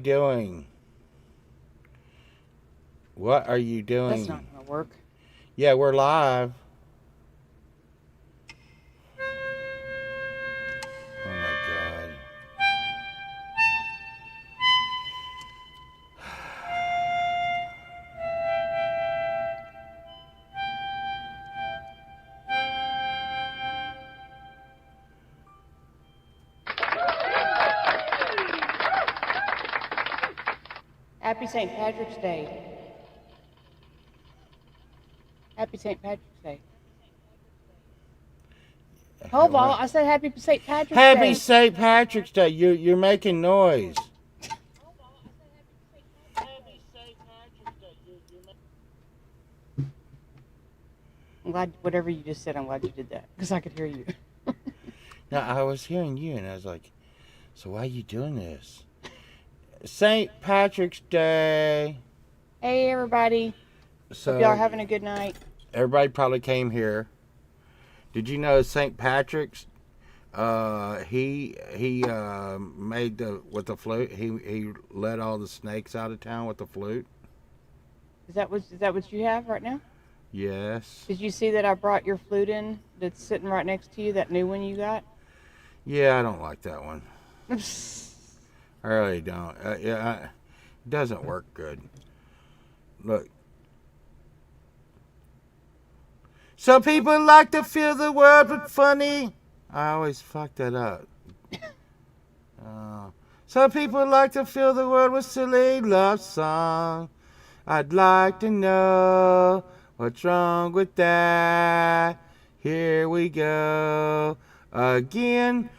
Doing? What are you That's not doing? going to work. Yeah, we're live. Oh my god. Happy St. Patrick's Day. Happy St. Patrick's Day. Hold on, I said Happy St. Patrick's Happy Day. St. Patrick's Day. You're making noise. I'm glad, whatever you just said, I'm glad you did that because I could hear you. Now I was hearing you and I was like, so why are you doing this? St. Patrick's Day. Hey, everybody. So Hope y'all are having a good night. everybody probably came here. Did you know St. Patrick's? He made with the flute. He let all the snakes out of town with the flute. Is that what you have right now? Yes. Did you see that I brought your flute in that's sitting right next to you, that new one you got? Yeah, I don't like that one. I really don't. It doesn't work good. Look. Some people like to fill the world with funny. I always fuck that up. Some people like to fill the world with silly love songs. I'd like to know what's wrong with that. Here we go again.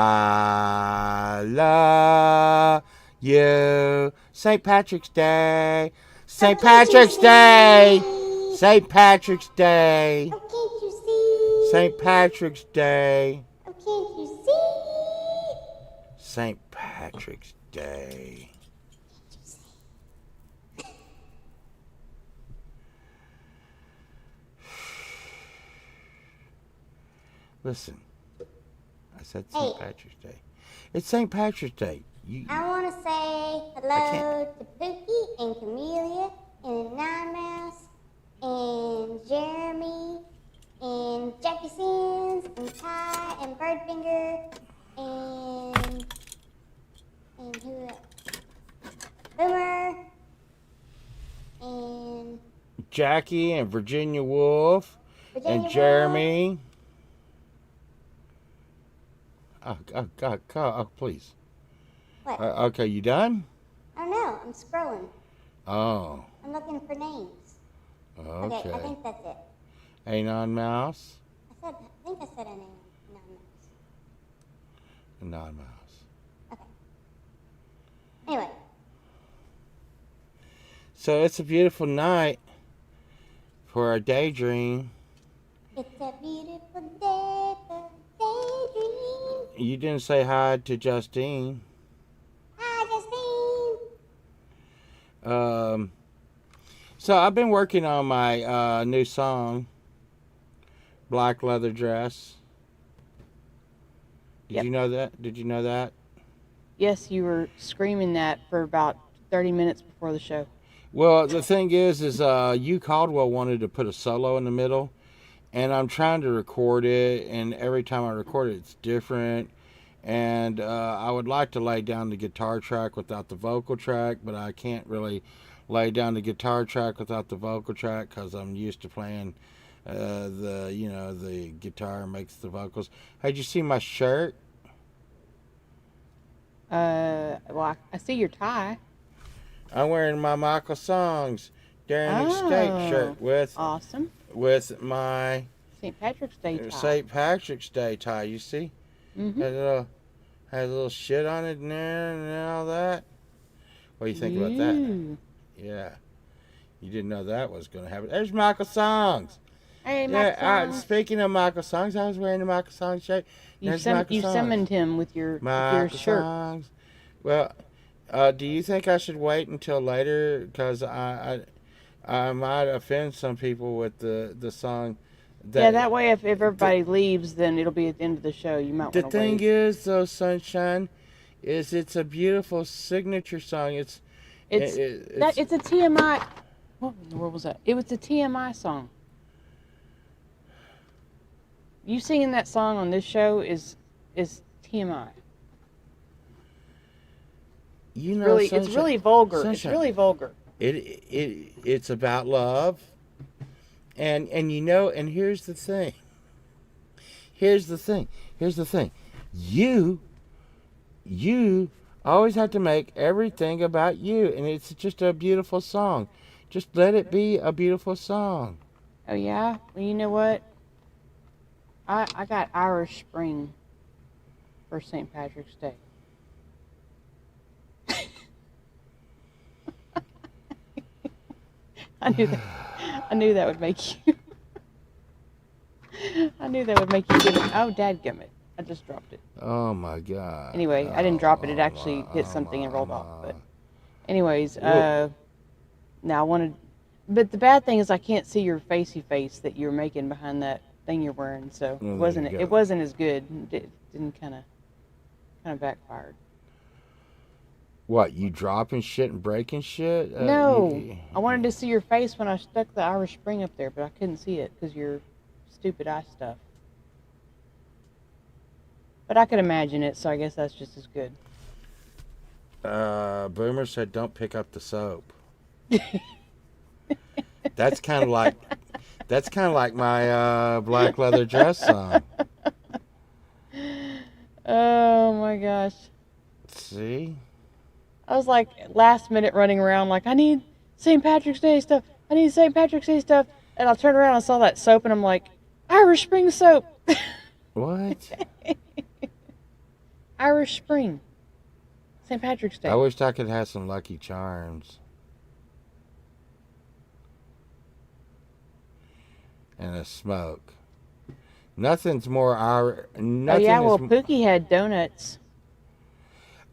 I love you. St. Patrick's Day. St. Patrick's Day. St. Patrick's Day. Oh, can't you see? St. Patrick's Day. Oh, can't you see? St. Patrick's Day. Listen, I said St. Patrick's Day. It's St. Patrick's Day. I want to say hello to Pookie and Camellia and Nine Mouse and Jeremy and Jackie Sins and Ty and Birdfinger and who else? Boomer and Jackie and Virginia Wolf Virginia and Jeremy. Oh, please. What? Okay, you done? I don't know. I'm scrolling. Oh. I'm looking for names. Okay. I think that's it. Anon Mouse. I think I said a name. Non Mouse. Okay. Anyway. So it's a beautiful night for a daydream. It's a beautiful day for daydream. You didn't say hi to Justine. Hi, Um, so I've been working on my new song, Black Leather Dress. Did you know that? Did you know that? Yes, you were screaming that for about 30 minutes before the show. Well, the thing is you Caldwell wanted to put a solo in the middle, and I'm trying to record it, and every time I record it, it's different. And I would like to lay down the guitar track without the vocal track, but I can't really lay down the guitar track without the vocal track because I'm used to playing the guitar makes the vocals. Hey, did you see my shirt? Well, I see your tie. I'm wearing my Michael Songs Daring Escape shirt with my St. Patrick's Day tie. St. Patrick's Day tie. You see, had a little shit on it in there and all that. What do you think about that? Yeah, you didn't know that was going to happen. There's Michael Songs. Hey, Michael Songs. Speaking of Michael Songs, I was wearing the Michael Songs shirt. You summoned him with your shirt. Songs. Well, do you think I should wait until later? Because I might offend some people with the song. Yeah, That that way if the, everybody leaves, then it'll be at the end of the show. You might the want to thing wait. is, though, Sunshine, is it's a beautiful signature song. It's that It's it's a TMI. What in the world was that? It was a TMI song. You singing that song on this show is TMI. you It's know, really vulgar. It's Sunshine. really vulgar. It's about love, and you know, and here's the thing. Here's the thing. Here's the thing. You you always have to make everything about you, and it's just a beautiful song. Just let it be a beautiful song. Oh yeah. Well, you know what? I got Irish Spring for St. Patrick's Day. I knew that. I knew that would make you. I knew that would make you give it. Oh, dadgummit. I just dropped it. Oh my God. Anyway, I didn't Oh, drop it. It oh actually my, hit oh something and my, oh rolled off. But my. anyways, Well, now I wanted. But the bad thing is I can't see your facey face that you're making behind that thing you're wearing. So well, there you it go. wasn't as good. It didn't kind of backfired. What, you dropping shit and breaking shit? No, I wanted to see your face when I stuck the Irish Spring up there, but I couldn't see it because your stupid eye stuff. But I could imagine it, so I guess that's just as good. Boomer said, "Don't pick up the soap." That's kind of like my black leather dress song. Oh my gosh. See, I was like last minute running around like I need St. Patrick's Day stuff. I need St. Patrick's Day stuff. And I turned around and saw that soap and I'm like, Irish Spring soap. what? Irish Spring. St. Patrick's I Day. wished I could have some Lucky Charms and a smoke. Nothing's more our. Oh yeah, Nothing is. well Pookie had donuts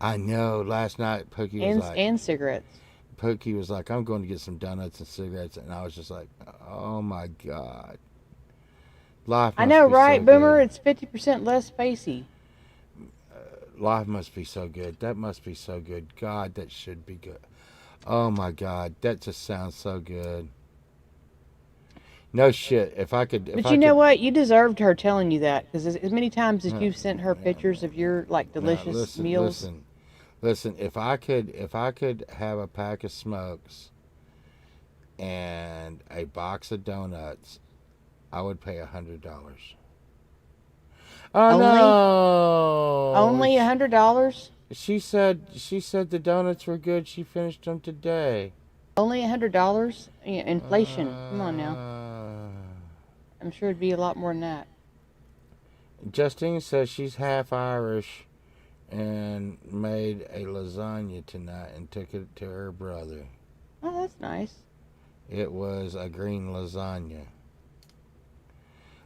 I know. Last night, Pookie was like, "I'm going to get some donuts and cigarettes," and I was just like, "Oh my God, life I must know, be so right, Boomer? good. It's 50% less spacey. Life must be so good. That must be so good. God, that should be good. Oh my God, that just sounds so good. No shit. If But I you know could. what? You deserved her telling you that because as many times as No, you've sent her pictures of your like no, delicious meals. listen. If I could have a pack of smokes and a box of donuts, I would pay $100. Oh Only no! only $100. She said the donuts were good. She finished them today. Only $100. Yeah, inflation. Come on now. Uh, I'm sure it'd be a lot more than that. Justine says she's half Irish and made a lasagna tonight and took it to her brother. Oh, that's nice. It was a green lasagna.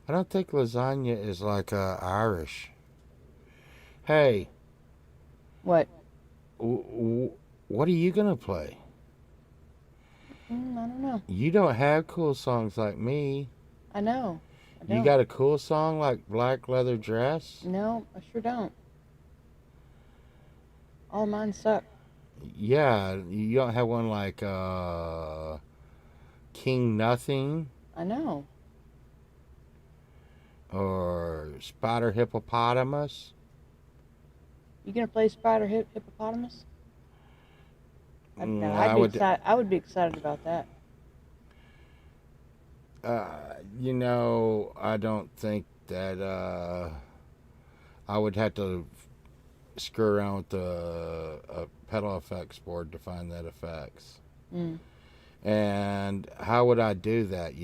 I don't think lasagna is like Irish. Hey, What? what are you gonna play? I don't know. You don't have cool songs like me. I know. I don't. You got a cool song like Black Leather Dress? No, I sure don't. All mine suck. Yeah, you don't have one like King Nothing I know. or Spider Hippopotamus. You gonna play Spider Hippopotamus? No, I I'd be would, excited. I would be excited about that. I don't think that I would have to screw around with the pedal effects board to find that effects. Mm. And how would I do that?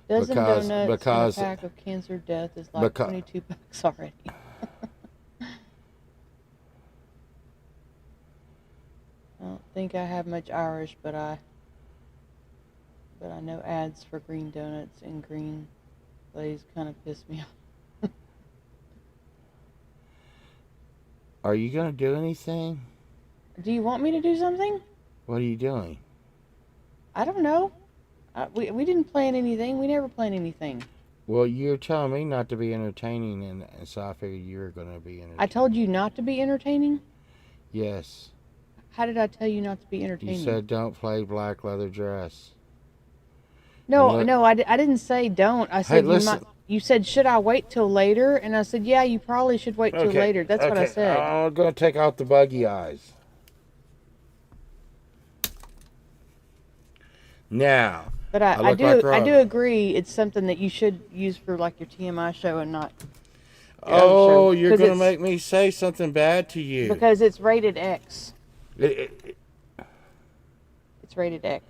Dozen Because donuts because and a pack of cancer death is like because 22 bucks already. I don't think I have much Irish, but I know ads for green donuts and green glaze kind of piss me off. Are you gonna do anything? Do you want me to do something? What are you doing? I don't know. We didn't plan anything. We never planned anything. Well, you're telling me not to be entertaining, and so I figured you were going to be entertaining. I told you not to be entertaining? Yes. How did I tell you not to be You entertaining? said don't play black leather dress. No, no, I didn't say don't. I said listen. You said, should I wait till later? And I said, yeah, you probably should wait till later. That's what I said. I'm going to take out the buggy eyes. Now. But I do agree it's something that you should use for like your TMI show and not. Oh, you're going to make me say something bad to you. Because it's rated X. It's rated X.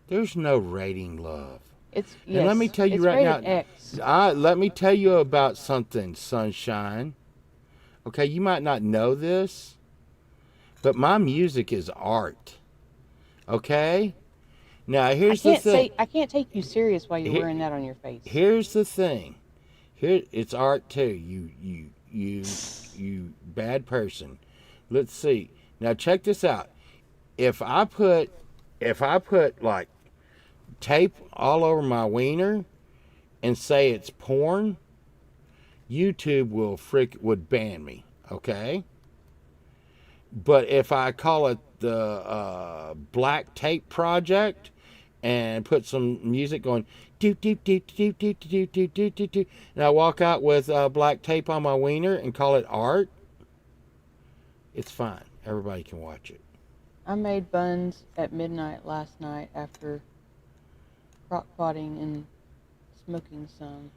There's no rating, love. Yes, and let me tell you right now. X. Let me tell you about something, sunshine. Okay, you might not know this, but my music is art. Okay? Now, here's the thing. I can't take you serious while you're wearing that on your face. Here's the thing. It's art too. You bad person. Let's see. Now check this out. If I put like tape all over my wiener and say it's porn, YouTube would ban me, okay? But if I call it the Black Tape Project and put some music going doop doop doop doop doop doop doop doop doop doop, and I walk out with black tape on my wiener and call it art, it's fine. Everybody can watch it. I made buns at midnight last night after crock potting and smoking some.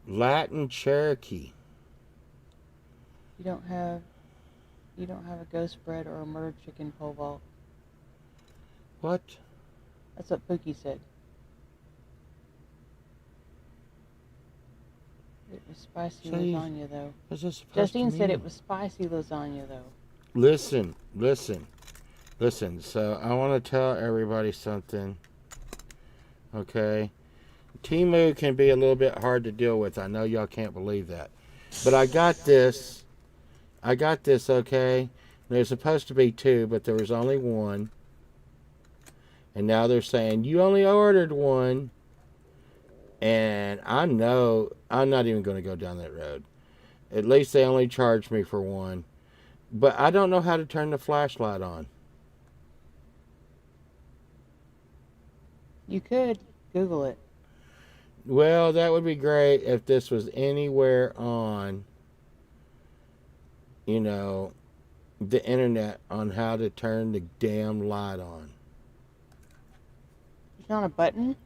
Latin Cherokee. You don't have a ghost bread or a murder chicken pole vault. What? That's what Pookie said. It was spicy lasagna though. Justine said it was spicy lasagna though. Listen. So I want to tell everybody something. Okay? Temu can be a little bit hard to deal with. I know y'all can't believe that. But I got this, okay? There's supposed to be 2, but there was only 1. And now they're saying, you only ordered 1. And I know I'm not even going to go down that road. At least they only charged me for 1. But I don't know how to turn the flashlight on. You could Google it. Well, that would be great if this was anywhere on, the internet on how to turn the damn light on. There's not a button?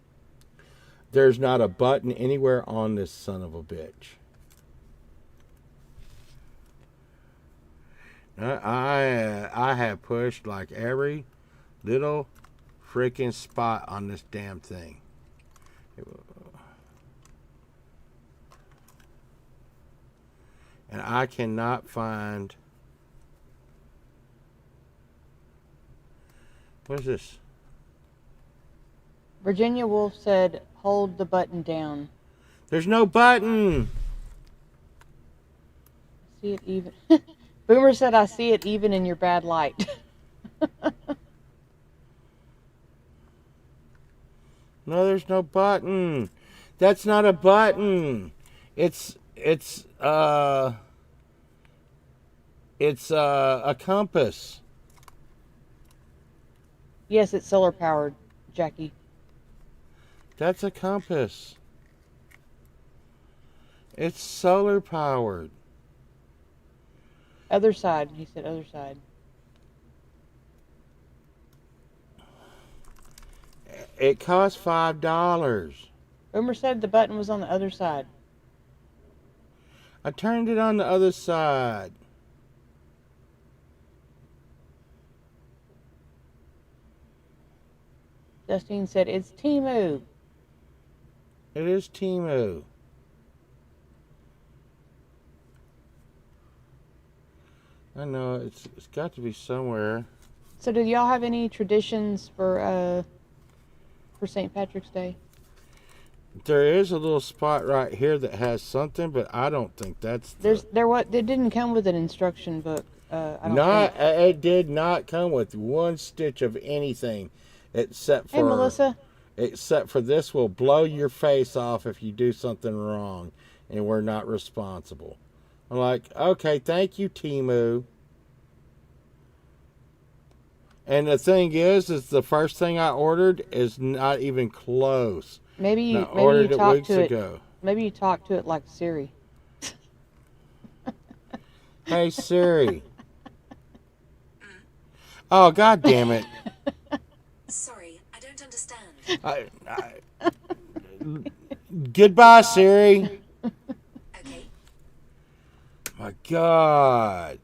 There's not a button anywhere on this son of a bitch. I have pushed like every little freaking spot on this damn thing. And I cannot find... What is this? Virginia Woolf said, hold the button down. There's no button! See it even. Boomer said, I see it even in your bad light. No, there's no button. That's not a button. It's a compass. Yes, it's solar powered, Jackie. That's a compass. It's solar powered. Other side. He said other side. It costs $5. Boomer said the button was on the other side. I turned it on the other side. Justine said, it's Temu. It is Temu. I know, it's got to be somewhere. So do y'all have any traditions for St. Patrick's Day? There is a little spot right here that has something, but I don't think that's There didn't come with an instruction book. I don't think. It did not come with one stitch of anything, except Hey, for Melissa. this will blow your face off if you do something wrong, and we're not responsible. I'm like, okay, thank you, Timu. And the thing is the first thing I ordered is not even close. Maybe And I you ordered it talk weeks to it. ago. Maybe you talk to it like Siri. Hey Siri. Oh, God damn it. Sorry, I don't understand. Goodbye, Siri. Okay. My God.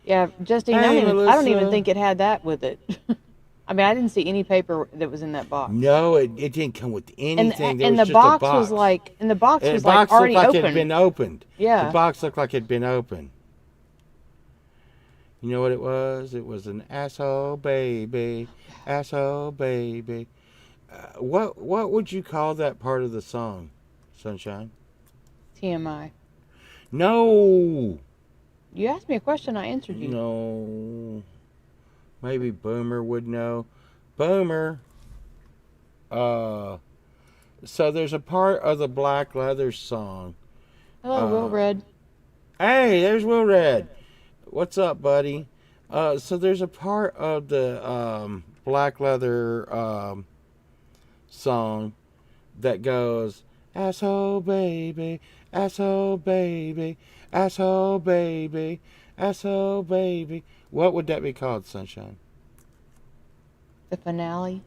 Yeah, Justine. Hey, I don't even Melissa. think it had that with it. I mean, I didn't see any paper that was in that box. No, it didn't come with anything. There And was the just box a box. was like, and the box And was the box like already looked like open. it had been opened. Yeah. The box looked like it had been opened. You know what it was? It was an asshole baby. Asshole baby. What would you call that part of the song, Sunshine? TMI. No. You asked me a question, I answered you. No. Maybe Boomer would know. Boomer. So there's a part of the Black Leather song. Hello, Will Red. Hey, there's Will Red. What's up, buddy? So there's a part of the Black Leather song that goes, asshole baby, asshole baby, asshole baby, asshole baby. What would that be called, Sunshine? The finale.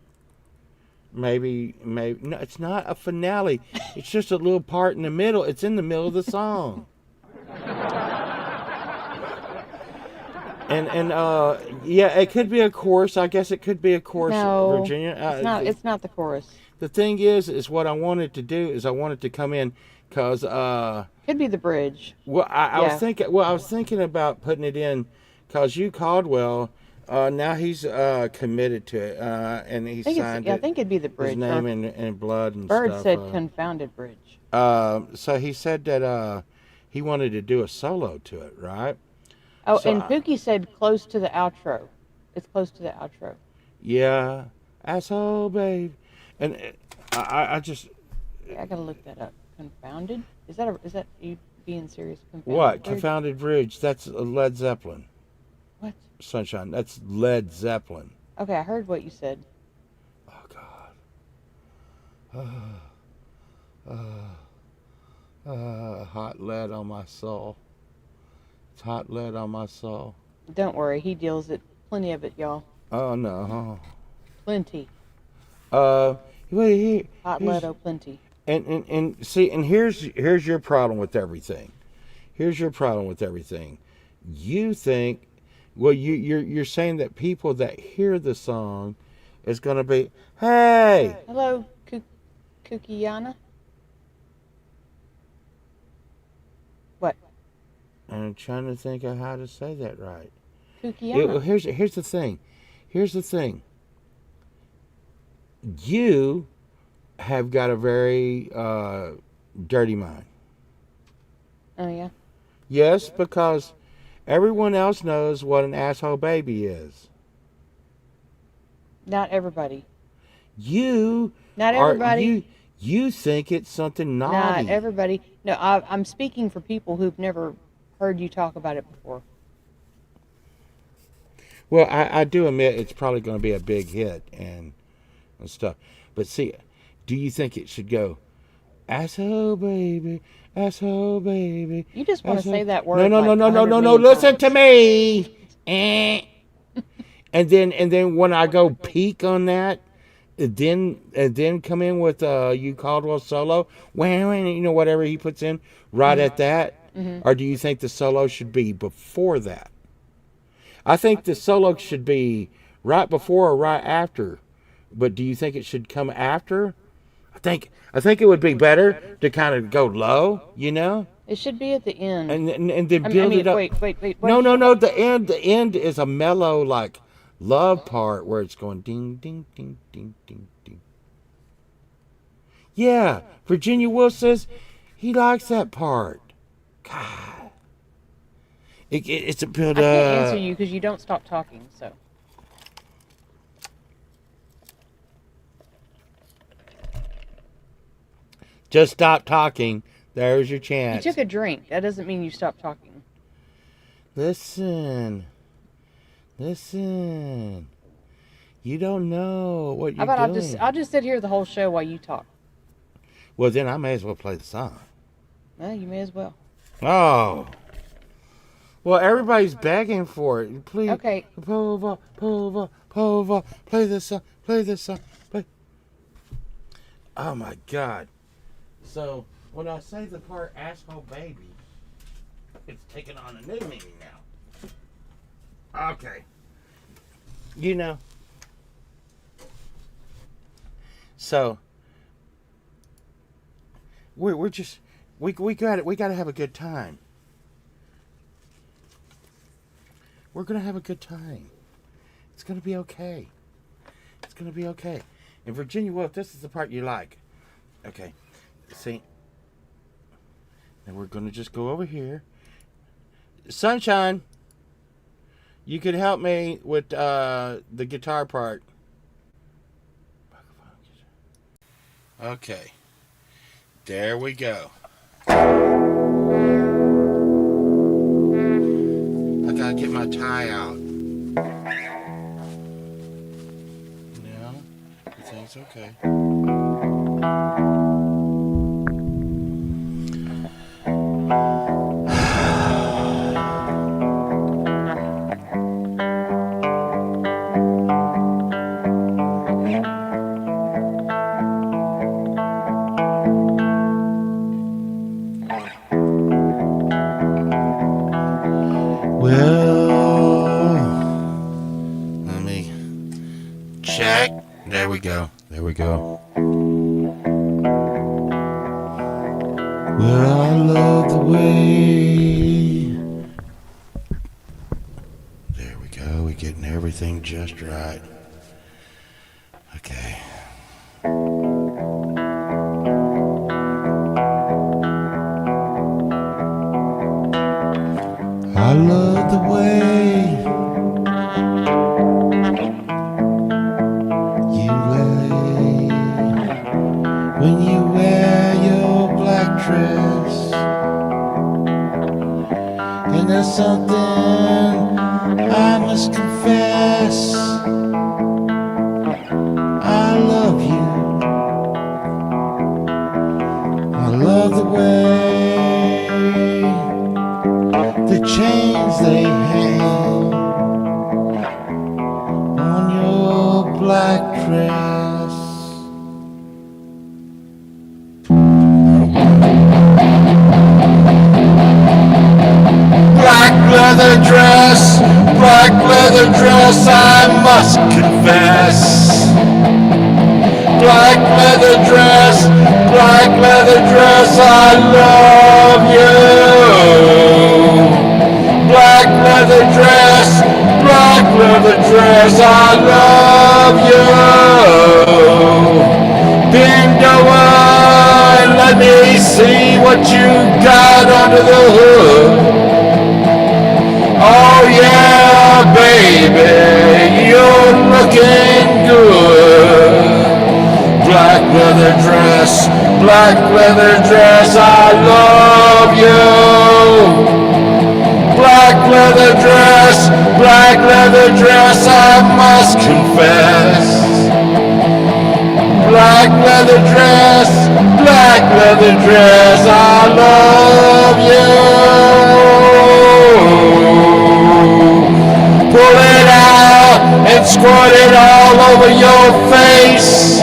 Maybe. No, it's not a finale. It's just a little part in the middle. It's in the middle of the song. And yeah, it could be a chorus. I guess it could be a chorus, No, Virginia. it's not the chorus. The thing is what I wanted to do is I wanted to come in because Could be the bridge. well, I Yeah. was thinking about putting it in because you Caldwell. Now he's committed to it, and he signed I it. think it'd be the bridge. His name in blood and Bird stuff. said confounded bridge. So he said that he wanted to do a solo to it, right? Oh, So and Pookie said close to the outro. It's close to the outro. Yeah, asshole, babe. And I just I gotta look that up. Confounded? Is that you being serious? Confounded what bridge? confounded bridge? That's Led Zeppelin. What? Sunshine. That's Led Zeppelin. Okay, I heard what you said. Oh God. Hot lead on my soul. It's hot lead on my soul. Don't worry, he deals it. Plenty of it, y'all. Oh no. Plenty. Wait, Hot here's- lead, plenty. And see, and here's your problem with everything. Here's your problem with everything. You think, well, you're saying that people that hear the song is going to be, hey, Hello, Kukiyana. What? I'm trying to think of how to say that right. Kukiyana. Here's the thing. Here's the thing. You have got a very dirty mind. Oh yeah. Yes, because everyone else knows what an asshole baby is. Not everybody. You Not are- everybody. you think it's something naughty. Not everybody. No, I'm speaking for people who've never heard you talk about it before. Well, I do admit it's probably going to be a big hit and stuff. But see, do you think it should go, asshole baby, asshole baby? You just want to asshole-" say that word. No, no, like no, no, no, 100 no, no. million Listen times. to me. Eh. And then when I go peak on that, then come in with you Caldwell solo, whatever he puts in right at that, or do you think the solo should be before that? I think the solo should be right before or right after, but do you think it should come after? I think it would be better to kind of go low, It should be at the end. and then I build mean, it up. wait. What No, did no, you- no. The end is a mellow like love part where it's going ding, ding, ding, ding, ding, ding. Yeah, Virginia Woolf says He likes that part. God. It's a build I can't answer up. you because you don't stop talking. So Just stop talking. There's your you chance. took a drink. That doesn't mean you stopped talking. Listen. Listen. You don't know what How you're about doing. I'll just sit here the whole show while you talk. Well, then I may as well play the song. Well, you may as well. Oh. Well, everybody's begging for it. Please. Okay. Pova, Pova, Pova. Play this song. Play this song. Play. Oh, my God. So, when I say the part asshole baby, it's taking on a new meaning now. Okay. You know. So, we're just, we gotta have a good time. We're gonna have a good time. It's gonna be okay. It's gonna be okay. And Virginia Woolf, this is the part you like. Okay. See? And we're gonna just go over here. Sunshine, you could help me with the guitar part. Okay. There we go. I gotta get my tie out. No, everything's okay. Well, let me check. There we go. There we go. Well, I love the way. There we go. We're getting everything just right. Okay. I love the way you lay when you wear your black dress. And there's something I must confess. I love you. I love the way the chains they hang on your black dress. Black leather dress, I must confess. Black leather dress, I love you. Black leather dress, I love you. Bend over and let me see what you got under the hood. Oh yeah, baby, you're looking good. Black leather dress, I love you. Black leather dress, I must confess. Black leather dress, I love you. Pull it out and squirt it all over your face.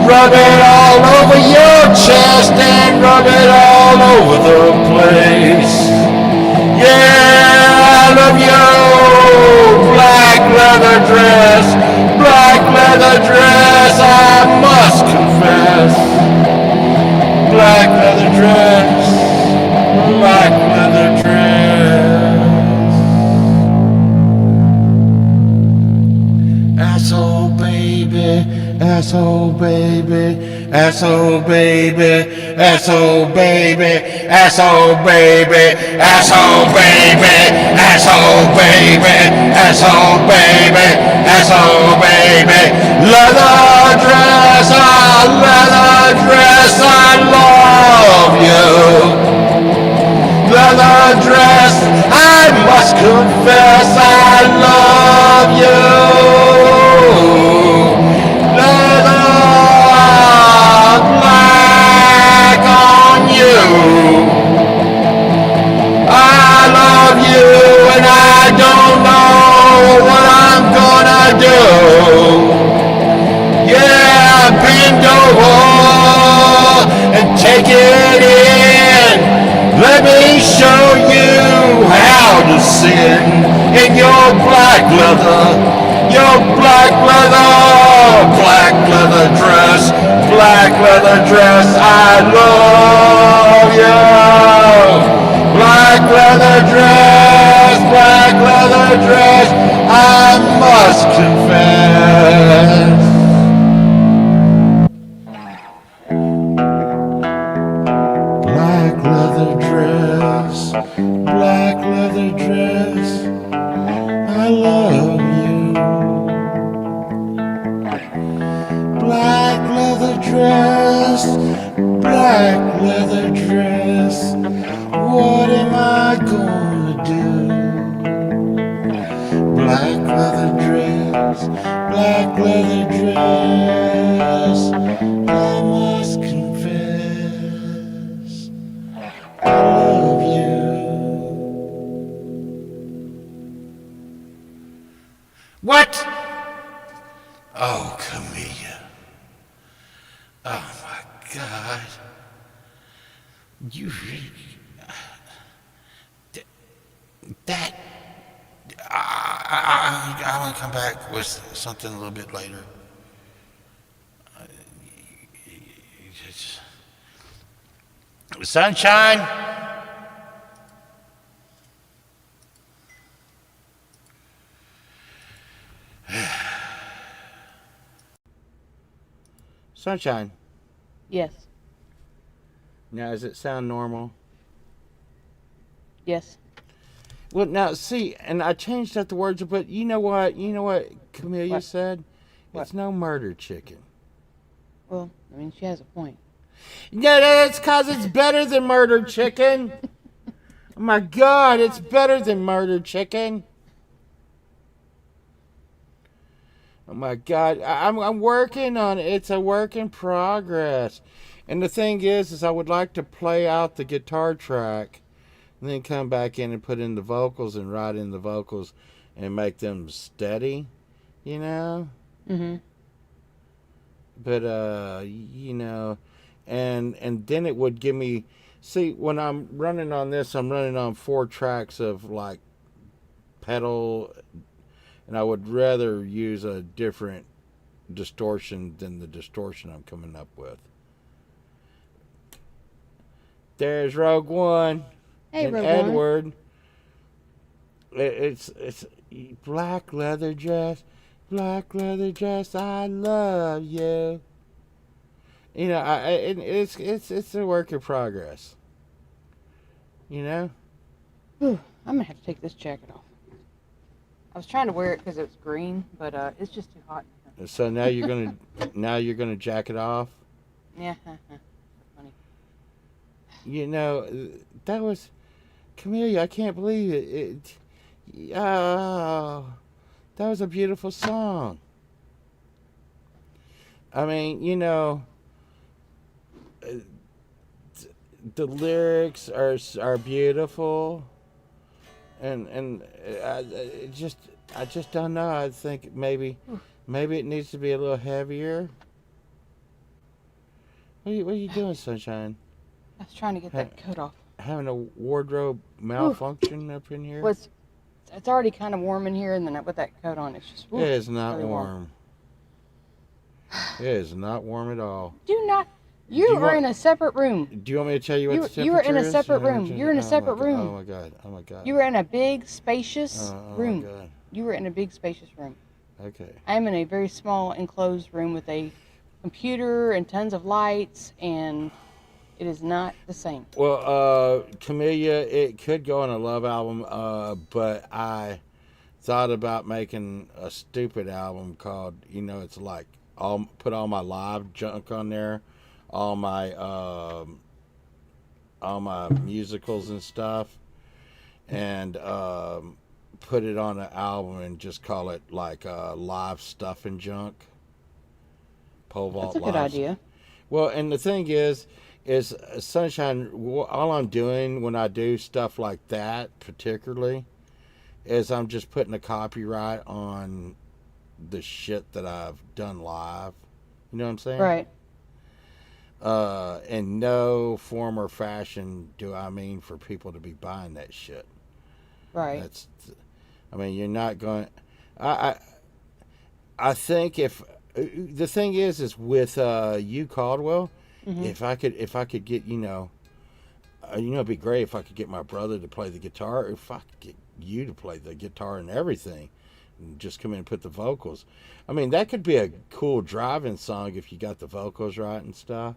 Rub it all over your chest and rub it all over the place. Yeah, I love you. Black leather dress, I must confess. Black leather dress. Asshole baby, asshole baby, asshole baby, asshole baby, asshole baby, asshole baby, asshole baby, asshole baby. Leather dress, leather dress, I love you. Leather dress, I must confess I love you. Leather black on you. I love you and I don't know what I'm gonna do. Yeah, bend over and take it in. Let me show you how to sin in your black leather, black leather dress, black leather dress. I love you. Black leather dress, I must confess. Black leather dress, I love you. Black leather dress, what am I gonna do? Black leather dress, I must confess, I love you. What? Oh, Camilla. Oh my God. You. That. I'm gonna come back with something a little bit later. Sunshine. Sunshine. Yes. Now, does it sound normal? Yes. Well, now, see, and I changed up the words, but you know what? Camellia What? said? What? It's no murder chicken. Well, I mean, she has a point. Yeah, that's because it's better than murder chicken. Oh my God, it's better than murder chicken. Oh my God, I'm working on it. It's a work in progress. And the thing is I would like to play out the guitar track and then come back in and put in the vocals and write in the vocals and make them steady, you know? Mm-hmm. But and then it would give me, see, when I'm running on this, I'm running on 4 tracks of like pedal, and I would rather use a different distortion than the distortion I'm coming up with. There's Rogue One. Hey, And Rogue One. Edward. It's black leather dress, I love you. You know, it's a work in progress. You know. Whew, I'm gonna have to take this jacket off. I was trying to wear it because it was green, but it's just too hot. So now you're gonna jack it off. Yeah, funny. You know, that was Camellia. I can't believe it. Oh, that was a beautiful song. I mean, you know, the lyrics are beautiful, and I just don't know. I think maybe it needs to be a little heavier. What are you doing, Sunshine? I was trying to get that coat off. Having a wardrobe malfunction up in here? Well, it's already kind of warm in here, and then with that coat on, it's just. It is not really warm. It is not warm at all. Do not. You are in a separate room. Do you want me to tell you what the temperature is? You are in a separate room. You're in a separate room. Oh my God. Oh my God. You were in a big, spacious room. Oh my God. You were in a big, spacious room. Okay. I am in a very small, enclosed room with a computer and tons of lights, and it is not the same. Well, Camellia, it could go on a love album, but I thought about making a stupid album called, it's like put all my live junk on there, all my musicals and stuff, and put it on an album and just call it like live stuff and junk. Pole vault That's a good live. idea. Well, and the thing is Sunshine. All I'm doing when I do stuff like that, particularly, is I'm just putting a copyright on the shit that I've done live. You know what I'm saying? Right. In no form or fashion do I mean for people to be buying that shit. Right. You're not going. I think if the thing is with you Caldwell, Mm-hmm. if I could get it'd be great if I could get my brother to play the guitar. If I could get you to play the guitar and everything, and just come in and put the vocals. That could be a cool driving song if you got the vocals right and stuff.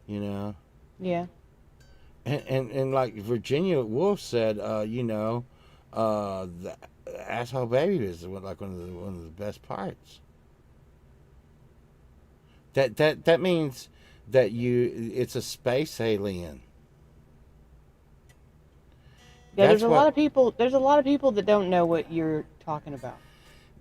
Yeah. And like Virginia Woolf said, the asshole baby is like one of the best parts. That means that it's a space alien. Yeah, That's there's a lot of people. There's a lot of people that don't know what you're talking about.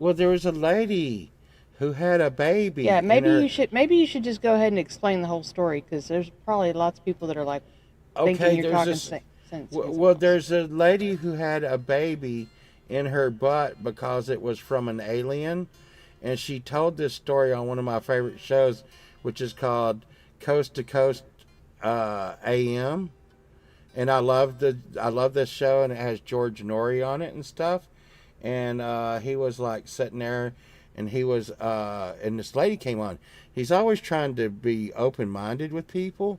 Well, there was a lady who had a baby. Yeah, maybe in her- you should. Maybe you should just go ahead and explain the whole story, because there's probably lots of people that are like thinking you're there's talking this- sense. Well, there's a lady who had a baby in her butt because it was from an alien, and she told this story on one of my favorite shows, which is called Coast to Coast AM. And I love this show, and it has George Norrie on it and stuff. And he was like sitting there, and he was and this lady came on. He's always trying to be open minded with people,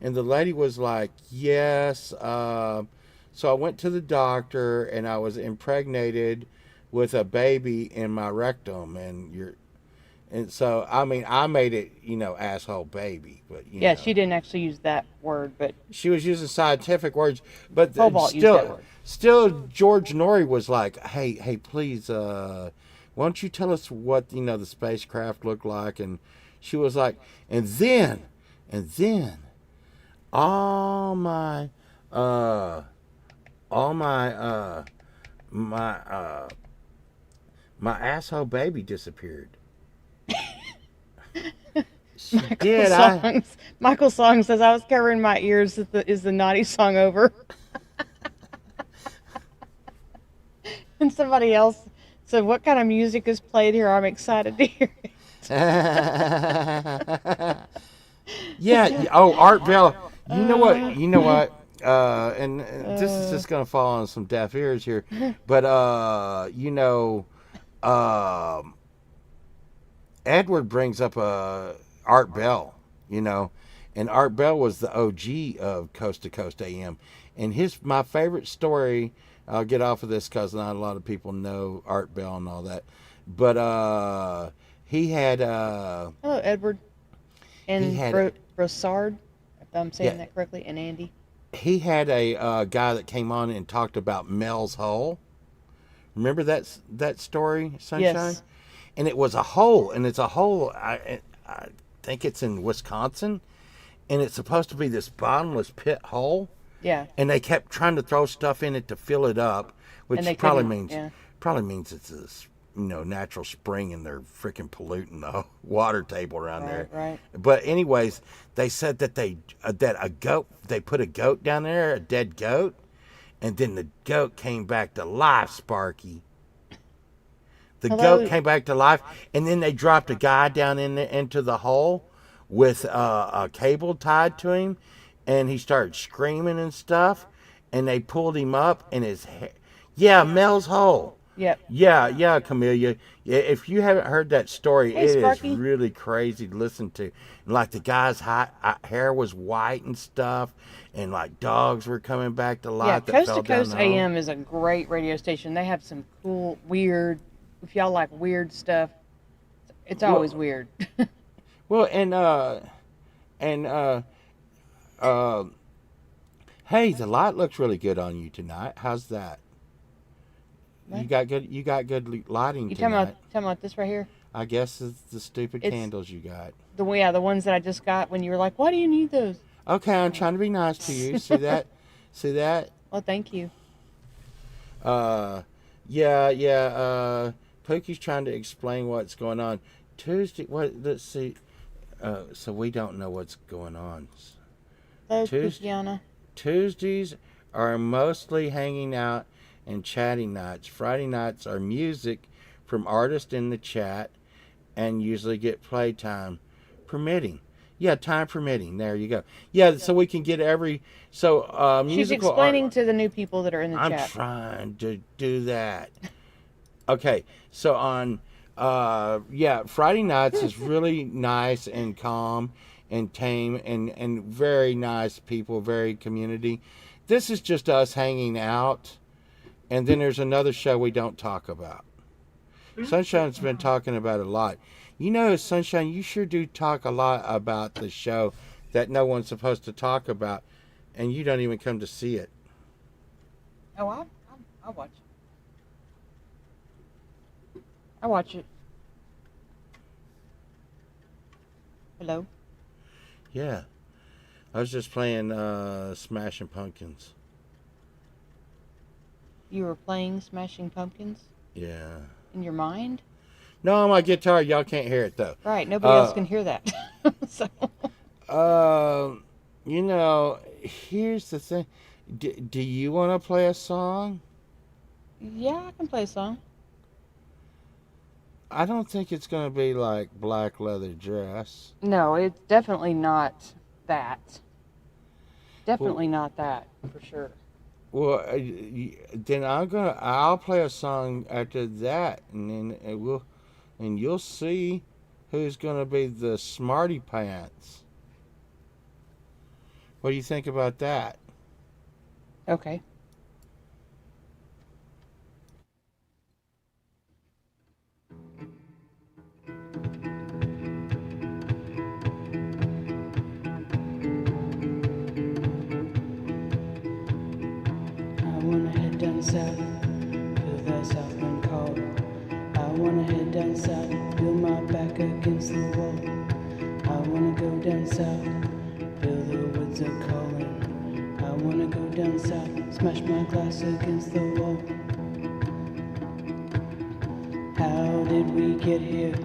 and the lady was like, "Yes." So I went to the doctor, and I was impregnated with a baby in my rectum, and so I made it, asshole baby, but Yeah, she didn't actually use that word, but she was using scientific words, but Cobalt used that word. still, George Norrie was like, "Hey, please, why don't you tell us what the spacecraft looked like?" And she was like, and then, all my, my asshole baby disappeared. She did. Michael Song says, "I was covering my ears. Is the naughty song over?" And somebody else said, "What kind of music is played here? I'm excited to hear it." Yeah. Oh, Art Bell. You know what? And this is just gonna fall on some deaf ears here, but Edward brings up Art Bell, and Art Bell was the OG of Coast to Coast AM, and my favorite story. I'll get off of this because not a lot of people know Art Bell and all that, but he had Hello, Edward. And He had Brossard, if I'm saying Yeah. that correctly, and Andy. he had a guy that came on and talked about Mel's Hole. Remember that story, Sunshine? Yes. And it was a hole, and it's a hole. I think it's in Wisconsin, and it's supposed to be this bottomless pit hole. Yeah. And they kept trying to throw stuff in it to fill it up, which And they probably couldn't, means yeah. it's a natural spring, and they're freaking polluting the water table around there. Right. But anyways, they said that they put a goat down there, a dead goat, and then the goat came back to life, Sparky. The Hello? goat came back to life, and then they dropped a guy down into the hole with a cable tied to him, and he started screaming and stuff, and they pulled him up, and his hair, Mel's Hole. Yep. Yeah, Camellia. Yeah, if you haven't heard that story, Hey, it is Sparky. really crazy to listen to. And like the guy's hair was white and stuff, and like dogs were coming back to Yeah, life. that Coast fell to down Coast the hole. AM is a great radio station. They have some cool, weird, if y'all like weird stuff, it's always weird. Well, and uh, hey, the light looks really good on you tonight. How's that? What? You got good lighting You tonight. talking about this right here? I guess it's the stupid It's candles you got. the ones that I just got when you were like, why do you need those? Okay, I'm trying to be nice to you. See that? See that? Well, thank you. Yeah. Pookie's trying to explain what's going on. Tuesday. What? Let's see. So we don't know what's going on. Hello, Tuesday. Kukiana. Tuesdays are mostly hanging out and chatting nights. Friday nights are music from artists in the chat and usually get playtime permitting. Yeah, time permitting. There you go. Yeah, so we can get She's musical explaining art. to the new people that are in the I'm chat. trying to do that. Okay, so on Friday nights is really nice and calm and tame and very nice people, very community. This is just us hanging out, and then there's another show we don't talk about. Sunshine's been talking about it a lot. You know, Sunshine, you sure do talk a lot about the show that no one's supposed to talk about, and you don't even come to see it. Oh, I'll watch it. I watch it. Hello? Yeah. I was just playing Smashing Pumpkins. You were playing Smashing Pumpkins Yeah. in your mind? No, on my guitar. Y'all can't hear it, though. Right, nobody else can hear that. So, You know, here's the thing. Do you want to play a song? yeah, I can play a song. I don't think it's going to be like Black Leather Dress. No, it's definitely not that. Definitely not that, for sure. Well, then I'll play a song after that, and then you'll see who's going to be the smarty pants. What do you think about that? Okay. I wanna head down south, feel the south wind call. I wanna head down south, feel my back against the wall. I wanna go down south, feel the woods are calling. I wanna go down south, smash my glass against the wall. How did we get here?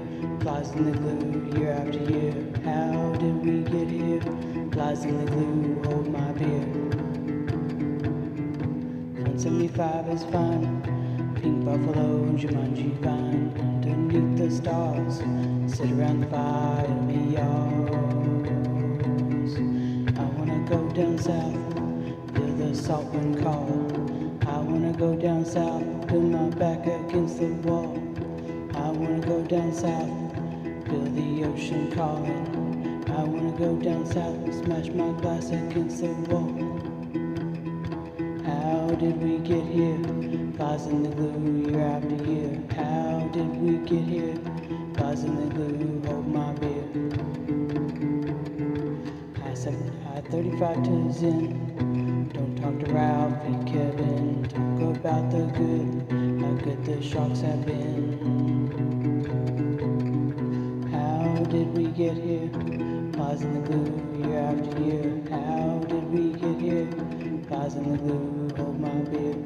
Flies in the glue year after year. How did we get here? Flies in the glue, hold my beer. 175 is fine. Pink buffalo and Jumanji vine. Underneath the stars, sit around the fire and be yours. I wanna go down south, feel the salt wind call. I wanna go down south, feel my back against the wall. I wanna go down south, feel the ocean calling. I wanna go down south, smash my glass against the wall. How did we get here? Flies in the glue year after year. How did we get here? Flies in the glue, hold my beer. I-35 to Zen. Don't talk to Ralph and Kevin. Talk about the good, how good the sharks have been. How did we get here? Flies in the glue year after year. How did we get here? Flies in the glue, hold my beer.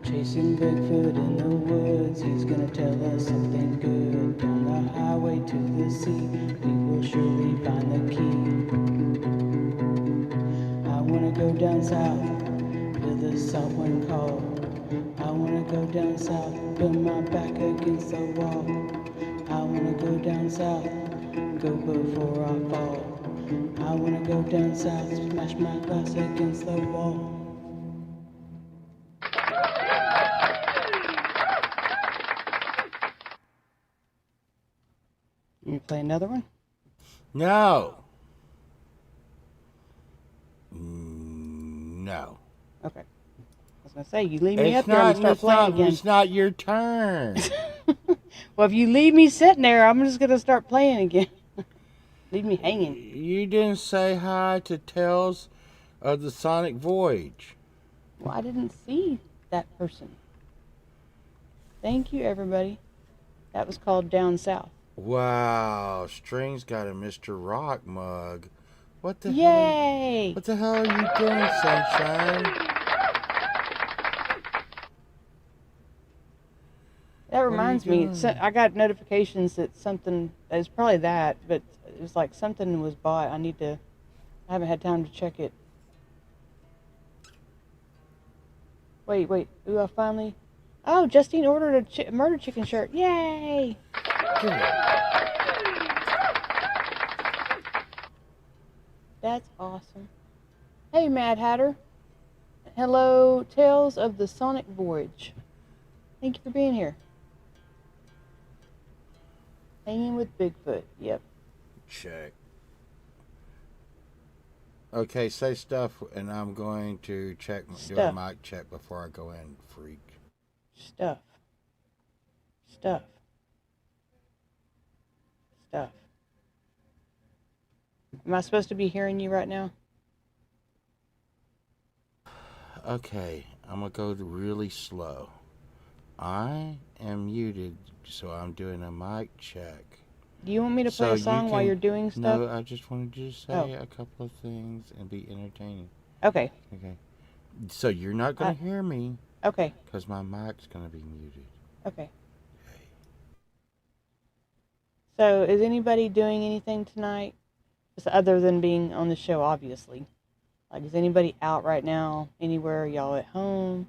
Chasing Bigfoot in the woods, he's gonna tell us something good. Down the highway to the sea, we will surely find the key. I wanna go down south, feel the south wind call. I wanna go down south, feel my back against the wall. I wanna go down south, go before I fall. I wanna go down south, smash my glass against the wall. You play another one? No. No. Okay. I was gonna say, you leave me up there and start playing again. It's not your turn. Well, if you leave me sitting there, I'm just gonna start playing again. Leave me hanging. You didn't say hi to Tales of the Sonic Voyage. Well, I didn't see that person. Thank you, everybody. That was called Down South. Wow, String's got a Mr. Rock mug. What the hell? Yay! What the hell are you doing, Sunshine? That reminds me. So I got notifications that something. It's probably that, but it was like something was bought. I haven't had time to check it. Wait. Ooh, I finally. Oh, Justine ordered a murder chicken shirt. Yay! That's awesome. Hey, Mad Hatter. Hello, Tales of the Sonic Voyage. Thank you for being here. Hanging with Bigfoot. Yep. Check. Okay, say stuff, and I'm going to do a mic check before I go in, freak. Stuff. Am I supposed to be hearing you right now? Okay, I'm going to go really slow. I am muted, so I'm doing a mic check. Do you want me to play a song while you're doing stuff? No, I just wanted to say a couple of things and be entertaining. Okay. So you're not going to hear me. Okay. Because my mic's going to be muted. Okay. So, is anybody doing anything tonight? Just other than being on the show, obviously. Like, is anybody out right now? Anywhere? Are y'all at home?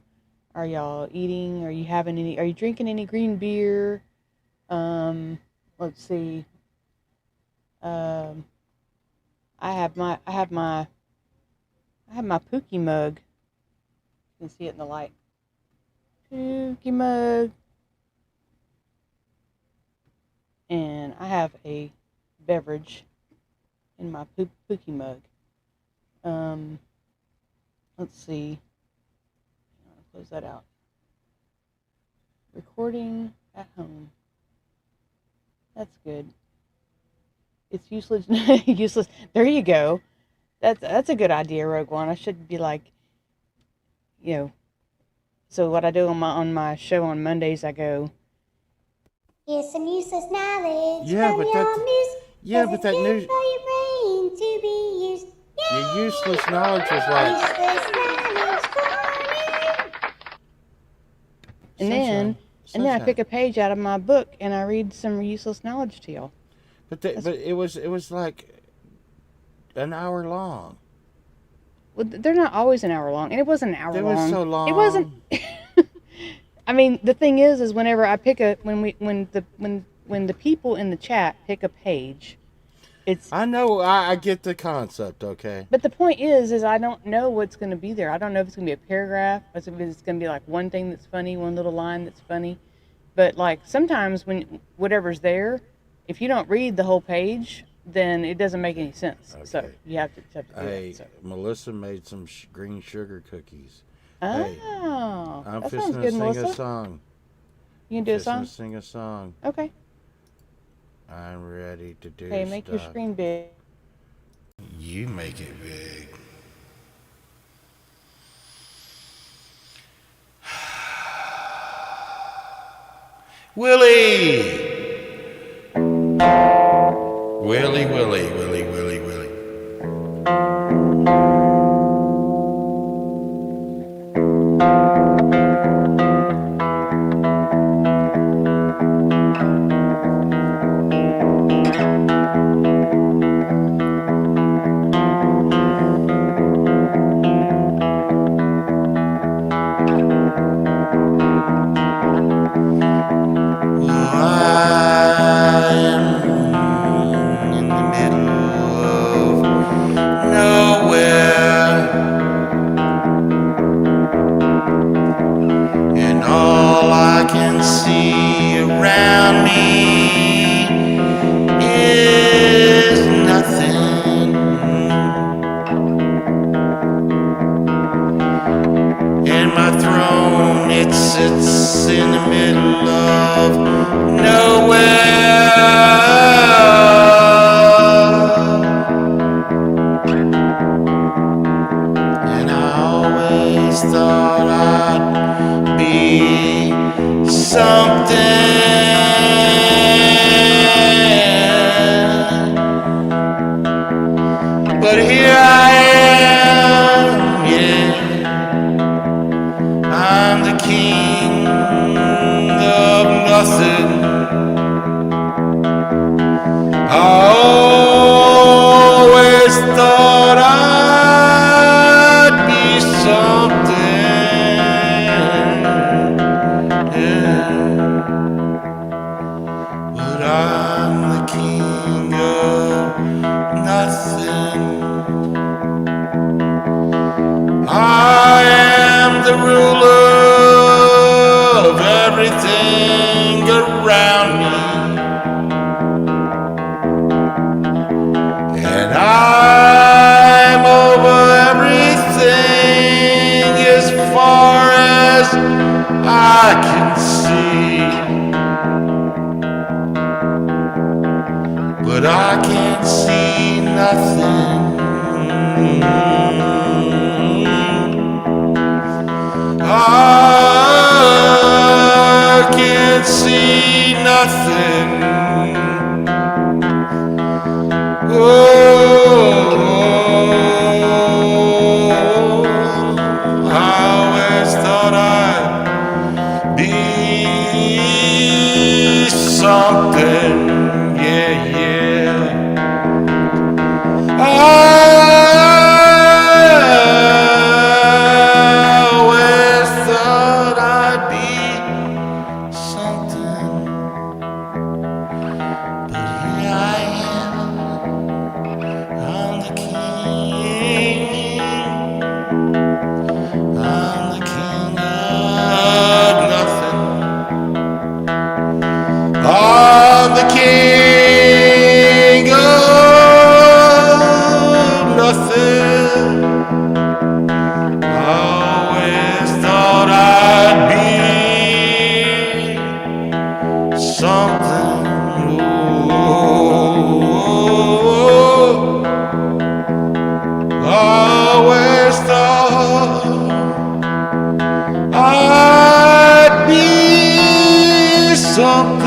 Are y'all eating? Are you drinking any green beer? Let's see. I have my Pookie mug. You can see it in the light. Pookie mug. And I have a beverage in my Pookie mug. Let's see. I'll close that out. Recording at home. That's good. It's useless. Useless. There you go. That's a good idea, Rogue One. I should be like, So what I do on my show on Mondays, I go. Here's some useless knowledge Yeah, from but your news. Yeah, but that news. For your brain to be used. Yay! Your useless knowledge is like. Useless knowledge corner. And then I pick a page out of my book and I read some useless knowledge to y'all. But it was like an hour long. Well, they're not always an hour long, and it wasn't an hour long. It was so long. It wasn't. I mean, the thing is whenever I pick when the people in the chat pick a page, it's. I know. I get the concept. Okay. But the point is I don't know what's going to be there. I don't know if it's going to be a paragraph, or if it's going to be like one thing that's funny, one little line that's funny. But like sometimes when whatever's there, if you don't read the whole page, then it doesn't make any sense. Okay. So you have to do it. So. Melissa made some green sugar cookies. Oh, hey, I'm that fixing sounds good, to sing Melissa. a song. You can do a song? Sing a song. Okay. I'm ready to do Hey, make your screen big. You make it big. Willie! Willie, Willie, Willie, Willie, Willie. And my throne and it sits in the middle of nowhere. And I always thought I'd be something. But here I am, yeah. I'm the king of nothing. I always thought I'd be something, yeah. But I'm the king of nothing. I am the ruler of everything around me. And I'm over everything as far as I can see. But I can't see nothing. I can't see nothing. Oh, I always thought I'd be something, yeah, yeah. I always thought I'd be something, but here I am. I'm the king. I'm the king of nothing. I'm the king of nothing. I always thought I'd be something. Ooh, always thought I'd be something.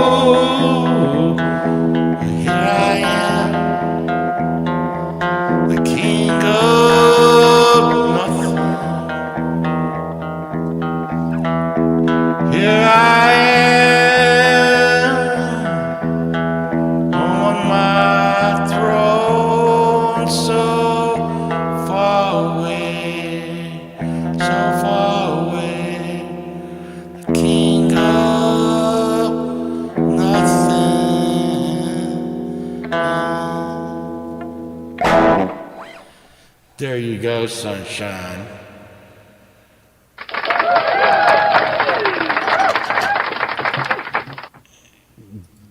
Ooh, here I am, the king of nothing. Here I am on my throne, so far away, so far away, the king of nothing. There you go, sunshine.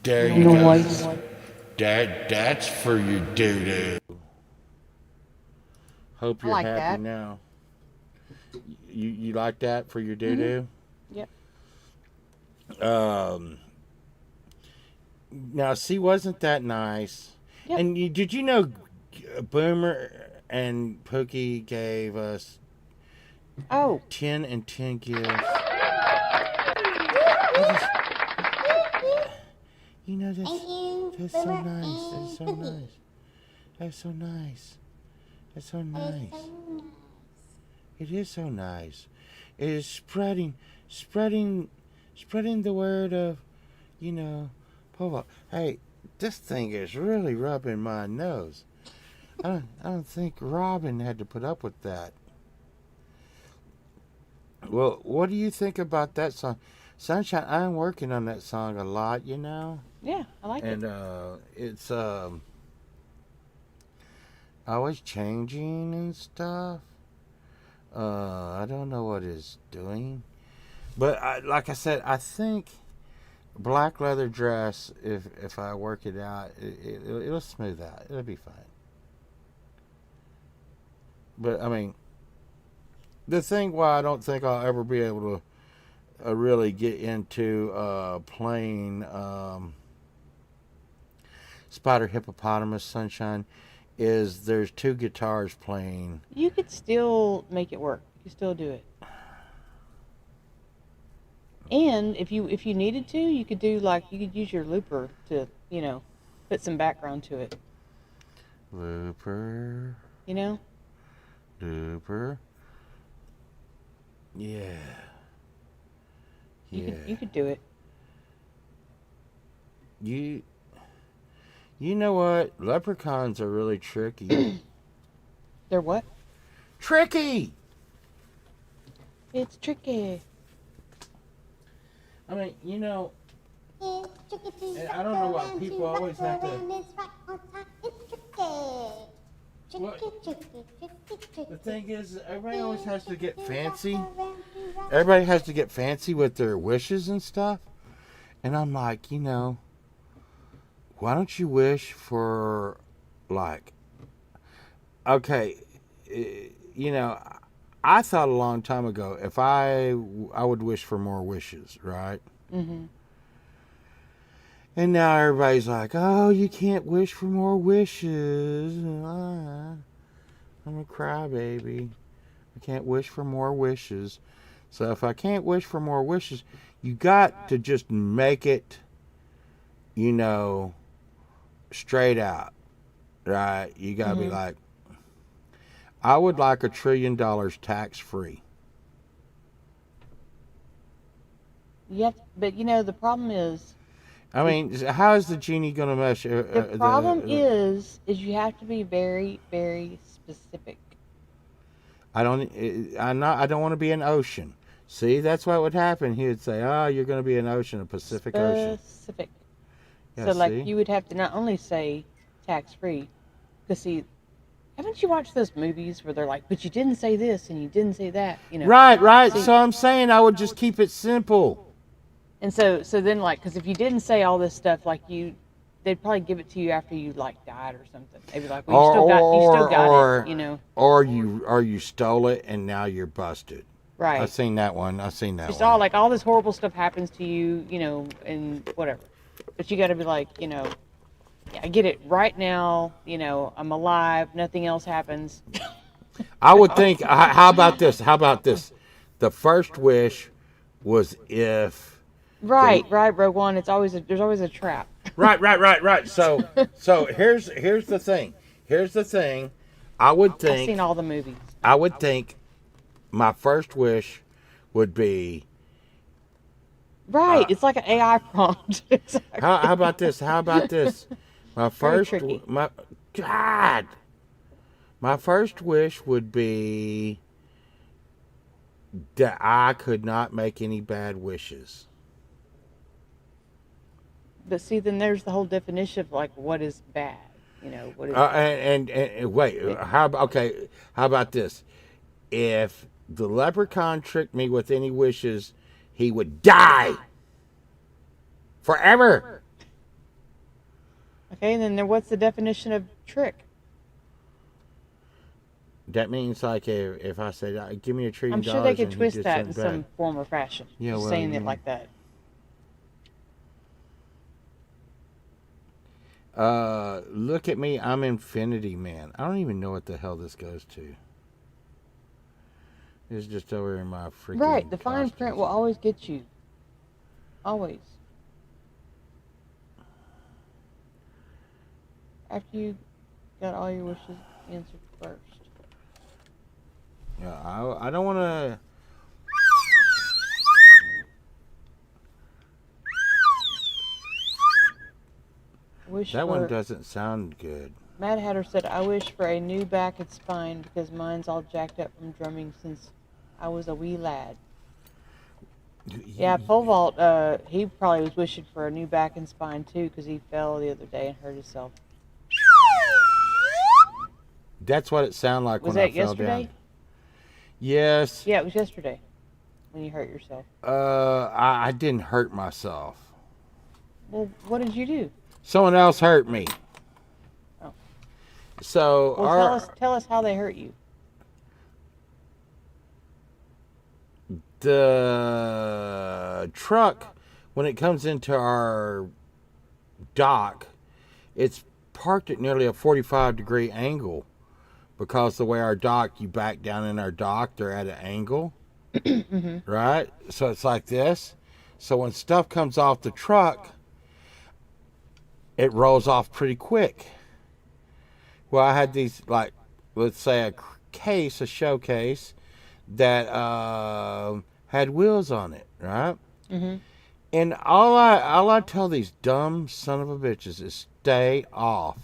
There you go. Noise. That's for your doo-doo. Hope you're like happy that. now. You like that for your doo-doo? Yep. Now, see, wasn't that nice? Yep. And did you know Boomer and Pookie gave us Oh, 10 and 10 gifts? You know, Thank you, that's so Boomer nice. and That's so Cookie. nice. That's so nice. That's so It's nice. so nice. It is so nice. It is spreading the word of, Povo. Hey, this thing is really rubbing my nose. I don't think Robin had to put up with that. Well, what do you think about that song? Sunshine, I'm working on that song a lot, yeah, I like and it. it's always changing and stuff. I don't know what it's doing, but like I said, I think black leather dress. If I work it out, it'll smooth out. It'll be fine. But I mean, the thing why I don't think I'll ever be able to really get into playing Spider Hippopotamus Sunshine is there's two guitars playing. You could still make it work. You could still do it. And if you needed to, you could do like you could use your looper to put some background to it. Looper. Looper. Yeah. You could do it. You know what? Leprechauns are really tricky. They're what? Tricky! It's tricky. I mean, It's tricky to and I don't know why wrap people around, always to wrap have to. around, it's right on time. It's tricky. What? Tricky. The thing is, everybody always has to get fancy. Wrap around, to wrap Everybody has to get fancy with their wishes and stuff. And I'm like, why don't you wish for, like, okay, I thought a long time ago if I would wish for more wishes, right? Mm-hmm. And now everybody's like, oh, you can't wish for more wishes. I'm a crybaby. I can't wish for more wishes. So if I can't wish for more wishes, you got to just make it, straight out, right? You got to be like, I would like $1 trillion tax-free. Yep, but the problem is I mean, how is the genie going to mesh? the problem is you have to be very, very specific. I don't want to be an ocean. See, that's what would happen. He would say, "Oh, you're going to be an ocean, a Pacific Ocean." Specific. Yeah, So, like, see? you would have to not only say tax-free, because, see, haven't you watched those movies where they're like, but you didn't say this and you didn't say that, Right. See- So I'm saying I would just keep it simple. And so then, like, because if you didn't say all this stuff, like, they'd probably give it to you after you, like, died or something. They'd be like, well, you still got it, Or you stole it and now you're busted. Right. I've seen that one. Just all this horrible stuff happens to you, and whatever. But you got to be like, yeah, I get it right now. I'm alive. Nothing else happens. I would think. How about this? The first wish was if. Right, Rogue One. There's always a trap. Right. So here's the thing. I would I've think. seen all the movies. I would think my first wish would be. Right, it's like an AI prompt. Exactly. How about this? My first. tricky. My first wish would be that I could not make any bad wishes. But see, then there's the whole definition of like what is bad. What is And wait, how about this? If the leprechaun tricked me with any wishes, he would die forever. okay. And then what's the definition of trick? That means like if I said, "Give me $1 trillion," I'm sure they could and he twist did that in something some bad. form or fashion. Yeah, Just well, saying it yeah. like that. Look at me, I'm Infinity Man. I don't even know what the hell this goes to. It's just over in my freaking Right, the fine costumes. print will always get you. Always. After you got all your wishes answered first. Yeah, I don't want to. Wish That for, one doesn't sound good. Mad Hatter said, I wish for a new back and spine because mine's all jacked up from drumming since I was a wee lad. Yeah, Pole Vault, he probably was wishing for a new back and spine too because he fell the other day and hurt himself. That's what it sounded like Was when I that fell yesterday? down. Yes. Yeah, it was yesterday when you hurt yourself. I didn't hurt myself. Well, what did you do? Someone else hurt me. Oh. So Well, tell us how they hurt you. the truck, when it comes into our dock, it's parked at nearly a 45-degree angle because the way our dock, you back down in our dock, they're at an angle, right? So it's like this. So when stuff comes off the truck, it rolls off pretty quick. Well, I had these, like, let's say a showcase that had wheels on it, right? And all I tell these dumb son of a bitches is stay off.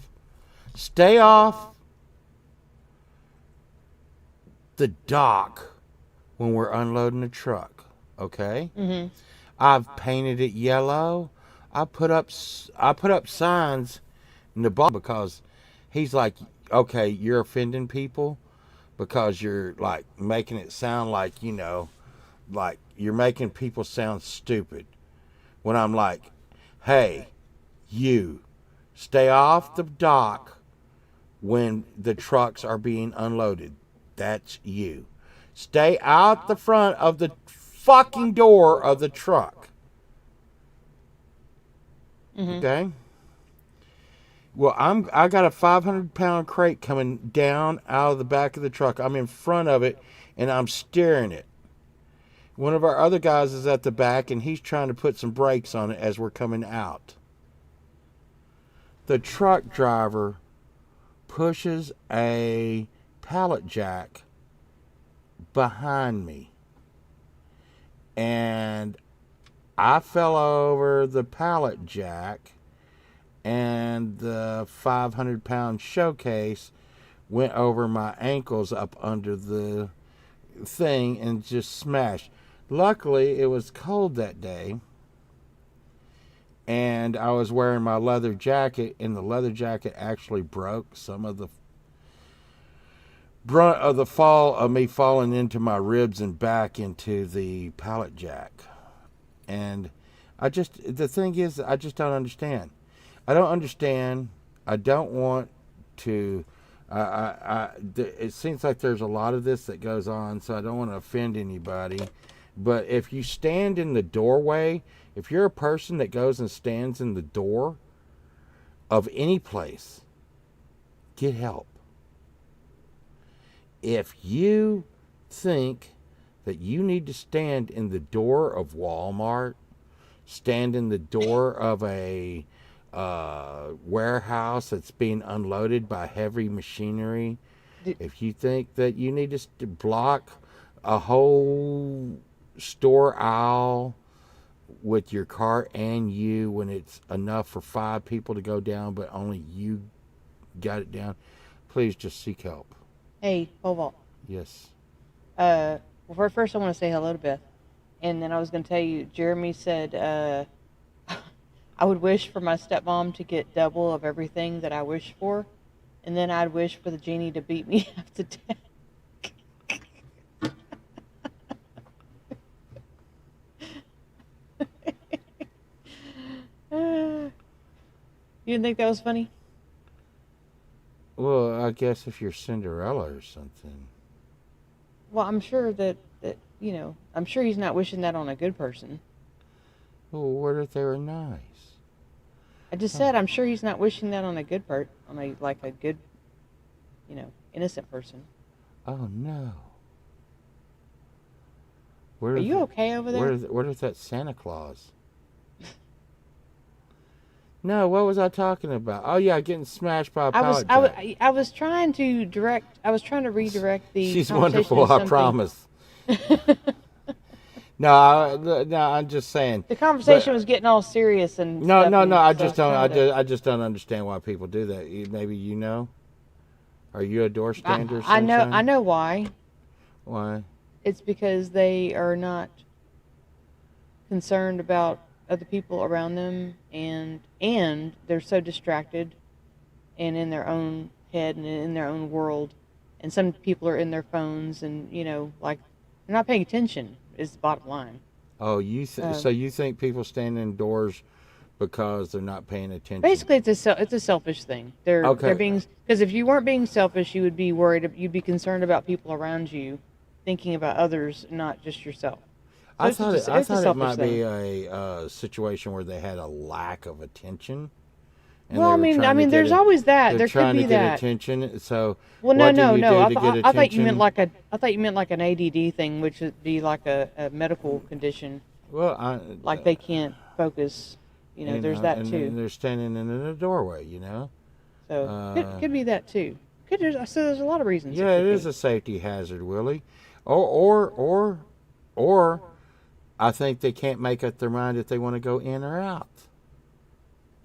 Stay off the dock when we're unloading the truck, okay? I've painted it yellow. I put up signs in the bottom because he's like, okay, you're offending people because you're like making it sound like, you know, like you're making people sound stupid. When I'm like, hey, you, stay off the dock when the trucks are being unloaded. That's you. Stay out the front of the fucking door of the truck. Okay? Well, I got a 500-pound crate coming down out of the back of the truck. I'm in front of it, and I'm steering it. One of our other guys is at the back, and he's trying to put some brakes on it as we're coming out. The truck driver pushes a pallet jack behind me. And I fell over the pallet jack, and the 500-pound showcase went over my ankles up under the thing and just smashed. Luckily, it was cold that day, and I was wearing my leather jacket, and the leather jacket actually broke. Some of the brunt of the fall of me falling into my ribs and back into the pallet jack. And the thing is, I just don't understand. I don't understand. I don't want to. It seems like there's a lot of this that goes on, so I don't want to offend anybody. But if you stand in the doorway, if you're a person that goes and stands in the door of any place, get help. If you think that you need to stand in the door of Walmart, stand in the door of a warehouse that's being unloaded by heavy machinery, if you think that you need to block a whole store aisle with your cart and you when it's enough for 5 people to go down but only you got it down, please just seek help. Hey, Cobalt. Yes. Well, first I want to say hello to Beth. And then I was going to tell you, Jeremy said, I would wish for my stepmom to get double of everything that I wish for. And then I'd wish for the genie to beat me half to death. You didn't think that was funny? Well, I guess if you're Cinderella or something. Well, I'm sure that you know, I'm sure he's not wishing that on a good person. Well, what if they were nice? I just said I'm sure he's not wishing that on a good on a good, you know, innocent person. Oh no. Are you okay over there? What if that's Santa Claus? No, what was I talking about? Oh yeah, getting smashed by a pallet jack. I was trying to redirect the She's conversation wonderful, to I something. promise. No, I'm just saying. The conversation was getting all serious and No, stuff, and I so just was don't. I just don't understand why people do that. Maybe you know. Are you a door stander? I know why. Why? It's because they are not concerned about other people around them, and they're so distracted and in their own head and in their own world. And some people are in their phones, and you know, like they're not paying attention. Is the bottom line. Oh, so you think people stand indoors because they're not paying attention? Basically, it's a selfish thing. They're being, because if you weren't being selfish, you would be worried. You'd be concerned about people around you, thinking about others, not just yourself. I it's thought just, it. I it's a thought it selfish might be thing. a situation where they had a lack of attention, and Well, they were I trying to mean, get there's it. always that. They're There could trying to be get that. attention. So, Well, no, what do no, you no. do to get I thought you meant attention? I thought you meant like an ADD thing, which would be like a medical condition, Well, like they can't focus. There's that and too. then they're standing in the doorway. So Uh, could be that too. So there's a lot of reasons it yeah, it could is be. a safety hazard, Willie. Or I think they can't make up their mind if they want to go in or out.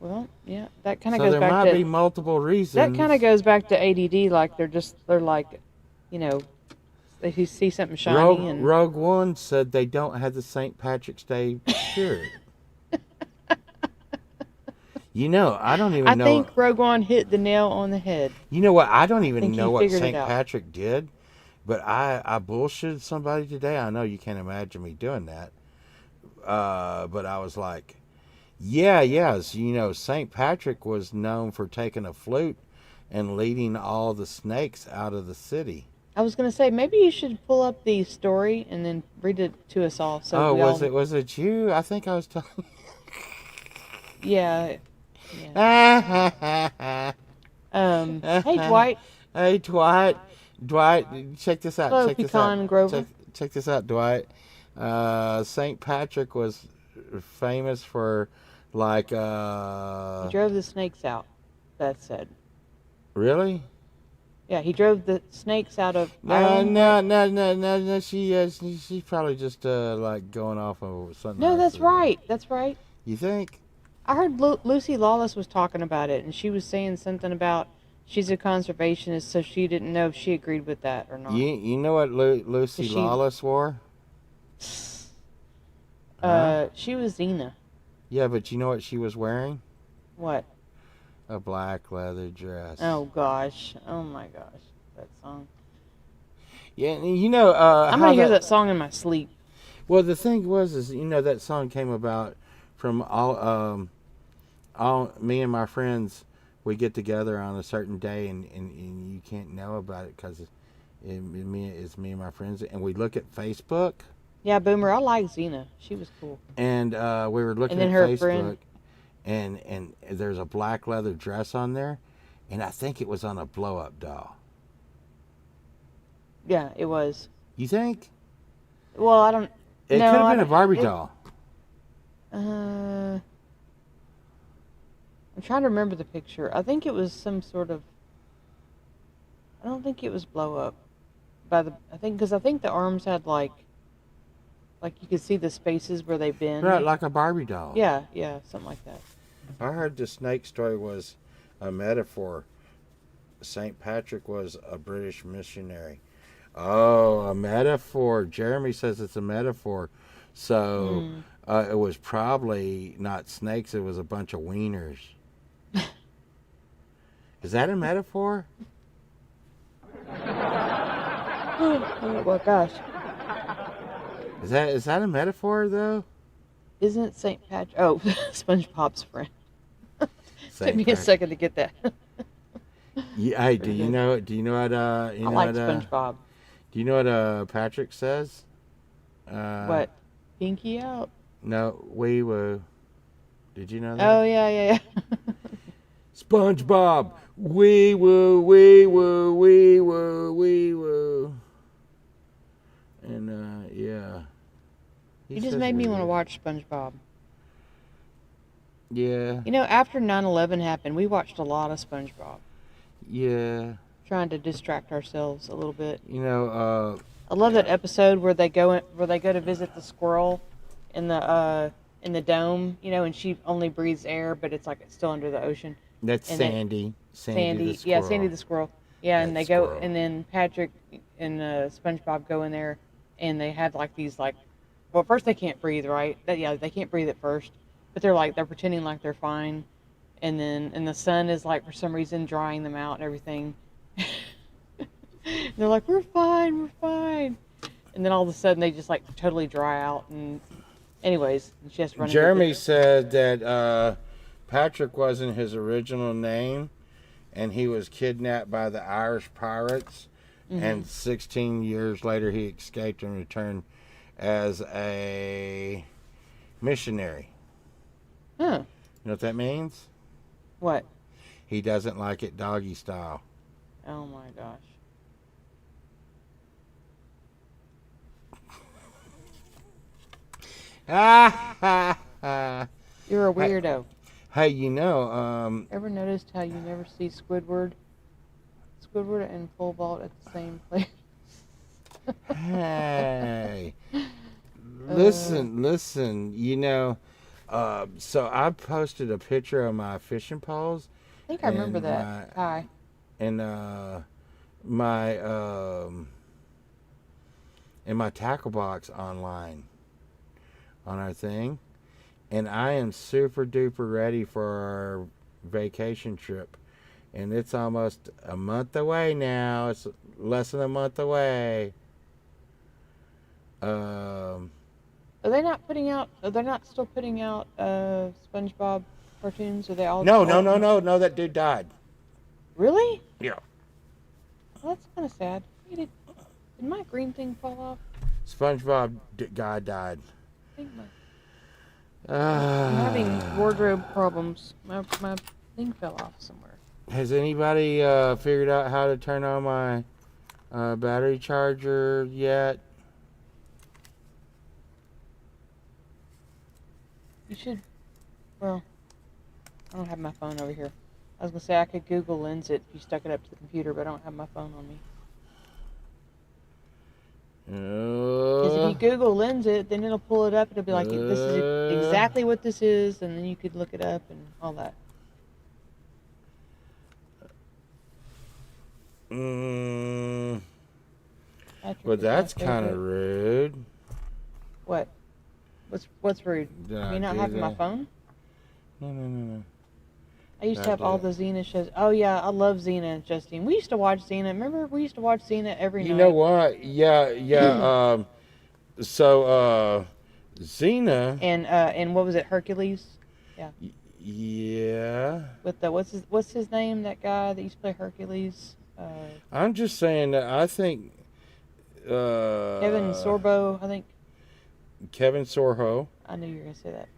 Well, yeah, that kind of So goes there back might be to multiple reasons. that kind of goes back to ADD. Like they're like, you know, they see something shiny and Rogue One said they don't have the St. Patrick's Day spirit. I don't even I know. think Rogue One hit the nail on the head. You know what? I don't even think he know what figured it St. out. Patrick did, but I bullshitted somebody today. I know you can't imagine me doing that. But I was like, yes, St. Patrick was known for taking a flute and leading all the snakes out of the city. I was gonna say maybe you should pull up the story and then read it to us all. So we all, Was it you? I think I was telling. yeah. Hey, Hey Dwight. Dwight, check this out. Hello, check this Pecan out. Grover. Check this out, Dwight. St. Patrick was famous for like He drove the snakes out. That said. really? Yeah, he drove the snakes out of No, Ireland. no. She's probably just like going off of something. No, else. that's right. That's right. You think? I heard Lucy Lawless was talking about it, and she was saying something about she's a conservationist, so she didn't know if she agreed with that or not. You know what Lucy She- Lawless wore? Huh? She was Xena. Yeah, but you know what she was wearing? What? A black leather dress. Oh gosh. Oh my gosh. That song. Yeah, I'm I'm gonna hear that song in my sleep. Well, the thing is that song came about from all me and my friends. We get together on a certain day, and you can't know about it because it's me and my friends, and we look at Facebook. Yeah, Boomer. I like Xena. She was cool. And we were looking And then at her Facebook, friend- and there's a black leather dress on there, and I think it was on a blow-up doll. Yeah, it was. You think? Well, I don't. It no, could I have been a don't- Barbie it- doll. I'm trying to remember the picture. I think it was some sort of. I don't think it was blow up. I think the arms had like you could see the spaces where they've been. Right, like a Barbie doll. Yeah, something like that. I heard the snake story was a metaphor. St. Patrick was a British missionary. Oh, a metaphor. Jeremy says it's a metaphor. So it was probably not snakes, it was a bunch of wieners. Is that a metaphor? Oh my gosh. Is that a metaphor though? Isn't it St. Patrick? Oh, SpongeBob's friend. Took Saint me a Patrick. second to get that. Yeah, hey, do you know what I like SpongeBob. do you know what Patrick says? What? Pinky out? No, wee woo. Did you know that? Oh yeah. SpongeBob, wee woo, wee woo, wee woo, wee woo. And yeah. He You just says made me wee want to woo. watch SpongeBob. Yeah, You know, after 9/11 happened, we watched a lot of SpongeBob, yeah. trying to distract ourselves a little bit. I I love that episode where they go to visit the squirrel in the dome, and she only breathes air, but it's like it's still under the ocean. that's and Sandy. Sandy the yeah, squirrel. Sandy the squirrel. Yeah, and That they go, squirrel. and then Patrick and SpongeBob go in there, and they have like these well, first they can't breathe, right? They can't breathe at first, but they're pretending like they're fine, and the sun is like for some reason drying them out and everything. They're like, we're fine, and then all of a sudden they just like totally dry out, and anyways, she has to run. into Jeremy the- said that Patrick wasn't his original name, and he was kidnapped by the Irish pirates, and 16 years later he escaped and returned as a missionary. Huh. You know what that means? What? He doesn't like it doggy style. Oh my gosh. Ah, ha, ha. You're a weirdo. Hey, you know, Ever noticed how you never see Squidward and Full Vault at the same place? hey, listen, you know, so I posted a picture of my fishing poles I think I remember and that. Hi. my in my tackle box online on our thing, and I am super duper ready for our vacation trip, and it's almost a month away now. It's less than a month away. They're not still putting out SpongeBob cartoons? Are they all No. That dude died. Really? Yeah. Well, that's kind of sad. Hey, did my green thing fall off? SpongeBob guy died. I think I'm having wardrobe problems. My thing fell off somewhere. Has anybody figured out how to turn on my battery charger yet? You should. Well, I don't have my phone over here. I was gonna say I could Google Lens it if you stuck it up to the computer, but I don't have my phone on me. Because if you Google Lens it, then it'll pull it up. It'll be like, this is exactly what this is, and then you could look it up and all that. Well, that's kind of rude. What? What's rude? Did Me not having my phone? No. I used to have all the Xena shows. Oh yeah, I love Xena and Justine. We used to watch Xena. Remember, we used to watch Xena every night. You know what? Yeah. So Xena. And what was it, Hercules? Yeah. Yeah. With the what's his name? That guy that used to play Hercules. I'm just saying that I think. Kevin Sorbo, I think. Kevin Sorho. I knew you were gonna say that.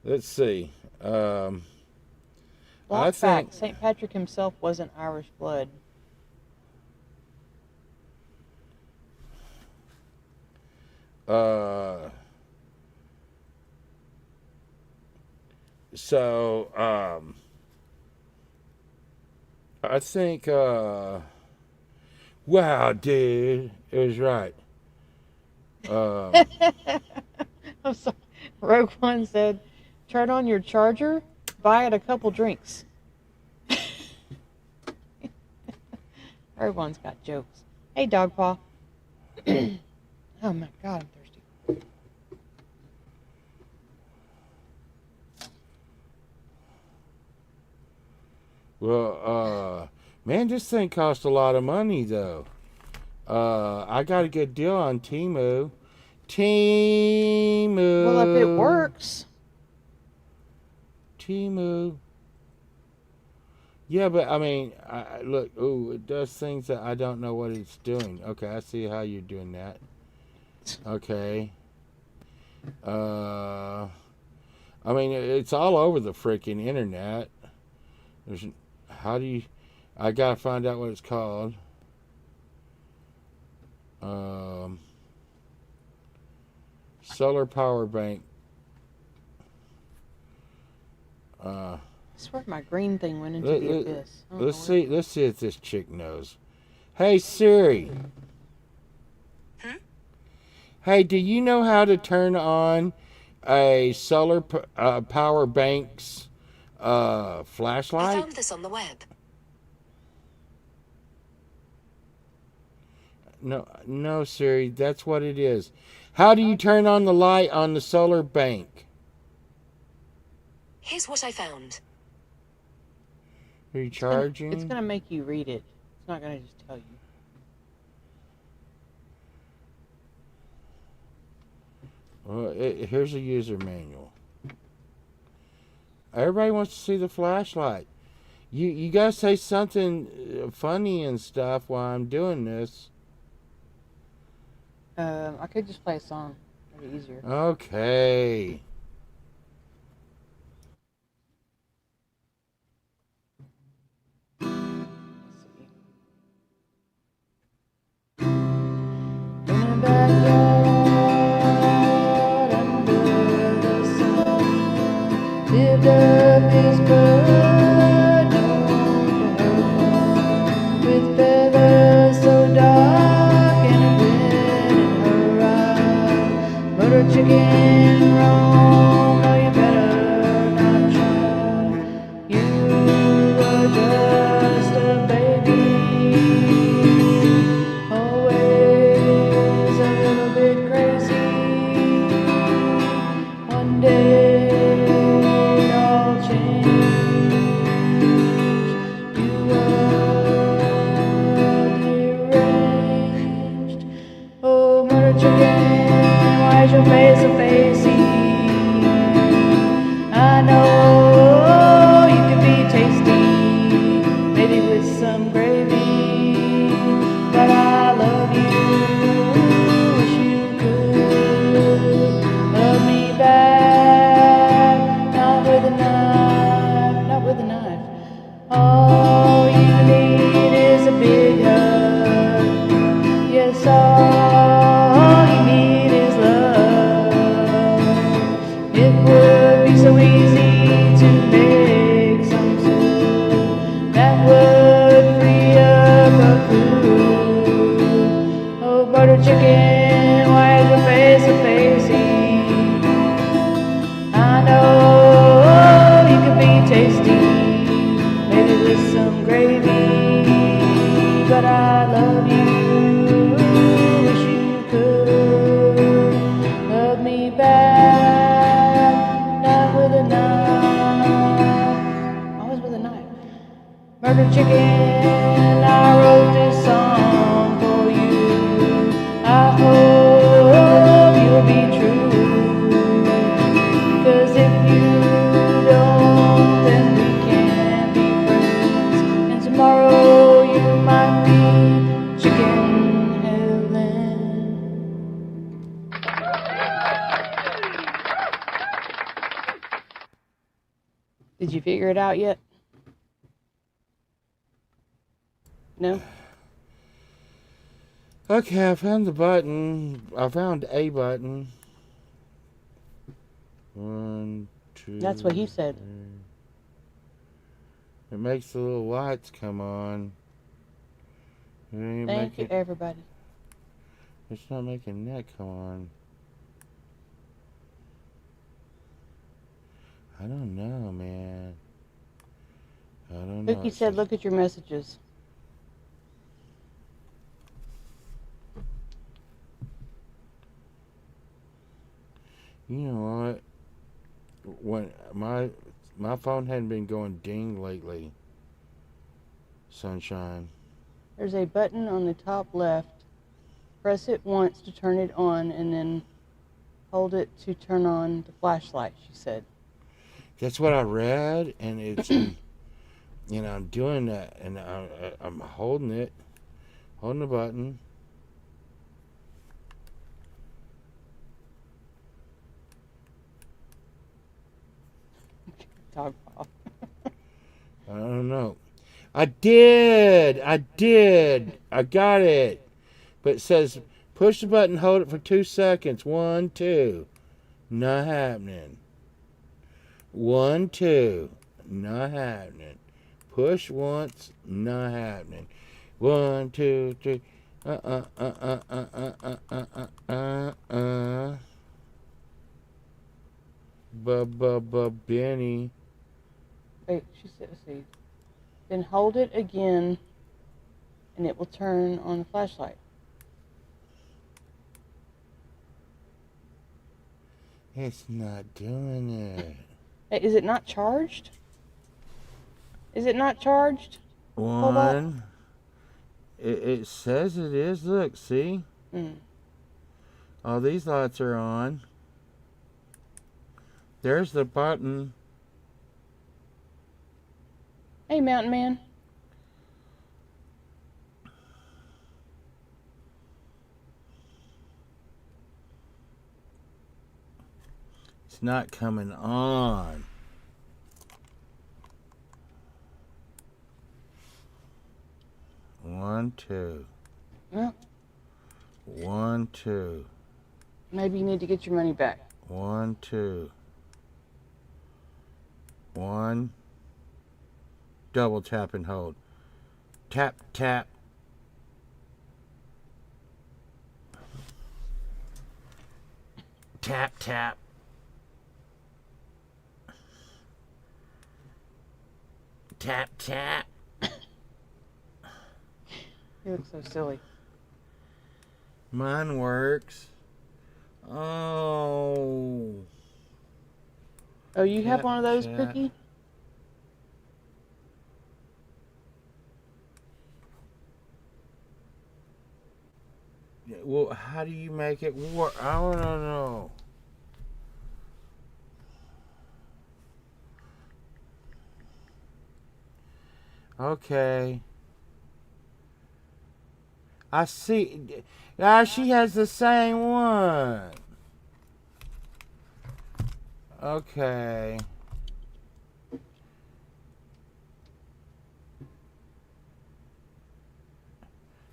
Let's see. I think St. Patrick himself wasn't Irish blood. So I think wow, dude, it was right. I'm sorry. Rogue One said, "Turn on your charger, buy it a couple drinks." Rogue One's got jokes. Hey, Dog Paw. Oh my God, I'm thirsty. Well, man, this thing cost a lot of money though. I got a good deal on Temu. Well, if it works. Temu. Yeah, but I mean, look. Ooh, it does things that I don't know what it's doing. Okay, I see how you're doing that. Okay. I mean, it's all over the freaking internet. I gotta find out what it's called. Solar power bank. I swear my green thing went into the abyss. Let's see if this chick knows. Hey Siri. Hey, do you know how to turn on a solar power bank's flashlight? I found this on the web. No, Siri, that's what it is. How do you turn on the light on the solar bank? Here's what I found. Recharging? It's gonna make you read it. It's not gonna just tell you. Well, here's a user manual. Everybody wants to see the flashlight. You gotta say something funny and stuff while I'm doing this. I could just play a song. That'd be easier. Okay. Let's see. In a backyard under the sun, lived a big bird known for her fun, with feathers so dark and a grin in her eye. But her chicken wrong, no, you better not try. You were just a baby, always a little bit crazy. One day it all changed. You were deranged. Oh, murder chicken, why is your face so facey? I know you could be tasty, maybe with some gravy, but I love you. Wish you could love me back, not with a knife, not with a knife. All you need is a big hug. Yes, all you need is love. It would be so easy to make some soup that would free up a coop. Oh, butter chicken, why is your face so facey? I know you could be tasty, maybe with some gravy, but I love you. Wish you could love me back, not with a knife. Always with a knife. Murder chicken, I wrote this song for you. I hope you'll be true. 'Cause if you don't, then we can't be friends. And tomorrow you might be chicken heaven. Did you figure it out yet? No? Okay, I found the button. I found a button. 1, 2. That's what he said. 3. It makes the little lights come on. It ain't Thank you, making, everybody. it's not making that come on. I don't know, man. I don't know. Cookie It said, says- look at your messages. You know what? When my phone hadn't been going ding lately. Sunshine. There's a button on the top left. Press it once to turn it on, and then hold it to turn on the flashlight, she said. That's what I read, and it's you know, I'm doing that, and I'm holding it, holding the button. Dog paw. I don't know. I did. I got it. But it says push the button, hold it for 2 seconds. 1, 2. Not happening. 1, 2. Not happening. Push once. Not happening. 1, 2, 3. Benny. Wait, she said, let's see. Then hold it again, and it will turn on the flashlight. It's not doing it. Hey, is it not charged? Is it not charged? One. It says it is. Look, see? All these lights are on. There's the button. Hey, Mountain Man. It's not coming on. One, two. Well, 1, 2. maybe you need to get your money back. 1, 2. 1. Double tap and hold. Tap, tap. Tap, tap. Tap, tap. You look so silly. Mine works. Oh. Oh, you have Tap, one of those, tap. Cookie? Well, how do you make it work? I don't know. Okay. I see. Ah, she has the same one. Okay.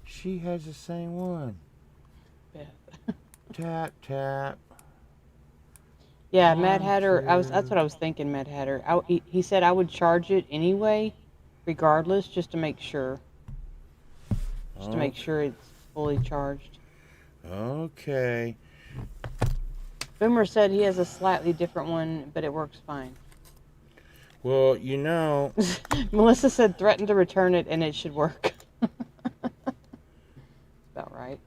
She has the same one. Beth. Tap, tap. Yeah, Mad 1, Hatter. 2. That's what I was thinking. Mad Hatter. He said I would charge it anyway, regardless, just to make sure. Just to make sure it's fully charged. Okay. Boomer said he has a slightly different one, but it works fine. Well, you know. Melissa said threaten to return it and it should work. About right.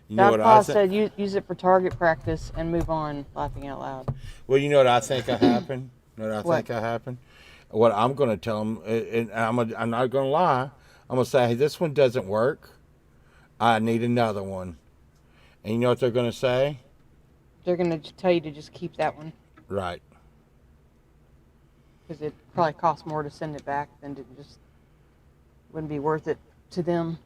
You know what I Paul think? said use it for target practice and move on, laughing out loud. Well, you know what I think will happen? You know what I What? think will happen? What I'm going to tell them, and I'm not going to lie. I'm going to say, hey, this one doesn't work. I need another one. And you know what they're going to say? They're going to tell you to just keep that one. Right. Because it probably costs more to send it back than to just wouldn't be worth it to them.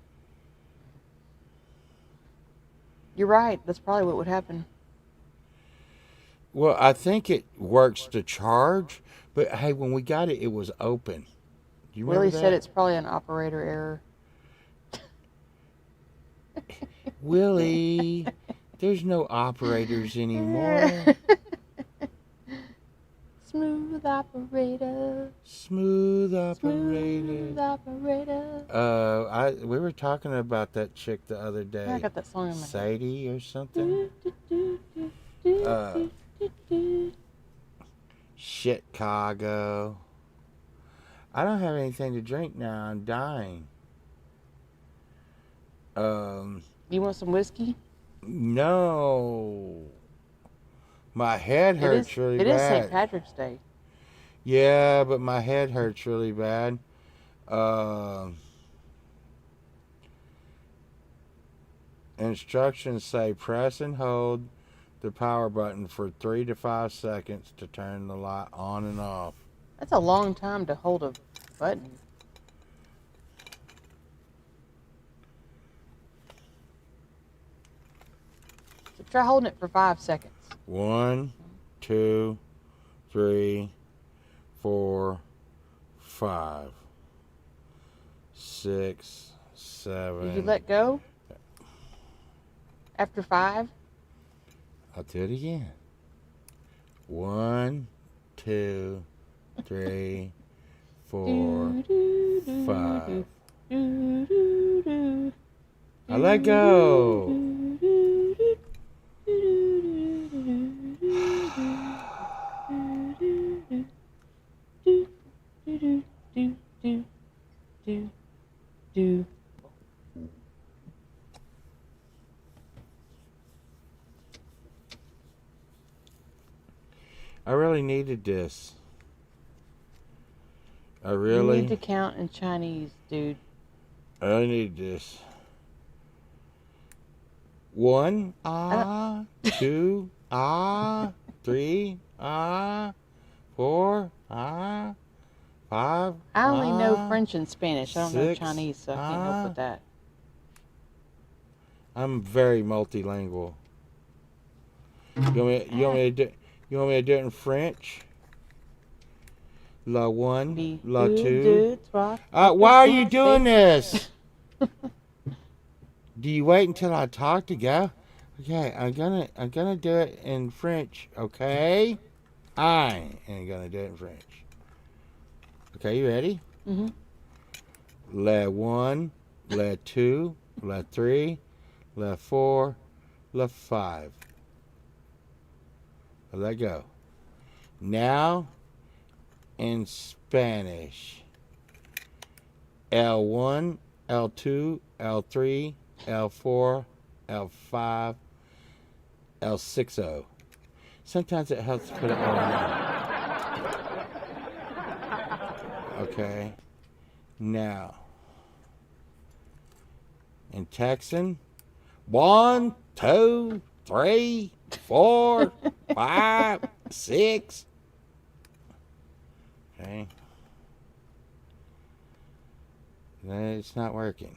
You're right. That's probably what would happen. Well, I think it works to charge, but hey, when we got it, it was open. Do you remember Willie that? said it's probably an operator error. Willie, there's no operators anymore. Smooth operator. Smooth operator. Smooth operator. We were talking about that chick the other day. I got that song in my head. Sadie or something. Chicago. I don't have anything to drink now. I'm dying. You want some whiskey? No. My head hurts really bad. It is St. Patrick's Day. Yeah, but my head hurts really bad. Instructions say press and hold the power button for 3 to 5 seconds to turn the light on and off. That's a long time to hold a button. So try holding it for 5 seconds. 1, 2, 3, 4, 5, 6, 7. Did you let go? After 5? I'll do it again. 1, 2, 3, 4, 5. I let go. I really needed this. You need to count in Chinese, dude. I really need this. 1, 2, 3, 4, 5. I only know French and Spanish. I don't know 6, Chinese, so I can't help with that. I'm very multilingual. You want me to do? You want me to do it in French? La one, Be la deux, two. deux, trois, Why are you quatre, doing cinq. this? Do you wait until I talk to go? Okay, I'm gonna do it in French. Okay, I am gonna do it in French. Okay, you ready? Mm-hmm. La one, la two, la three, la four, la five. Let go. Now in Spanish. L1, L2, L3, L4, L5, L60. Sometimes it helps to put it on. Okay. Now, in Texan, 1, 2, 3, 4, 5, 6. Okay. It's not working.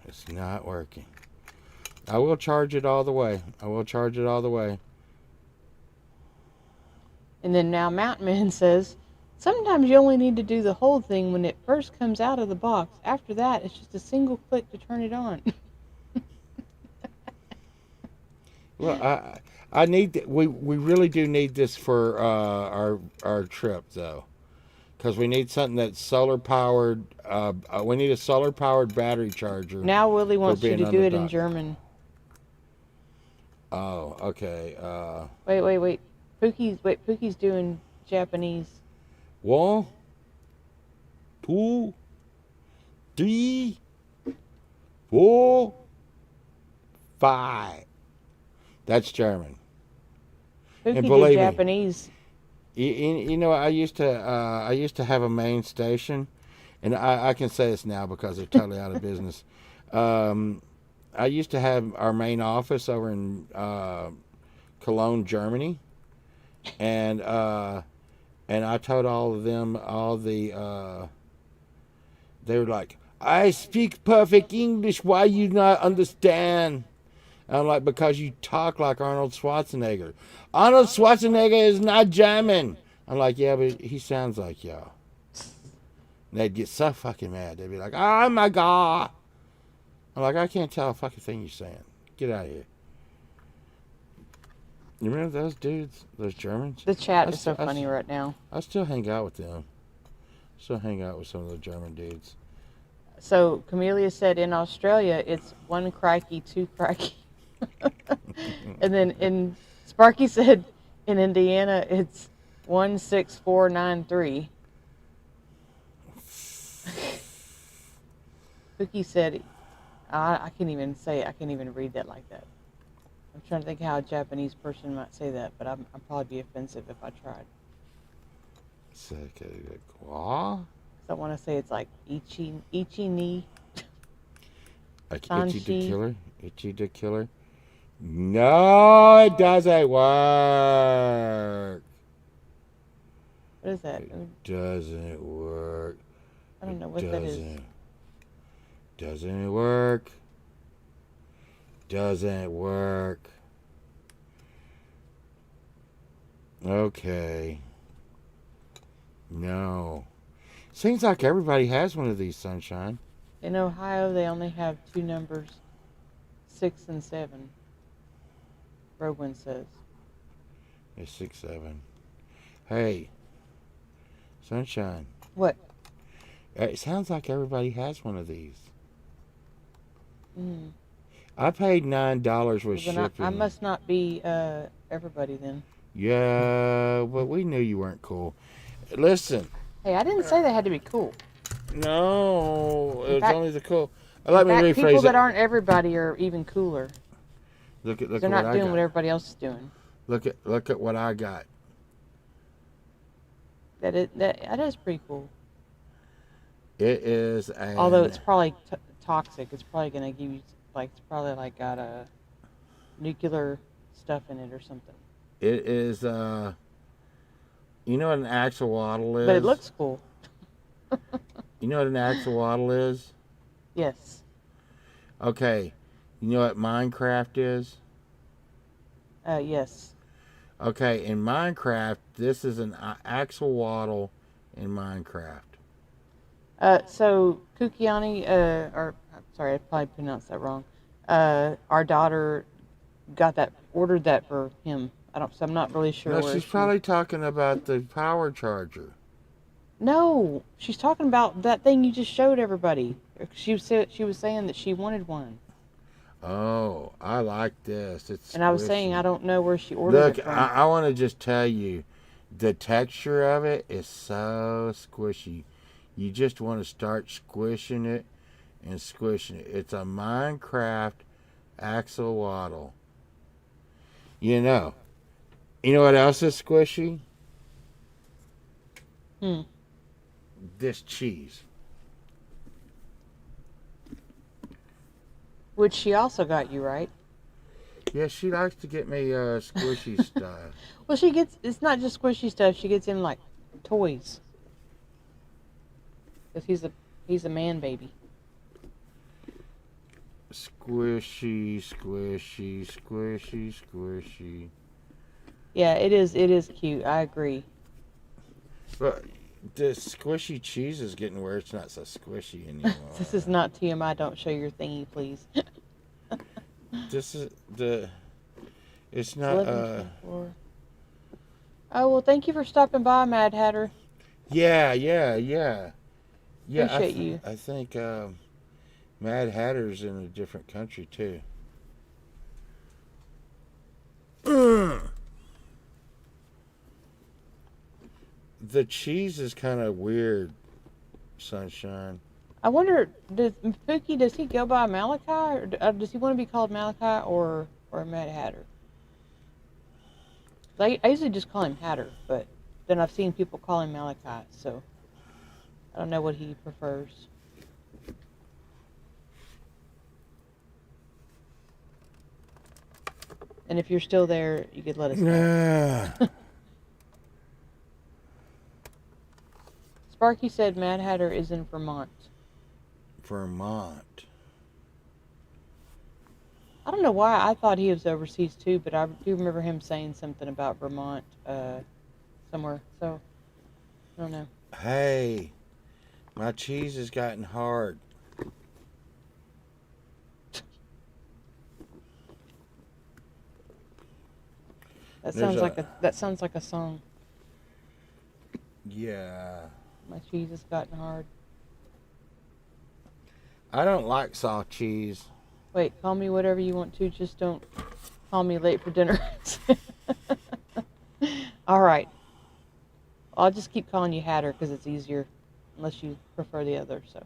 It's not working. I will charge it all the way. I will charge it all the way. And then now Mountain Man says, sometimes you only need to do the whole thing when it first comes out of the box. After that, it's just a single click to turn it on. Well, I need we really do need this for our trip though, because we need something that's solar powered. We need a solar powered battery charger. Now Willie wants you being to on do the it in dock. German. Oh, okay. Wait. Pookie's doing Japanese. 1, 2, 3, 4, 5. That's German. Pookie And did believe me, Japanese. You know, I used to have a main station, and I can say this now because they're totally out of business. I used to have our main office over in Cologne, Germany, and I told all of them they were like, I speak perfect English. Why you not understand? And I'm like, because you talk like Arnold Schwarzenegger. Arnold Schwarzenegger is not German. I'm like, yeah, but he sounds like y'all. And they'd get so fucking mad. They'd be like, oh my God. I'm like, I can't tell a fucking thing you're saying. Get out of here. You remember those dudes, those Germans? The chat is so funny right now. I still hang out with them. Still hang out with some of the German dudes. So Camellia said in Australia it's 1 crikey, 2 crikey. And then in Sparky said in Indiana it's 16493. Cookie said, I can't even say it. I can't even read that like that. I'm trying to think how a Japanese person might say that, but I'd probably be offensive if I tried. Quoi? I want to say it's like ichi ni. Like Sanshi. Itchy the Killer? Itchy the Killer? No, it doesn't work. What is that? It doesn't work. I don't know what that is. Doesn't work. Doesn't work. Okay. No. Seems like everybody has one of these, Sunshine. In Ohio, they only have 2 numbers, 6 and 7. Rowan says. It's 6, 7. Hey, Sunshine. What? It sounds like everybody has one of these. Mm. I paid $9 with Then shipping. I must not be everybody then. Yeah, but we knew you weren't cool. Listen. Hey, I didn't say they had to be cool. No, it was fact- only the cool. Let me rephrase people it. that aren't everybody are even cooler. Look They're at not what I doing got. what everybody else is doing. Look at what I got. That is pretty cool. It is a. Although it's probably toxic. It's probably gonna give you it's probably got a nuclear stuff in it or something. It is You know what an axolotl is? But it looks cool. You know what an axolotl is? Yes. Okay. You know what Minecraft is? Yes. Okay, in Minecraft, this is an axolotl in Minecraft. So Kukiani, or I'm sorry, I probably pronounced that wrong. Our daughter ordered that for him. So I'm not really sure No, where she's she. probably talking about the power charger. No, she's talking about that thing you just showed everybody. She was saying that she wanted one, Oh, I like this. It's and I was saying I squishy. don't know where she ordered Look, it from. I want to just tell you, the texture of it is so squishy. You just want to start squishing it and squishing it. It's a Minecraft axolotl. You know. You know what else is squishy? Hmm. This cheese. Which she also got you, right? Yeah, she likes to get me squishy stuff. Well, it's not just squishy stuff. She gets him like toys. Because he's a man baby. Squishy, squishy, squishy, squishy. Yeah, it is cute. I agree. But the squishy cheese is getting where it's not so squishy anymore. This is not TMI. Don't show your thingy, please. This is the. It's It's not. 11:24. Oh well, thank you for stopping by, Mad Hatter. Yeah, yeah, yeah. Yeah, Appreciate you. I think Mad Hatter's in a different country too. The cheese is kind of weird, Sunshine. I wonder, does he go by Malachi, or does he want to be called Malachi or Mad Hatter? I usually just call him Hatter, but then I've seen people call him Malachi, so I don't know what he prefers. And if you're still there, you could let us know. Yeah. Sparky said Mad Hatter is in Vermont. Vermont. I don't know why I thought he was overseas too, but I do remember him saying something about Vermont somewhere. So I don't know. Hey, my cheese has gotten hard. That There's sounds like a song. Yeah. My cheese has gotten hard. I don't like soft cheese. Wait, call me whatever you want to. Just don't call me late for dinner. All right. I'll just keep calling you Hatter because it's easier, unless you prefer the other. So.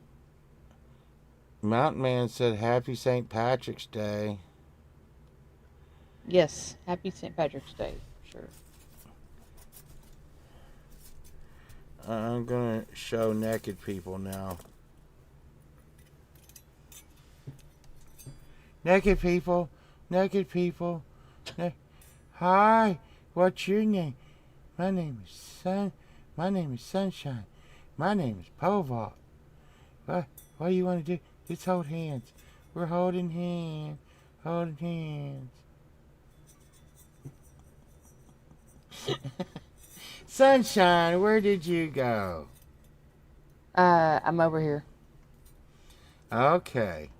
Mountain Man said Happy St. Patrick's Day. Yes, happy St. Patrick's Day. Sure. I'm going to show naked people now. Naked people. Naked people. Hi. What's your name? My name is Sunshine. My name is Povalt. What do you want to do? Let's hold hands. We're holding hands. Holding hands. Sunshine, where did you go? I'm over here. Okay.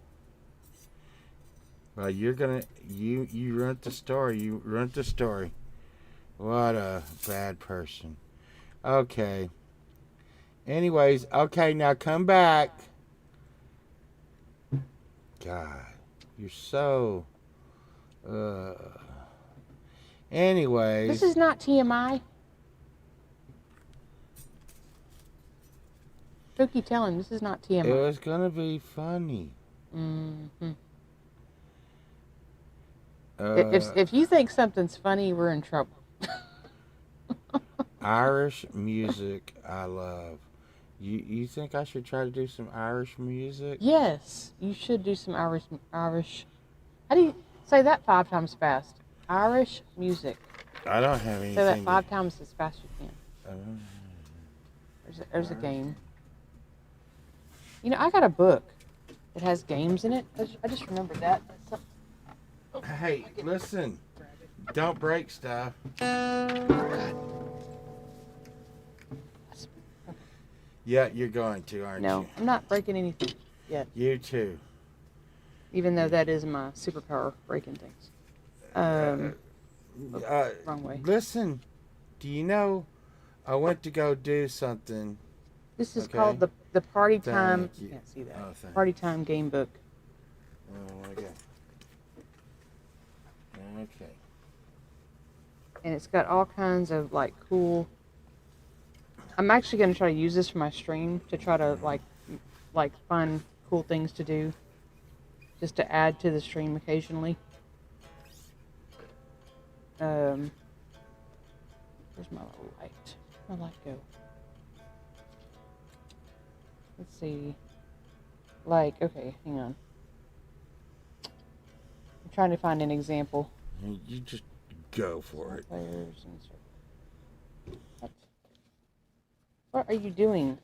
Well, you're gonna you run the story. You run the story. What a bad person. Okay. Anyways, okay, now come back. God, you're so. Anyways. This is not TMI. Cookie, tell him this is not TMI. It was gonna be funny. Mm-hmm. If you think something's funny, we're in trouble. Irish music, I love. You think I should try to do some Irish music? Yes, you should do some Irish. How do you say that 5 times fast? Irish music. I don't have anything. Say that 5 times as fast as you can. I don't There's a game. You know, I got a book. It has games in it. I just remembered that. Hey, listen. Don't break stuff. Yeah, you're going to, aren't No, you? I'm not breaking anything yet. You too. Even though that is my superpower, breaking things. Wrong way. Listen, do you know I went to go do something? This is Okay. called the Party Time. Thank you. Can't see that. Oh, thank Party Time game book. Oh, okay. Okay. And it's got all kinds of like cool. I'm actually going to try to use this for my stream to try to like find cool things to do, just to add to the stream occasionally. Where's my little light? Where'd my light go? Let's see. Like, okay, hang on. I'm trying to find an example. You just go for it. Players and what are you doing?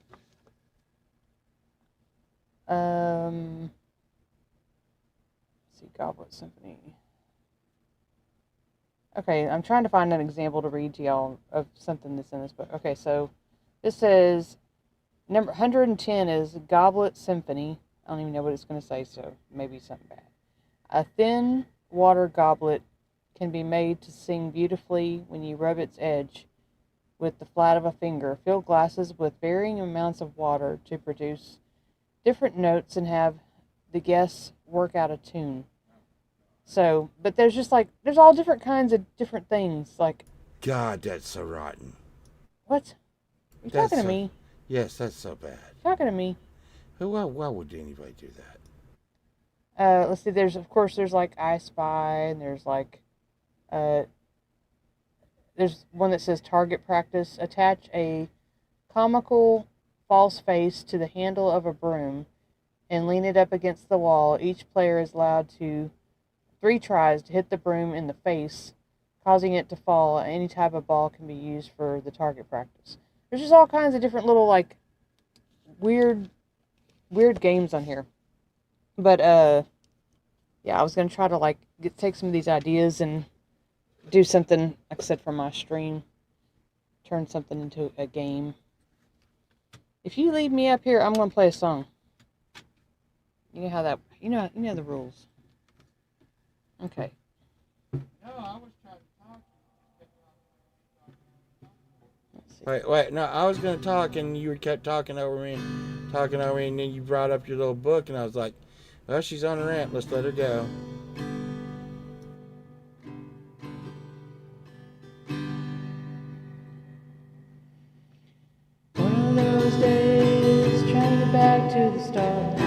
Let's see, Goblet Symphony. Okay, I'm trying to find an example to read to y'all of something that's in this book. Okay, so this says number 110 is Goblet Symphony. I don't even know what it's going to say, so maybe something bad. A thin water goblet can be made to sing beautifully when you rub its edge with the flat of a finger. Fill glasses with varying amounts of water to produce different notes and have the guests work out a tune. So, but there's just like, there's all different kinds of different things. Like, God, that's so rotten. what? Are you That's talking to so- me? Yes, that's so bad. Talking to me? Why would anybody do that? Let's see, there's like I Spy, and there's like, there's one that says target practice. Attach a comical false face to the handle of a broom and lean it up against the wall. Each player is allowed to 3 tries to hit the broom in the face, causing it to fall. Any type of ball can be used for the target practice. There's just all kinds of different little like weird games on here. But yeah, I was gonna try to like take some of these ideas and do something, like I said, for my stream. Turn something into a game. If you leave me up here, I'm gonna play a song. You know how that. You know the rules. Okay. No, I was trying to talk. Let's see. Wait, no, I was going to talk and you kept talking over me, and then you brought up your little book and I was like, well, she's on a rant, let's let her go. One of those days, trying to get back to the start.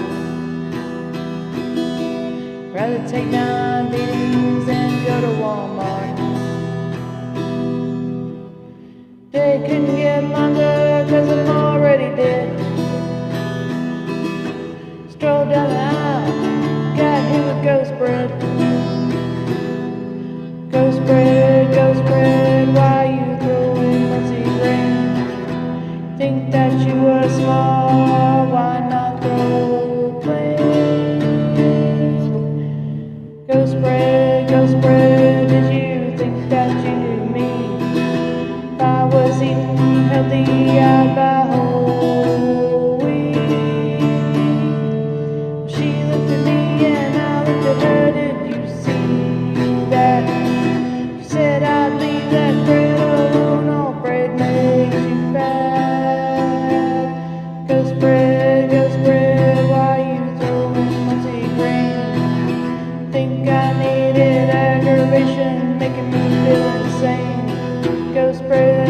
Rather take 9 beatings than go to Walmart. They couldn't get longer cause I'm already dead. Strolled down the aisle, got hit with ghost bread. Ghost bread, why you throwing Muncie grain? Think that you were small, why not throw plain? Ghost bread, did you think that you knew me? If I was eating healthy, I'd buy whole wheat. She looked at me and I looked at her, did you see that? She said I'd leave that bread alone, all bread makes you fat. Ghost bread, why you throwing Muncie grain? Think I needed aggravation, making me feel insane. Ghost bread,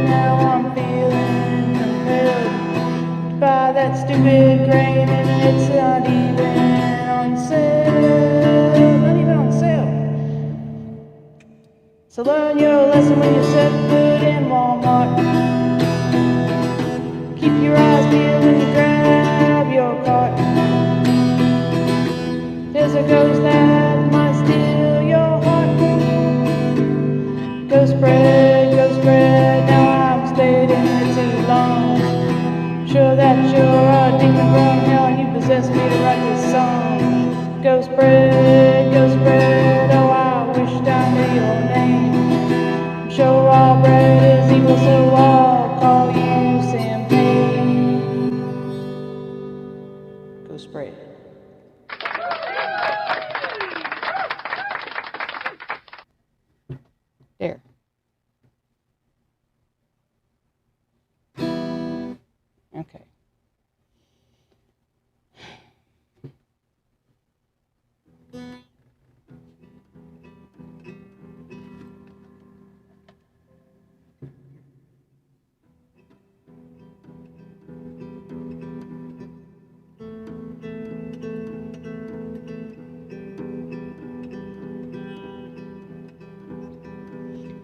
now I'm feeling compelled to buy that stupid grain and it's not even on sale, not even on sale. So learn your lesson when you set foot in Walmart. Keep your eyes peeled when you grab your cart. There's a ghost that might steal your heart. Ghost bread, now I've stayed in it too long. Sure that you're a demon from hell and you possess me to write this song. Ghost bread, oh I wished I We'll spray it. There. Okay.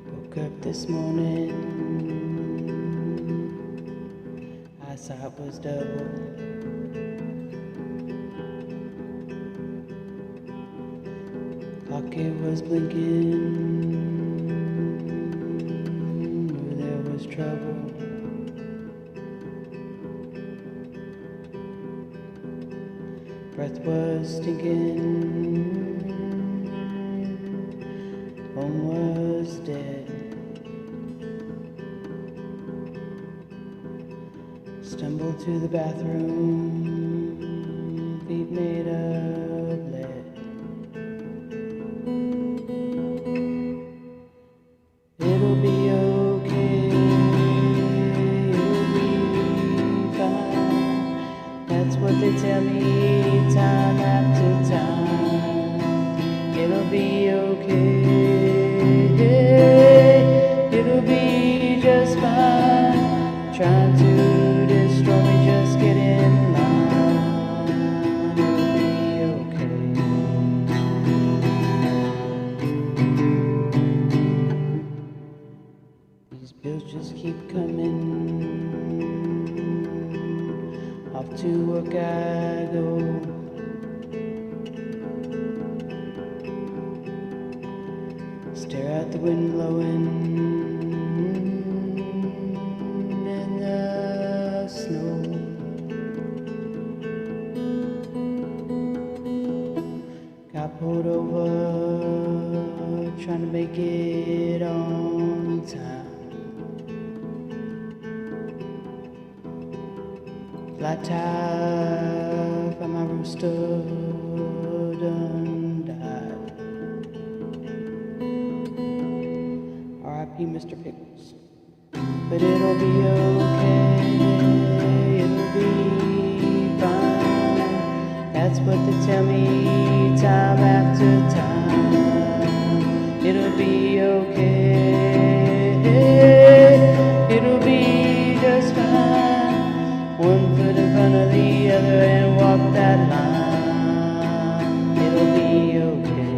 Woke up this morning, eyesight was double. Clock it was blinking, knew there was trouble. Breath was stinking, phone was dead. Stumbled to the bathroom, feet made of lead. It'll be okay, it'll be fine. That's what they tell me time after time. It'll be okay, it'll be just fine. Trying to destroy me, just get in line. It'll be okay. These bills just keep coming. Off to work I go. Stare out the wind blowing in the snow. Got pulled over trying to make it on time. Flat tire for my rooster done died. R.I.P. Mr. Pickles. But it'll be okay, it'll be fine. That's what they tell me time after time. It'll be okay, it'll be just fine. One foot in front of the other and walk that line. It'll be okay.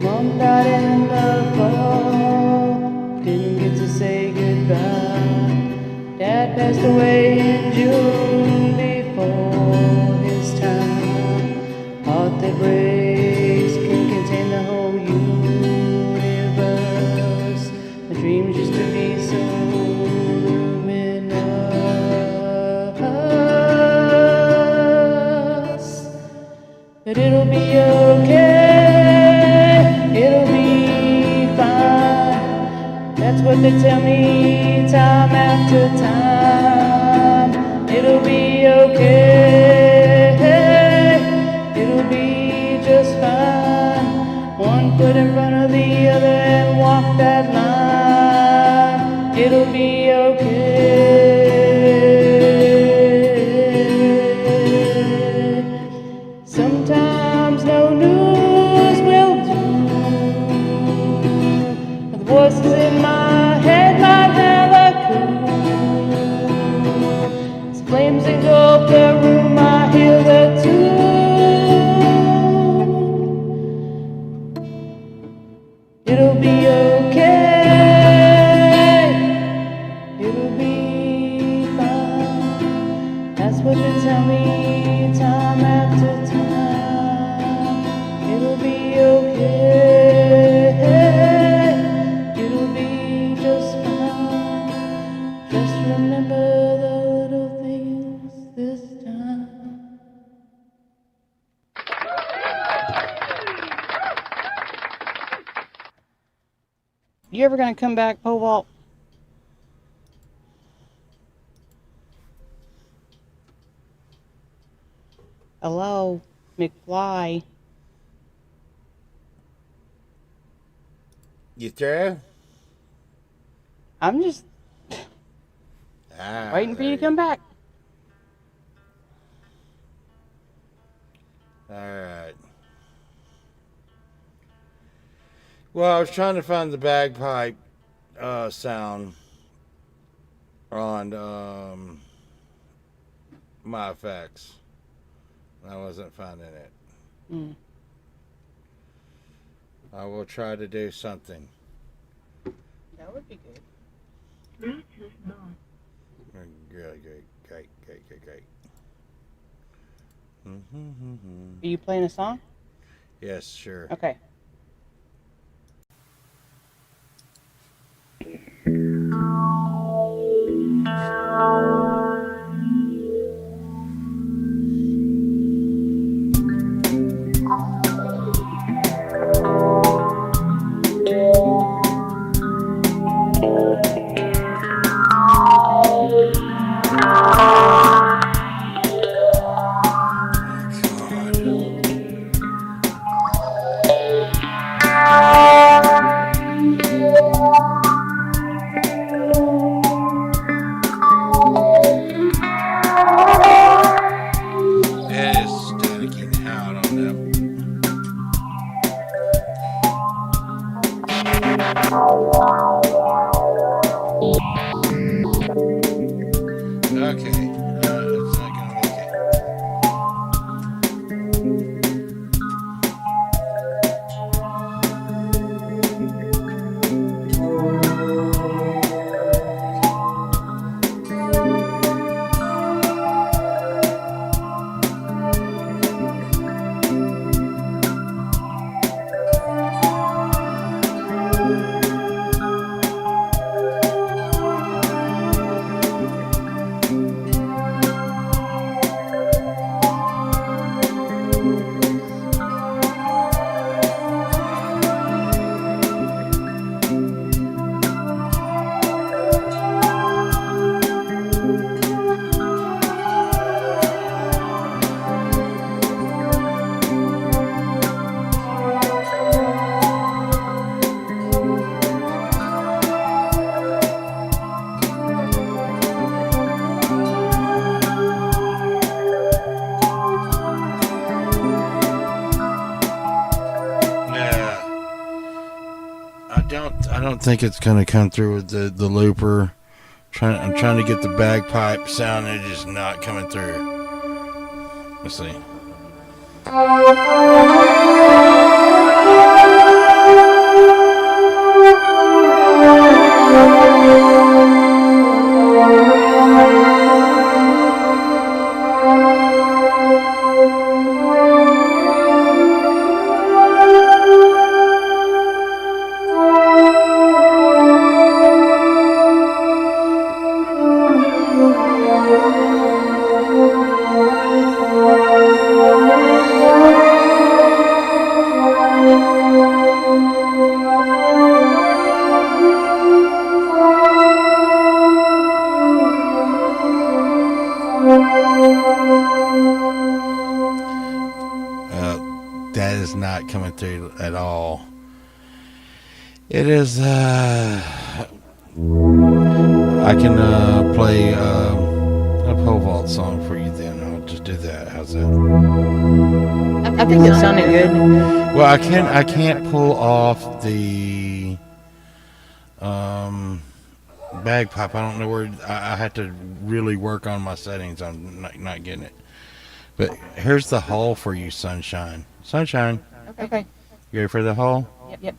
Mom died in the fall, didn't get to say goodbye. Dad passed away in June before his time. Heart that breaks can contain the whole universe. My dreams used to be so luminous. But it'll be okay, it'll be fine. That's what they tell me time after time. It'll be okay, it'll be just fine. One foot in front of the other and walk that line. It'll be okay. Sometimes no news will do. The voices in my head might never cool. As flames engulf the room, I hear the tune. It'll be okay, it'll be fine. That's what they tell me time after time. It'll be okay, it'll be just fine. Just remember the little things this time. You ever gonna come back, Pole Vault? Hello, McFly. You through? I'm just Ah, waiting for you there to come back. All right. Well, I was trying to find the bagpipe sound on my effects. I wasn't finding it. Mm. I will try to do something. That would be good. Great. Are you playing a song? Yes, sure. Okay. It is staticking out on that. Okay, it's not gonna make it. Yeah, I don't think it's gonna come through with the looper. I'm trying to get the bagpipe sound, and it's just not coming through. Let's see. That is not coming through at all. It is. I can play a pole vault song for you. Then I'll just do that. How's that? I think it sounded good. Well, I can't pull off the bagpipe. I don't know where. I have to really work on my settings. I'm not getting it. But here's the hole for you, Sunshine. Sunshine, Okay. you ready for the hole? Yep.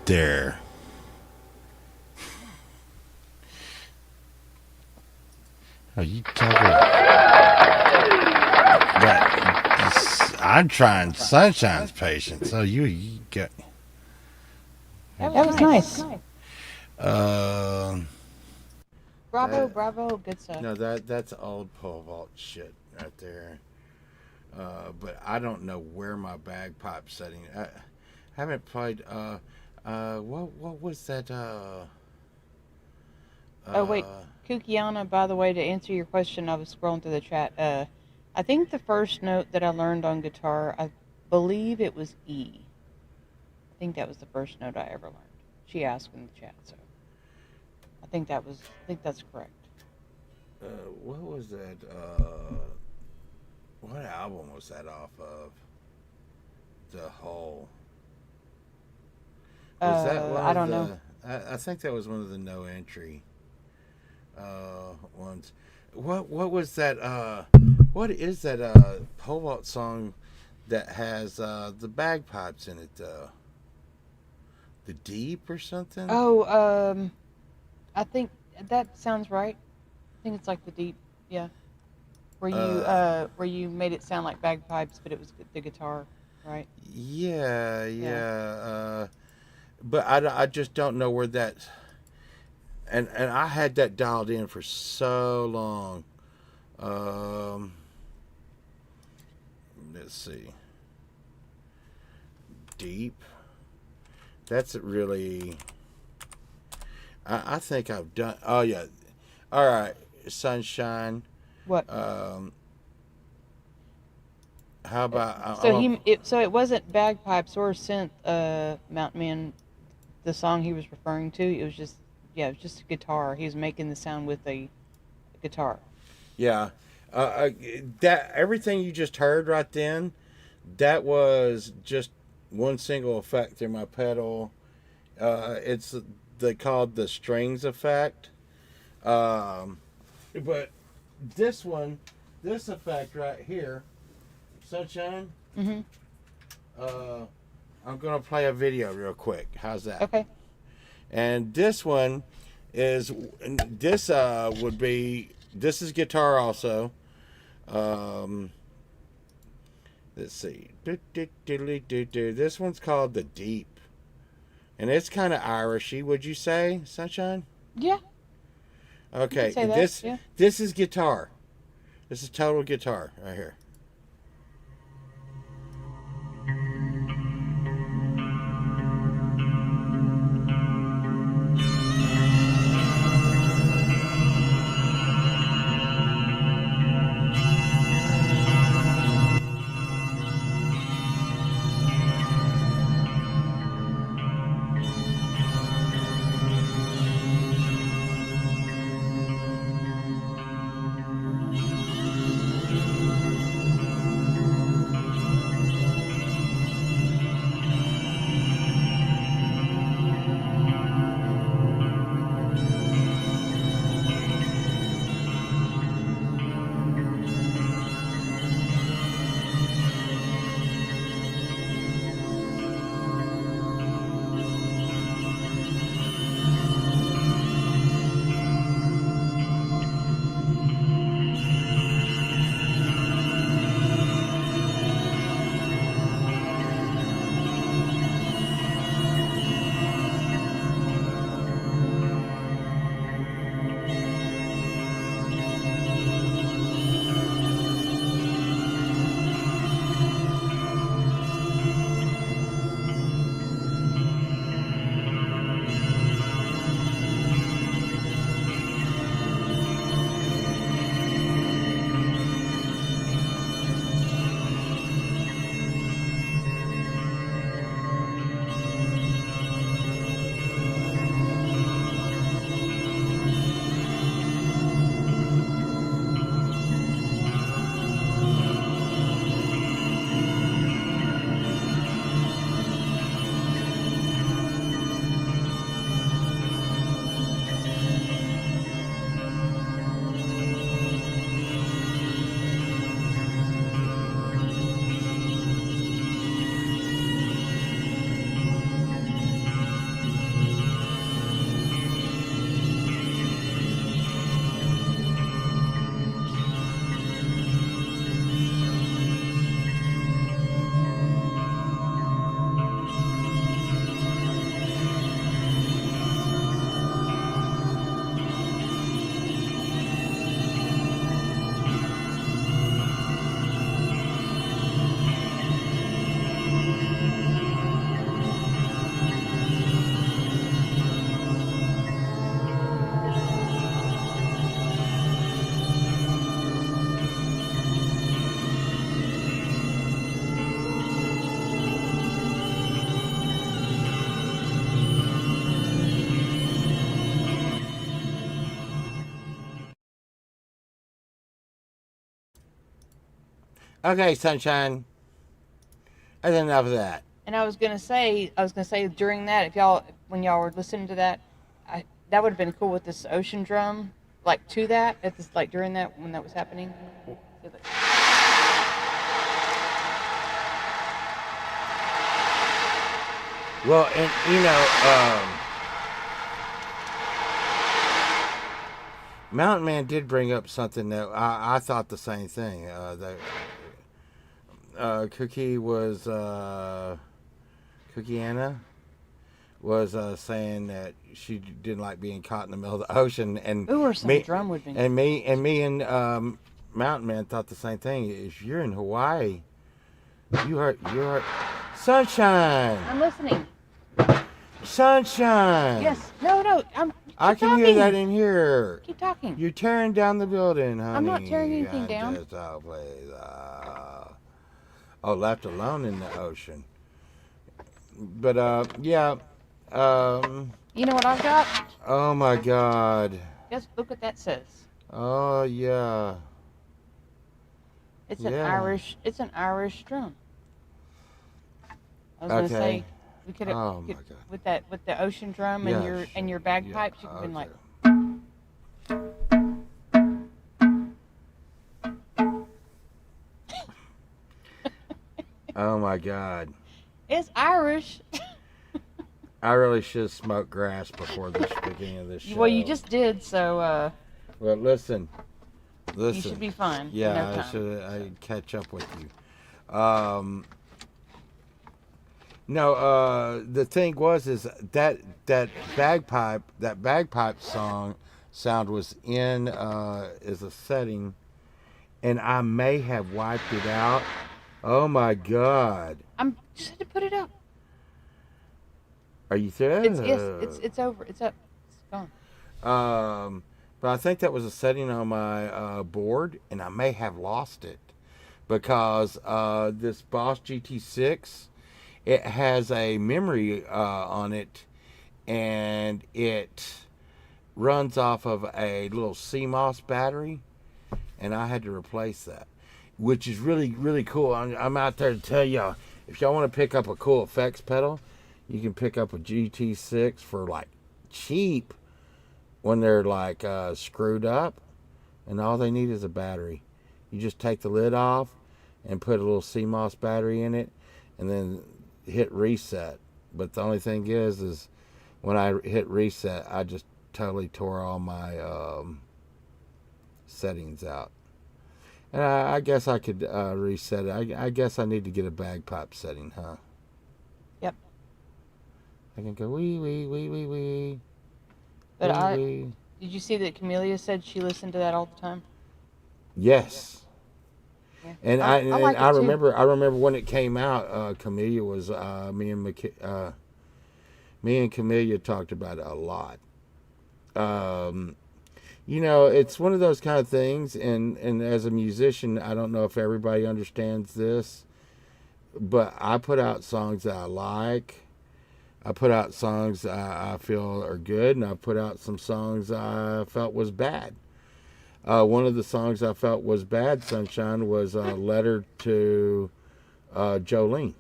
There. Are you talking? That I'm trying Sunshine's patience. So you get. That was nice. Um. Bravo, that- bravo, good stuff. No, that's old pole vault shit right there. But I don't know where my bagpipe setting. I haven't played. What was that? Oh wait, Kukiana. By the way, to answer your question, I was scrolling through the chat. I think the first note that I learned on guitar, I believe it was E. I think that was the first note I ever learned. She asked in the chat, so I think that's correct. What was that? What album was that off of? The whole. Was that one I of don't the? know. I think that was one of the no entry ones. What was that? What is that pole vault song that has the bagpipes in it? The Deep or something? Oh, I think that sounds right. I think it's like the deep, yeah, where you made it sound like bagpipes, but it was the guitar, right? Yeah, Yeah. yeah. But I just don't know where that. And I had that dialed in for so long. Let's see. Deep. That's really. I think I've done. Oh yeah. All right. Sunshine. What? How about? So it wasn't bagpipes or synth, Mountain Man, the song he was referring to. It was just it was just a guitar. He was making the sound with a guitar. Yeah. That everything you just heard right then, that was just one single effect through my pedal. It's they called the strings effect. But this one, this effect right here, Sunshine. Mm-hmm. I'm gonna play a video real quick. How's that? Okay. And this one is this would be this is guitar also. Let's see. This one's called the Deep, and it's kind of Irishy. Would you say, Sunshine? Yeah. Okay. say that, This yeah. this is guitar. This is total guitar right here. Okay, sunshine. That's enough of that. And I was gonna say during that, when y'all were listening to that, that would have been cool with this ocean drum, like to that, at this, like during that when that was happening. So Well, and Mountain Man did bring up something that I thought the same thing. That Cookie was Cookie Anna was saying that she didn't like being caught in the middle of the ocean, and ooh, or some drum would be. me and Mountain Man thought the same thing. If you're in Hawaii, you're sunshine, I'm listening. sunshine. Yes. No. I can hear that in here. Keep talking. You're tearing down the building, honey. I'm not tearing anything down. Just, left alone in the ocean. But yeah. You know what I've got? Oh my God. Guess look what that says. Oh yeah. It's Yeah. It's an Irish drum. I was gonna say we could have Oh my God. with the ocean drum Yeah, and your bagpipes. You could have been like. Oh my God. It's Irish. I really should smoke grass before the beginning of this show. Well, you just did, so Well, listen. you should be fine. in no Yeah, time. I catch up with you. No, the thing is that bagpipe sound was in is a setting, and I may have wiped it out. Oh my God! I'm just to put it up. Are you there? It's over. It's up. It's gone. But I think that was a setting on my board, and I may have lost it because this Boss GT6, it has a memory on it, and it runs off of a little CMOS battery, and I had to replace that, which is really, really cool. I'm out there to tell y'all, if y'all want to pick up a cool effects pedal, you can pick up a GT6 for like cheap when they're like screwed up, and all they need is a battery. You just take the lid off and put a little CMOS battery in it, and then hit reset. But the only thing is when I hit reset, I just totally tore all my settings out. And I guess I could reset it. I guess I need to get a bagpipe setting, huh? Yep. I can go wee wee wee wee wee. But wee, wee. did you see that Camellia said she listened to that all the time? Yes. Yeah. And I like it too. remember when it came out. Camellia was me and Camellia talked about it a lot. It's one of those kind of things, and as a musician, I don't know if everybody understands this, but I put out songs that I like. I put out songs I feel are good, and I put out some songs I felt was bad. One of the songs I felt was bad, Sunshine, was a letter to Jolene,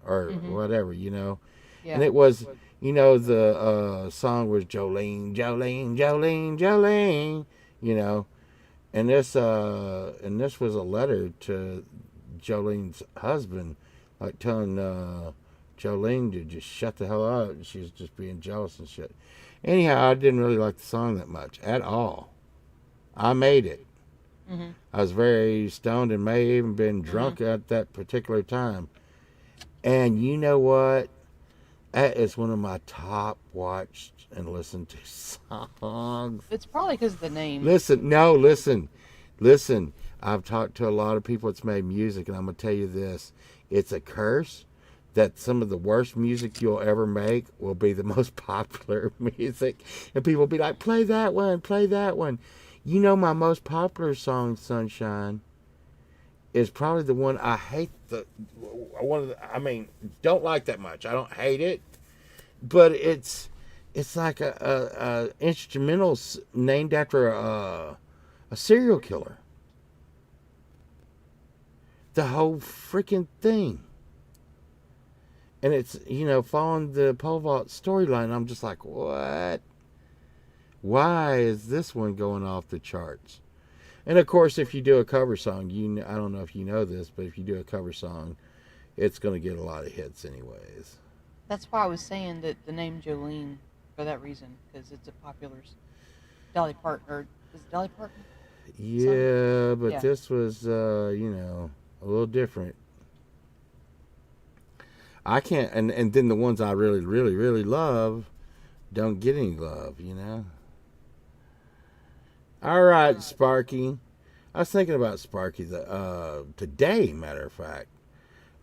or whatever, Yeah. And it was, the song was Jolene, Jolene, Jolene, Jolene, and this was a letter to Jolene's husband, like telling Jolene to just shut the hell up. She was just being jealous and shit. Anyhow, I didn't really like the song that much at all. I made it. Mm-hmm. I was very stoned and may have even been drunk at that particular time. And you know what? That is one of my top watched and listened to songs. It's probably because of the name. Listen. I've talked to a lot of people that's made music, and I'm going to tell you this. It's a curse that some of the worst music you'll ever make will be the most popular music. And people will be like, play that one, play that one. My most popular song, Sunshine, is probably the one I hate. Don't like that much. I don't hate it, but it's like a instrumental named after a serial killer. the whole freaking thing. And it's, following the pole vault storyline. I'm just like, what? Why is this one going off the charts? And of course, if you do a cover song, I don't know if you know this, but if you do a cover song, it's going to get a lot of hits anyways. That's why I was saying that the name Jolene for that reason, because it's a popular Dolly Parton, or is it Dolly Parton? Yeah, but Yeah. this was, a little different. I can't, and then the ones I really, really, really love don't get any love, All right, Sparky. I was thinking about Sparky today, matter of fact.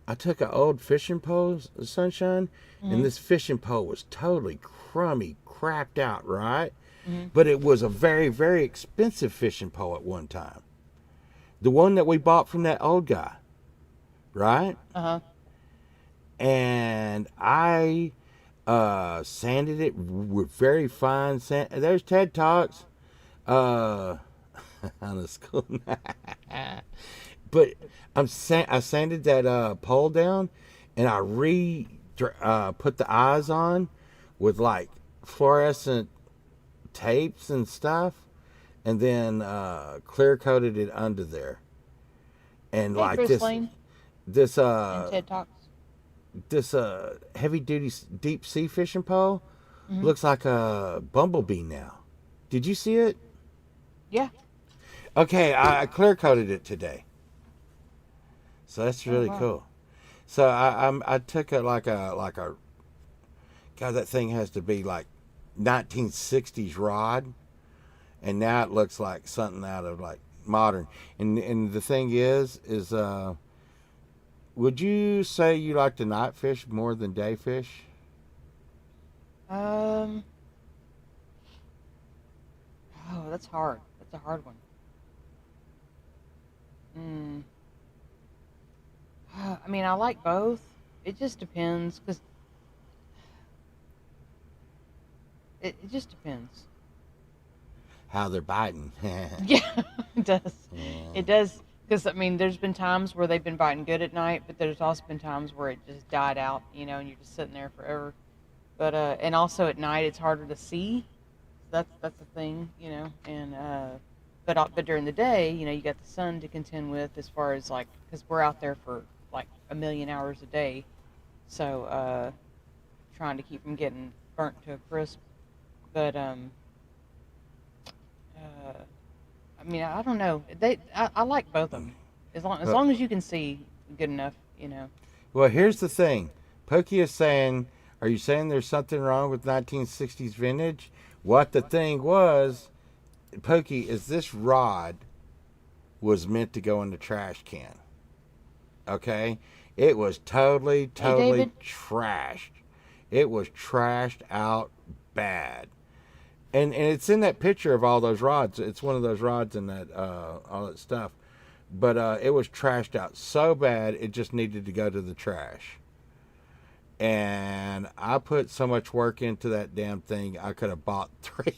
I took an old fishing pole, Sunshine, and this fishing pole was totally crummy, crapped out, right? But it was a very, very expensive fishing pole at one time. The one that we bought from that old guy, right? Uh-huh. And I sanded it with very fine sand. There's TED Talks on the school. But I sanded that pole down, and I put the eyes on with like fluorescent tapes and stuff, and then clear coated it under there. And Hey, like Chris this, Lane this and TED Talks. this heavy duty deep sea fishing pole looks like a bumblebee now. Did you see it? Yeah. Okay, I clear coated it today, so that's really wow. cool. So I took it like a God, that thing has to be like 1960s rod, and now it looks like something out of like modern. And the thing is would you say you like to night fish more than day fish? Oh, that's hard. That's a hard one. I mean, I like both. It just depends, because it just depends. How they're biting. Yeah, it does. Yeah. It does, because I mean, there's been times where they've been biting good at night, but there's also been times where it just died out, and you're just sitting there forever. But and also at night it's harder to see. That's the thing, and but during the day, you got the sun to contend with, as far as like, because we're out there for like a million hours a day, so trying to keep them getting burnt to a crisp. But I mean, I don't know. I like both of them, as long as you can see good enough, Well, here's the thing. Pokey is saying, are you saying there's something wrong with 1960s vintage? What the thing was, Pokey, is this rod was meant to go in the trash can. Okay? It was totally David. trashed. It was trashed out bad. And it's in that picture of all those rods. It's one of those rods and that all that stuff. But it was trashed out so bad it just needed to go to the trash. And I put so much work into that damn thing, I could have bought 3.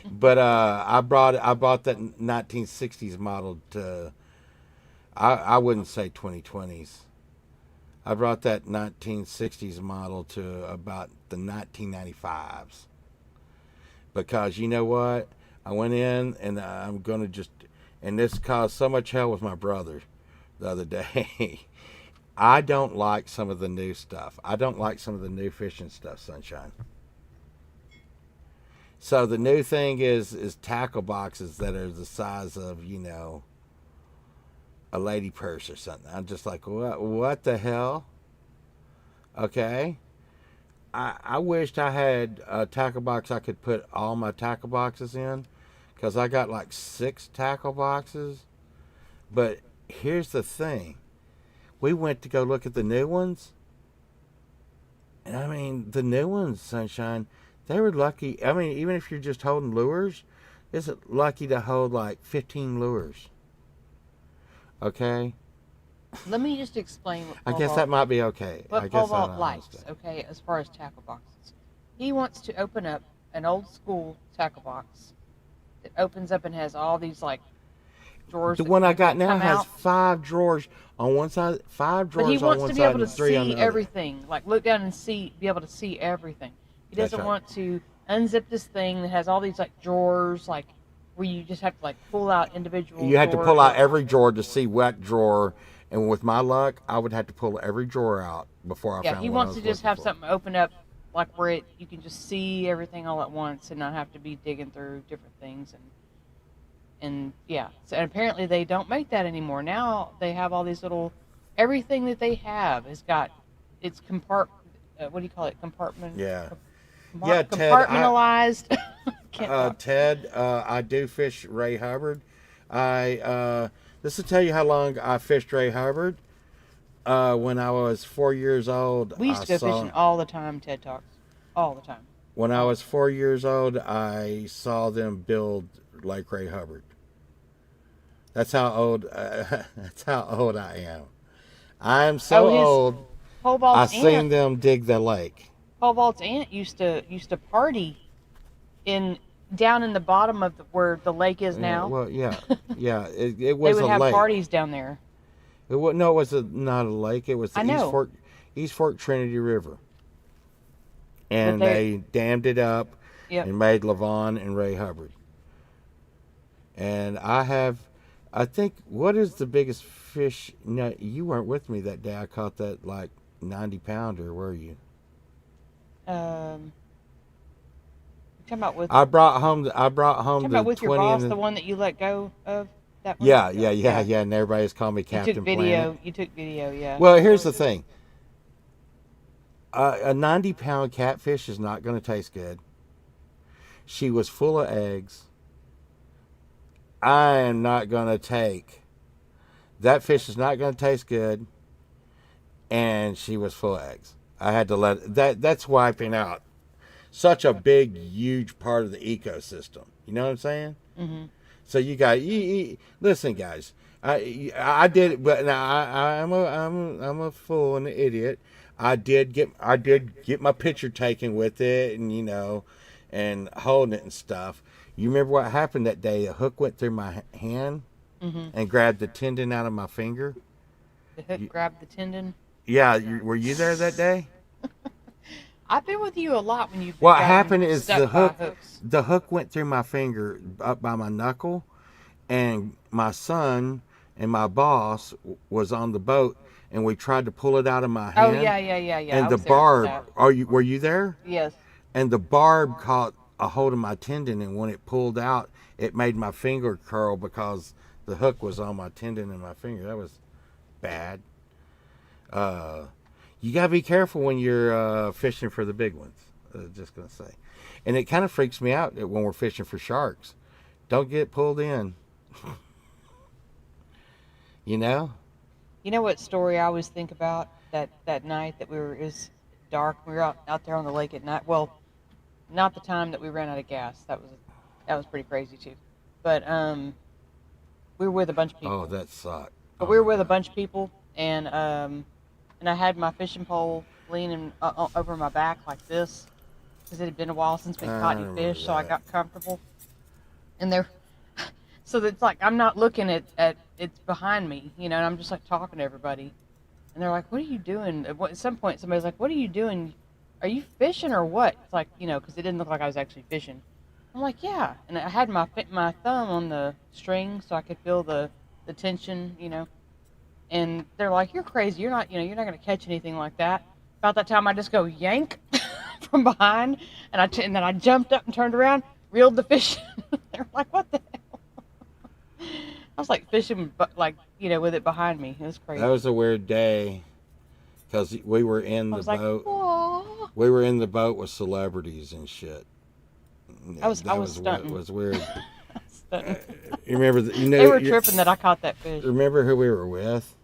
But I bought that 1960s model to, I wouldn't say 2020s. I brought that 1960s model to about the 1995s. Because you know what? I went in and I'm going to just, and this caused so much hell with my brother the other day. I don't like some of the new stuff. I don't like some of the new fishing stuff, Sunshine. So the new thing is tackle boxes that are the size of, a lady purse or something. I'm just like, what the hell? Okay. I wished I had a tackle box I could put all my tackle boxes in, because I got like 6 tackle boxes. But here's the thing. We went to go look at the new ones. And I mean, the new ones, Sunshine, they were lucky. I mean, even if you're just holding lures, it's lucky to hold like 15 lures. Okay? Let me just explain what I guess that might be okay. I Paul guess Vault likes, okay, as far as tackle boxes. He wants to open up an old school tackle box that opens up and has all these, like, drawers. The that one I got now come has out. 5 drawers on one side, 5 But he drawers on wants one to be side, able to and 3 on see the other. everything. Like look down and be able to see everything. He That's doesn't right. want to unzip this thing that has all these like drawers, like where you just have to like pull out individual You had to drawers. pull out every drawer to see what drawer, and with my luck, I would have to pull every drawer out before I Yeah, found he one I wants was to just looking have for. something open up, like where you can just see everything all at once and not have to be digging through different things and yeah. So and apparently they don't make that anymore. Now they have all these little everything that they have has got it's what do you call it? Yeah. Yeah, Ted, Compartmentalized. Can't talk. Ted, I do fish Ray Hubbard. This will tell you how long I fished Ray Hubbard. When I was 4 years old, We used to go fishing all the time, Ted Talks. All the time. When I was 4 years old, I saw them build Lake Ray Hubbard. That's how old. That's how old I am. I'm so old. Pole I vault's seen aunt, them dig the lake. Pole vault's aunt used to party down in the bottom of where the lake is now. Well, yeah, yeah. It They was would a have lake. parties down there. No, it was not a lake. It was the I know. East Fork Trinity River, and But they dammed it up Yep. and made Levon and Ray Hubbard. And I think, what is the biggest fish? No, you weren't with me that day. I caught that like 90-pounder. Were you? Talking about with I brought home the talking about with your 20 boss, and the one that you let go of. That one. yeah. And everybody's calling me You Captain took video. Planet. You took video. Yeah. Well, here's the thing. A 90-pound catfish is not going to taste good. She was full of eggs. I am not going to take. That fish is not going to taste good. And she was full of eggs. I had to let that's wiping out such a big, huge part of the ecosystem. You know what I'm saying? Mm-hmm. So you got listen, guys. I did it, but now I'm a fool and an idiot. I did get my picture taken with it, and and holding it and stuff. You remember what happened that day? A hook went through my hand and grabbed the tendon out of my finger. The hook grabbed the tendon. Yeah, were you there that day? I've been with you a lot when you've. What gotten happened is stuck the by hook hooks. the hook went through my finger up by my knuckle, and my son and my boss was on the boat, and we tried to pull it out of my Oh hand. yeah. And I the was there for barb, that. were you there? Yes. And the barb caught a hold of my tendon, and when it pulled out, it made my finger curl because the hook was on my tendon and my finger. That was bad. You gotta be careful when you're fishing for the big ones. Just gonna say, and it kind of freaks me out when we're fishing for sharks. Don't get pulled in. You know? You know what story I always think about that night that it was dark. We were out there on the lake at night. Well, not the time that we ran out of gas. That was pretty crazy too. But we were with a bunch of people. Oh, that sucked. But we were with a bunch of people, and I had my fishing pole leaning over my back like this because it had been a while since we caught any fish, so I got comfortable. And so it's like I'm not looking at it's behind me, and I'm just like talking to everybody, and they're like, "What are you doing?" At some point, somebody's like, "What are you doing? Are you fishing or what?" It's like because it didn't look like I was actually fishing. I'm like, "Yeah," and I had my thumb on the string so I could feel the tension, And they're like, "You're crazy. You're not going to catch anything like that." About that time, I just go yank from behind, and then I jumped up and turned around, reeled the fish. They're like, "What the hell?" I was like fishing, but with it behind me. It was crazy. That was a weird day because we were in the boat. Whoa. We were in the boat with celebrities and shit. I was stunting. It was weird. Stunting. You remember? They were tripping that I caught that fish. Remember who we were with?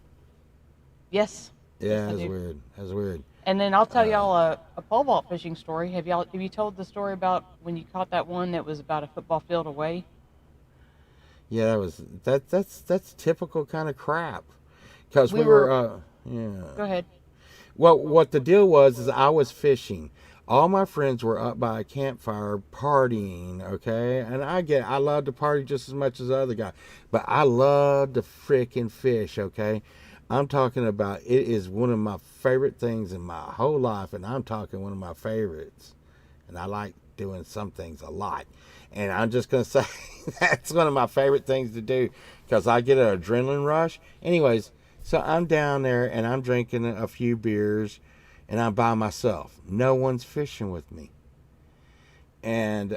Yes. Yeah, Yes, I that was do. weird. That was weird. And then I'll tell y'all a pole vault fishing story. Have you told the story about when you caught that one that was about a football field away? Yeah, that's typical kind of crap. Because We we were Go yeah. ahead. Well, what the deal was is I was fishing. All my friends were up by a campfire partying, okay? And I love to party just as much as the other guy. But I love to freaking fish, okay? I'm talking about it is one of my favorite things in my whole life, and I'm talking one of my favorites. And I like doing some things a lot. And I'm just going to say that's one of my favorite things to do because I get an adrenaline rush. Anyways, so I'm down there and I'm drinking a few beers and I'm by myself. No one's fishing with me. And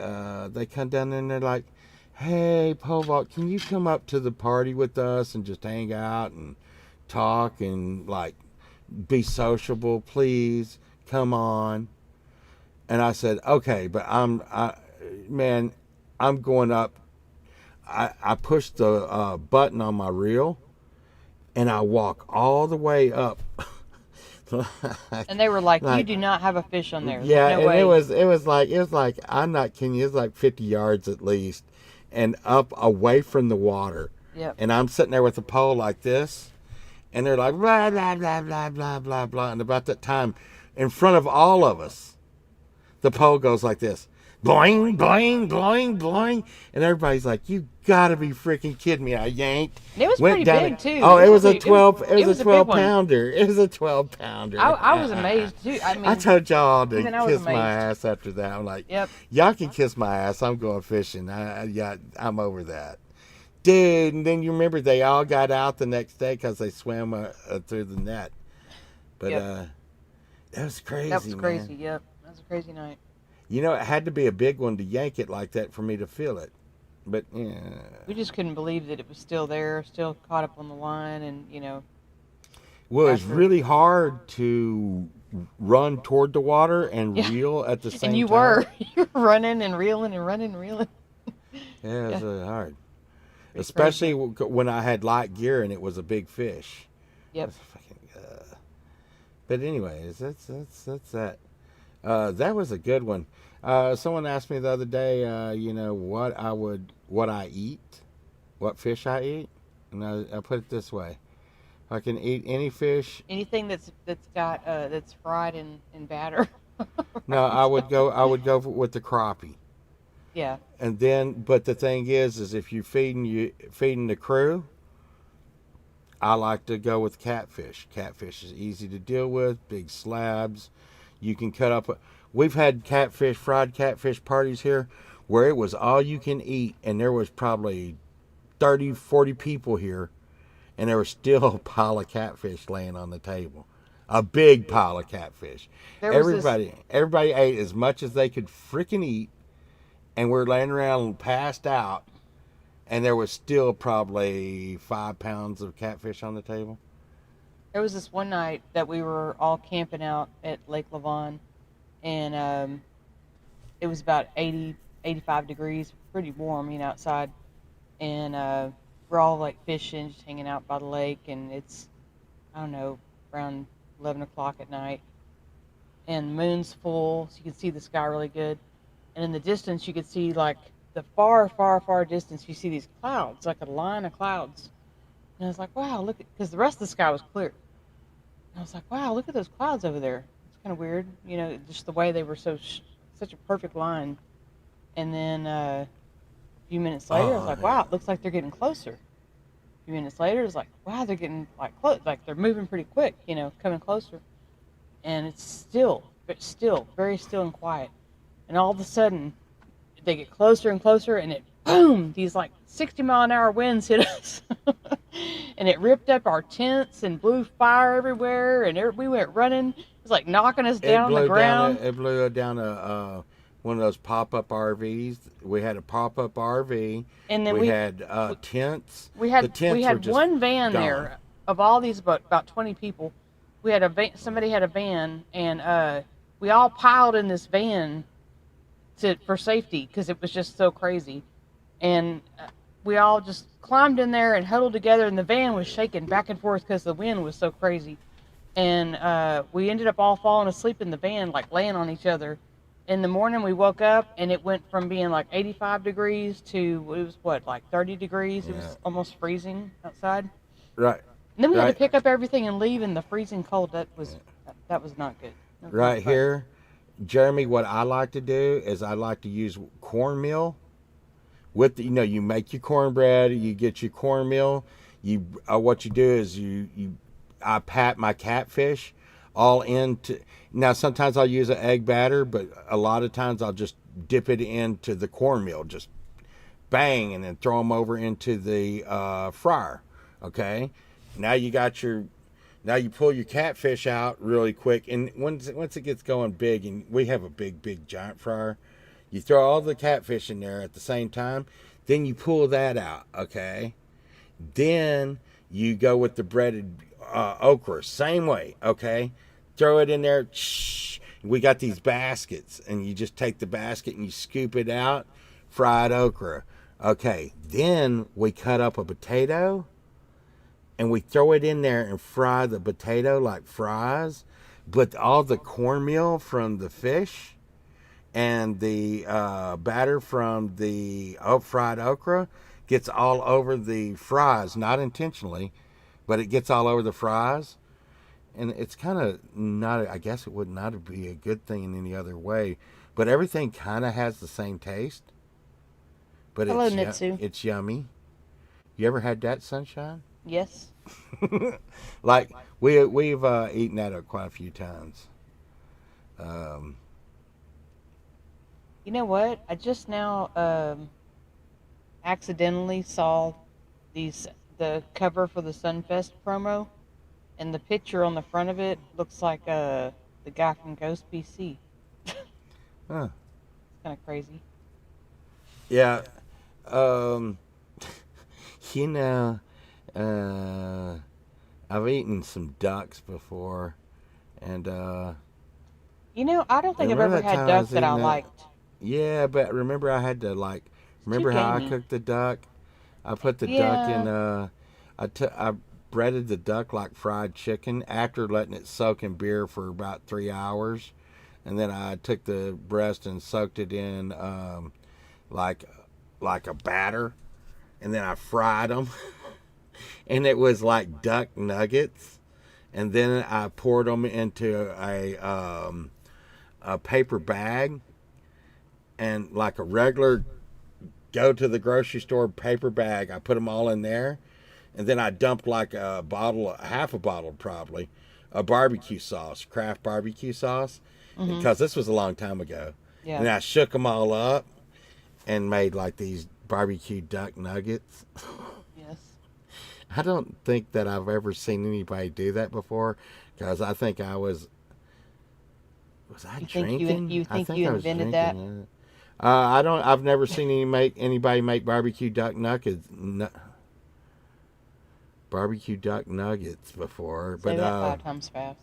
they come down there and they're like, hey, Povok, can you come up to the party with us and just hang out and talk and like be sociable, please? Come on. And I said, okay, but man, I'm going up. I pushed the button on my reel and I walk all the way up. And they were like, you Like, do not have a fish on there. yeah, There's no and way. it was like I'm not kidding you. It was like 50 yards at least, and up away from the water. Yep. And I'm sitting there with a pole like this, and they're like blah blah blah blah blah blah blah. And about that time, in front of all of us, the pole goes like this. Boing, boing, boing, boing. And everybody's like, you gotta be freaking kidding me. I yanked. And it was went pretty down big, it. too. Oh, it was a It 12 was it was a a big 12 one. pounder. It was a 12 pounder. I was amazed, too. I mean, I told y'all to even I was kiss my amazed. ass after that. I'm like, Yep. y'all can kiss my ass. I'm going fishing. I'm over that. Dude, and then you remember they all got out the next day because they swam through the net. But Yep. that was crazy, That was crazy, man. yep. That was a crazy night. You know, it had to be a big one to yank it like that for me to feel it. But, yeah. We just couldn't believe that it was still there, still caught up on the line, and, Well, it's after- really hard to run toward the water and Yeah. reel at the same time. and you were. You were running and reeling and running and reeling. Yeah, it was hard. Pretty Especially when I had light gear and it was a big fish. Yep. That's fucking, but anyways, that's that. That was a good one. Someone asked me the other day, what I eat, what fish I eat, and I put it this way: I can eat any fish. Anything that's got that's fried in batter. No, I would go with the crappie. Yeah. And then, but the thing is if you're feeding the crew, I like to go with catfish. Catfish is easy to deal with, big slabs. You can cut up. We've had fried catfish parties here where it was all you can eat, and there was probably 30, 40 people here, and there was still a pile of catfish laying on the table. A big pile of catfish. There was Everybody ate as much as they could freaking eat, and we're laying around passed out, and there was still probably 5 pounds of catfish on the table. There was this one night that we were all camping out at Lake Lavon, and it was about 80, 85 degrees, pretty warm, outside. And we're all like fishing, just hanging out by the lake, and it's, I don't know, around 11 o'clock at night. And the moon's full, so you can see the sky really good. And in the distance, you could see like the far, far, far distance, you see these clouds, like a line of clouds. And I was like, wow, look, because the rest of the sky was clear. And I was like, wow, look at those clouds over there. It's kind of weird, just the way they were such a perfect line. And then a few minutes later, I was like, wow, it looks like they're getting closer. A few minutes later, it's like, wow, they're getting like close, like they're moving pretty quick, coming closer. And it's still very still and quiet. And all of a sudden, they get closer and closer, and it boom, these like 60-mile-an-hour winds hit us. And it ripped up our tents and blew fire everywhere, and we went running. It was like knocking us down on the ground. It blew down one of those pop-up RVs. We had a pop-up RV, and then we had tents. We had The tents were just one van gone. there of all these about 20 people. We had a van, somebody had a van, and we all piled in this van for safety because it was just so crazy. And we all just climbed in there and huddled together, and the van was shaking back and forth because the wind was so crazy. And we ended up all falling asleep in the van, like laying on each other. In the morning, we woke up, and it went from being like 85 degrees to, it was what, like 30 degrees? It was almost freezing outside. Right. And then we had Right. to pick up everything and leave in the freezing cold. That was not good. No Right fun. here, Jeremy, what I like to do is I like to use cornmeal with the, you make your cornbread, you get your cornmeal. You what you do is I pat my catfish all into. Now sometimes I'll use an egg batter, but a lot of times I'll just dip it into the cornmeal, just bang, and then throw them over into the fryer. Okay, now you got your. Now you pull your catfish out really quick, and once it gets going big, and we have a big giant fryer, you throw all the catfish in there at the same time. Then you pull that out. Okay, then you go with the breaded okra, same way. Okay, throw it in there. We got these baskets, and you just take the basket and you scoop it out. Fried okra. Okay, then we cut up a potato and we throw it in there and fry the potato like fries. But all the cornmeal from the fish and the batter from the fried okra gets all over the fries, not intentionally, but it gets all over the fries. And it's kind of not, I guess it would not be a good thing in any other way, but everything kind of has the same taste. But Hello, Nitsu. it's yummy. You ever had that, Sunshine? Yes. Like we've eaten that quite a few times. Um, You know what? I just now accidentally saw the cover for the Sunfest promo, and the picture on the front of it looks like the guy from Ghost PC. huh. It's kind of crazy. Yeah. Um, you know, uh, I've eaten some ducks before, and You know, I don't think I've remember ever that had time I duck was that I eating that? liked. Yeah, but remember I had to It's too remember how I gamey. cooked the duck? I put the duck in Yeah. I breaded the duck like fried chicken after letting it soak in beer for about 3 hours, and then I took the breast and soaked it in like like a batter, and then I fried them, and it was like duck nuggets, and then I poured them into a paper bag, and like a regular go to the grocery store paper bag, I put them all in there, and then I dumped like a bottle, half a bottle probably, of barbecue sauce, Kraft barbecue sauce, Mhm. because this was a long time ago. Yeah. And I shook them all up and made like these barbecue duck nuggets. Yes. I don't think that I've ever seen anybody do that before, because I think I was I drinking? You I think think you I was invented that? drinking. I don't. I've never seen anybody make barbecue duck nuggets before. Say But that 5 times fast.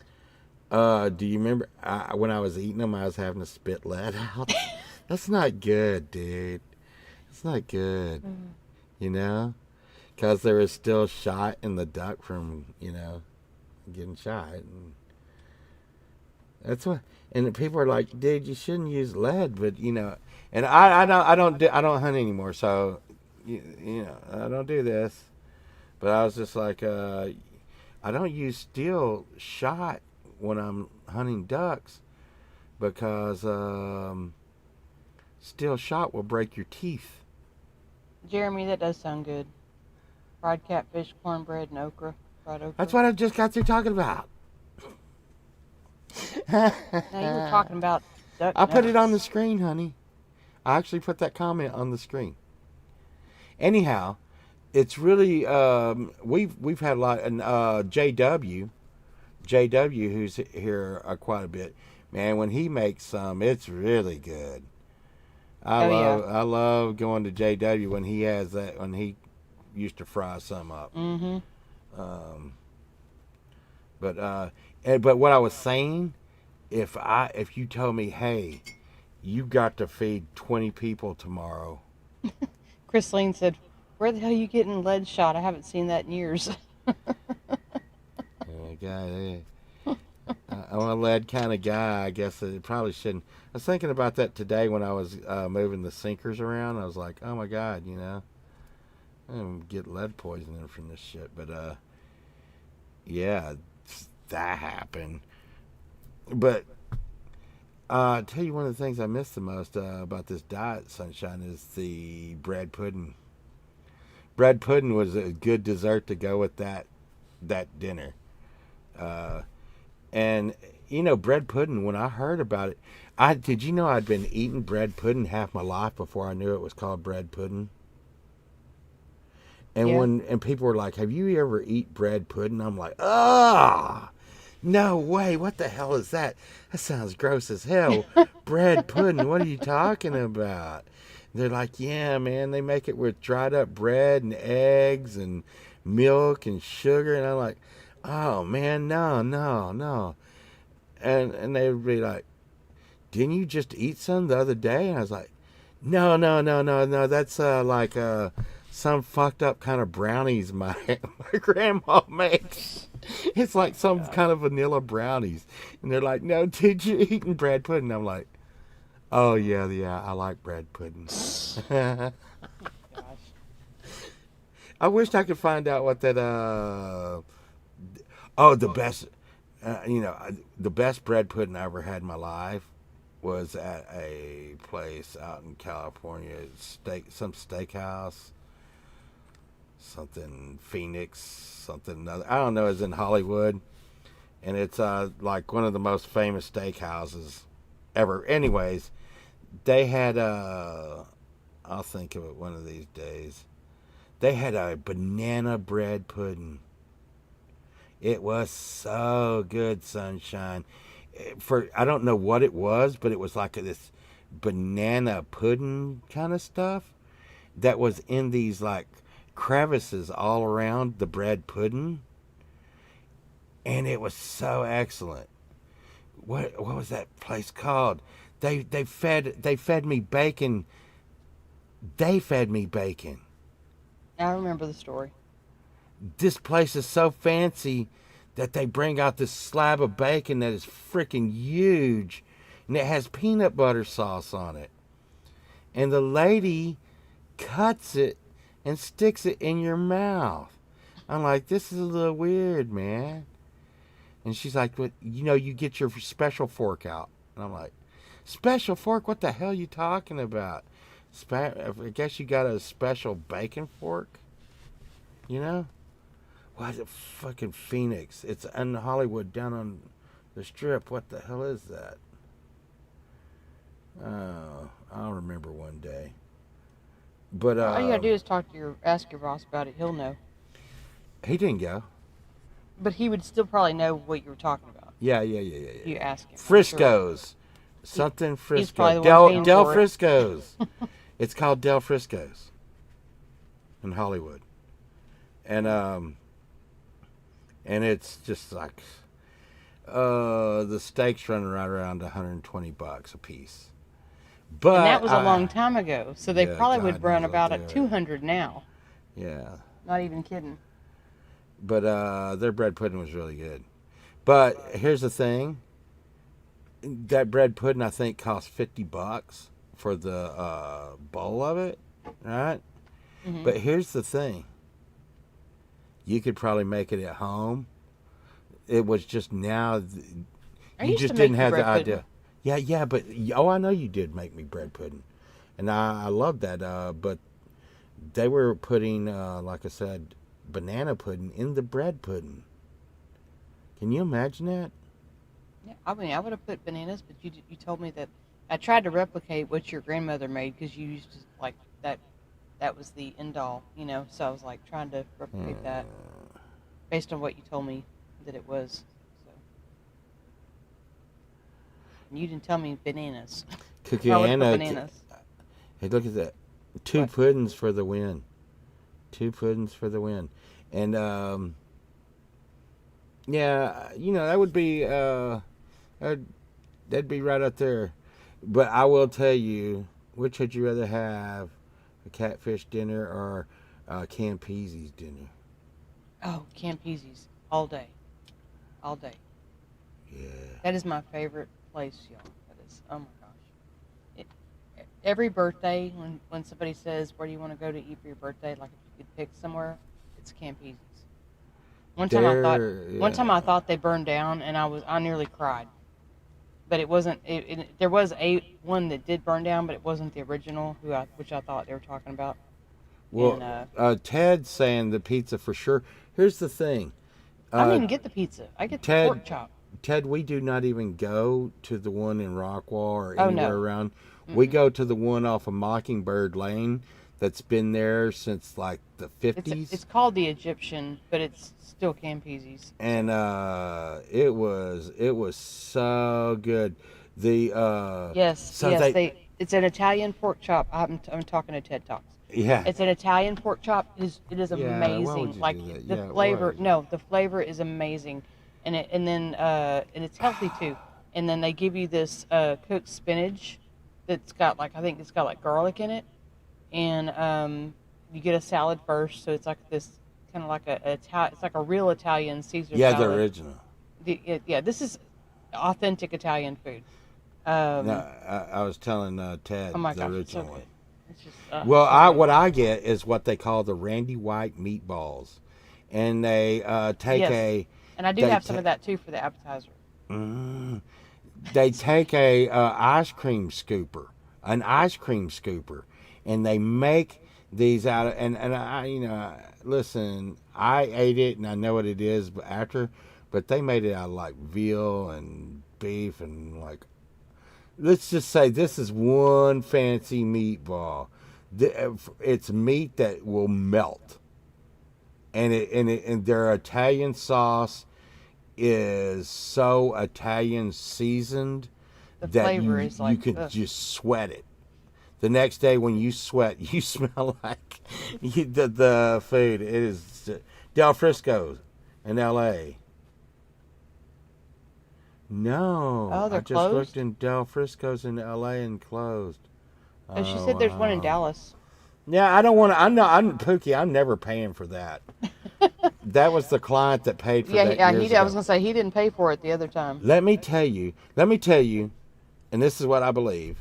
do you remember when I was eating them? I was having to spit lead out. That's not good, dude. It's not good. Mm. You know, because there was still shot in the duck from getting shot, and that's what. And people are like, dude, you shouldn't use lead, but and I don't hunt anymore, so I don't do this. But I was just like, I don't use steel shot when I'm hunting ducks because steel shot will break your teeth. Jeremy, that does sound good. Fried catfish, cornbread, and okra. Fried That's okra. what I just got through talking about. Now you were talking about duck I put it on the nuggets. screen, honey. I actually put that comment on the screen. Anyhow, it's really we've had a lot, and JW who's here quite a bit. Man, when he makes some, it's really good. Oh yeah. I love going to JW when he has that, when he used to fry some up. Mm-hmm. Um, but what I was saying, if you told me, hey, you got to feed 20 people tomorrow. Christine said, "Where the hell are you getting lead shot? I haven't seen that in years." God, I'm a lead kind of guy. I guess it probably shouldn't. I was thinking about that today when I was moving the sinkers around. I was like, oh my God, I'm gonna get lead poisoning from this shit. But yeah, that happened. But tell you one of the things I miss the most about this diet, Sunshine, is the bread pudding. Bread pudding was a good dessert to go with that dinner. Uh, and bread pudding. When I heard about it, I did. You know, I'd been eating bread pudding half my life before I knew it was called bread pudding. And Yeah. when people were like, "Have you ever eat bread pudding?" I'm like, "Ah, no way! What the hell is that? That sounds gross as hell. Bread pudding? What are you talking about?" They're like, "Yeah, man. They make it with dried up bread and eggs and milk and sugar." And I'm like, "Oh man, no, no, no." And they would be like, "Didn't you just eat some the other day?" And I was like, "No, no, no, no, no. That's like some fucked up kind of brownies my my grandma makes. It's like Oh some my kind of vanilla brownies." And they're like, "No, did you eating bread pudding?" I'm like, "Oh yeah, yeah. I like bread pudding." gosh. I wish I could find out what that. Oh, the best. The best bread pudding I ever had in my life was at a place out in California, some steakhouse, something Phoenix, something another. I don't know. It's in Hollywood, and it's like one of the most famous steakhouses ever. Anyways, they had I'll think of it one of these days. They had a banana bread pudding. It was so good, Sunshine. For I don't know what it was, but it was like this banana pudding kind of stuff that was in these like crevices all around the bread pudding, and it was so excellent. What was that place called? They fed me bacon. They fed me bacon. I remember the story. This place is so fancy that they bring out this slab of bacon that is freaking huge, and it has peanut butter sauce on it. And the lady cuts it and sticks it in your mouth. I'm like, this is a little weird, man. And she's like, "But you get your special fork out." And I'm like, "Special fork? What the hell are you talking about? I guess you got a special bacon fork, you know?" Why is it fucking Phoenix? It's in Hollywood down on the strip. What the hell is that? Oh, I'll remember one day. But All you gotta do is ask your boss about it. He'll know. he didn't go. But he would still probably know what you were talking about. Yeah, yeah, yeah, yeah, If you yeah. ask him, I'm sure. Frisco's. He, Something he's Frisco. probably the one paying Del for it. Frisco's. It's called Del Frisco's in Hollywood. And it's just like the steaks running right around $120 a piece. But And that was a long time ago, so they yeah, probably God would run knows about I'll at do it. 200 now. Yeah. Not even kidding. But their bread pudding was really good. But here's the thing. That bread pudding I think cost $50 for the bowl of it, right? Hmm. But here's the thing. You could probably make it at home. It was just now I you used just to make didn't you have the bread pudding. idea. Yeah, yeah, but oh, I know you did make me bread pudding, and I love that. But they were putting, like I said, banana pudding in the bread pudding. Can you imagine that? Yeah, I mean, I would have put bananas, but you told me that I tried to replicate what your grandmother made because you used to like that. That was the end all, So I was like trying to replicate that based on what you told me that it was. So and you didn't tell me bananas. Cookie I would put Anna. bananas. Hey, look at that. Two What? puddings for the win. Two puddings for the win. And yeah, that would be that'd, that'd be right up there. But I will tell you, which would you rather have, a catfish dinner or Campese's dinner? Oh, Campese's all day, all day. Yeah. That is my favorite place, y'all. That is. Oh my gosh. It, every birthday, when somebody says, "Where do you want to go to eat for your birthday?" Like if you could pick somewhere, it's Campese's. One time I thought, There, one time I yeah. thought they burned down, and I nearly cried. but it wasn't. There was one that did burn down, but it wasn't the original, which I thought they were talking about. Well, Ted's saying the pizza for sure. Here's the thing. I don't even get the pizza. I get the Ted- pork chop. Ted, we do not even go to the one in Rockwall or Oh, anywhere no. around. We go to the one off of Mockingbird Lane that's been there since like the 50s. It's called the Egyptian, but it's still Campese's. And it was so good. The Yes, so yes. It's an Italian pork chop. I'm talking to TED Talks. yeah. It's an Italian pork chop. It is Yeah, why would amazing. you Like do that? the Yeah, why flavor. would you? No, the flavor is amazing, and it's healthy too. And then they give you this cooked spinach that's got I think it's got like garlic in it, and you get a salad first. So it's like this kind of like it's like a real Italian Caesar Yeah, salad. the original. Yeah, this is authentic Italian food. No, I was telling Ted Oh my the gosh, it's original so one. good. It's just, Well, so good. what I get is what they call the Randy White meatballs, and they take Yes. And I do they have some ta- of that too for the appetizer. they take a an ice cream scooper, and they make these out of and I listen, I ate it and I know what it is, but they made it out of like veal and beef and like. Let's just say this is one fancy meatball. It's meat that will melt, and their Italian sauce is so Italian seasoned The that flavor is you like could ugh. just sweat it. The next day when you sweat, you smell like the food. It is Del Frisco's in L.A. No, Oh, I they're just closed? looked in Del Frisco's in L.A. and closed. Oh, she said there's one in wow. Dallas. Yeah, I don't want to. I'm Pookie. I'm never paying for that. That was the client that paid for that Yeah, years he did. I was ago. gonna say he didn't pay for it the other time. Let me tell you, and this is what I believe,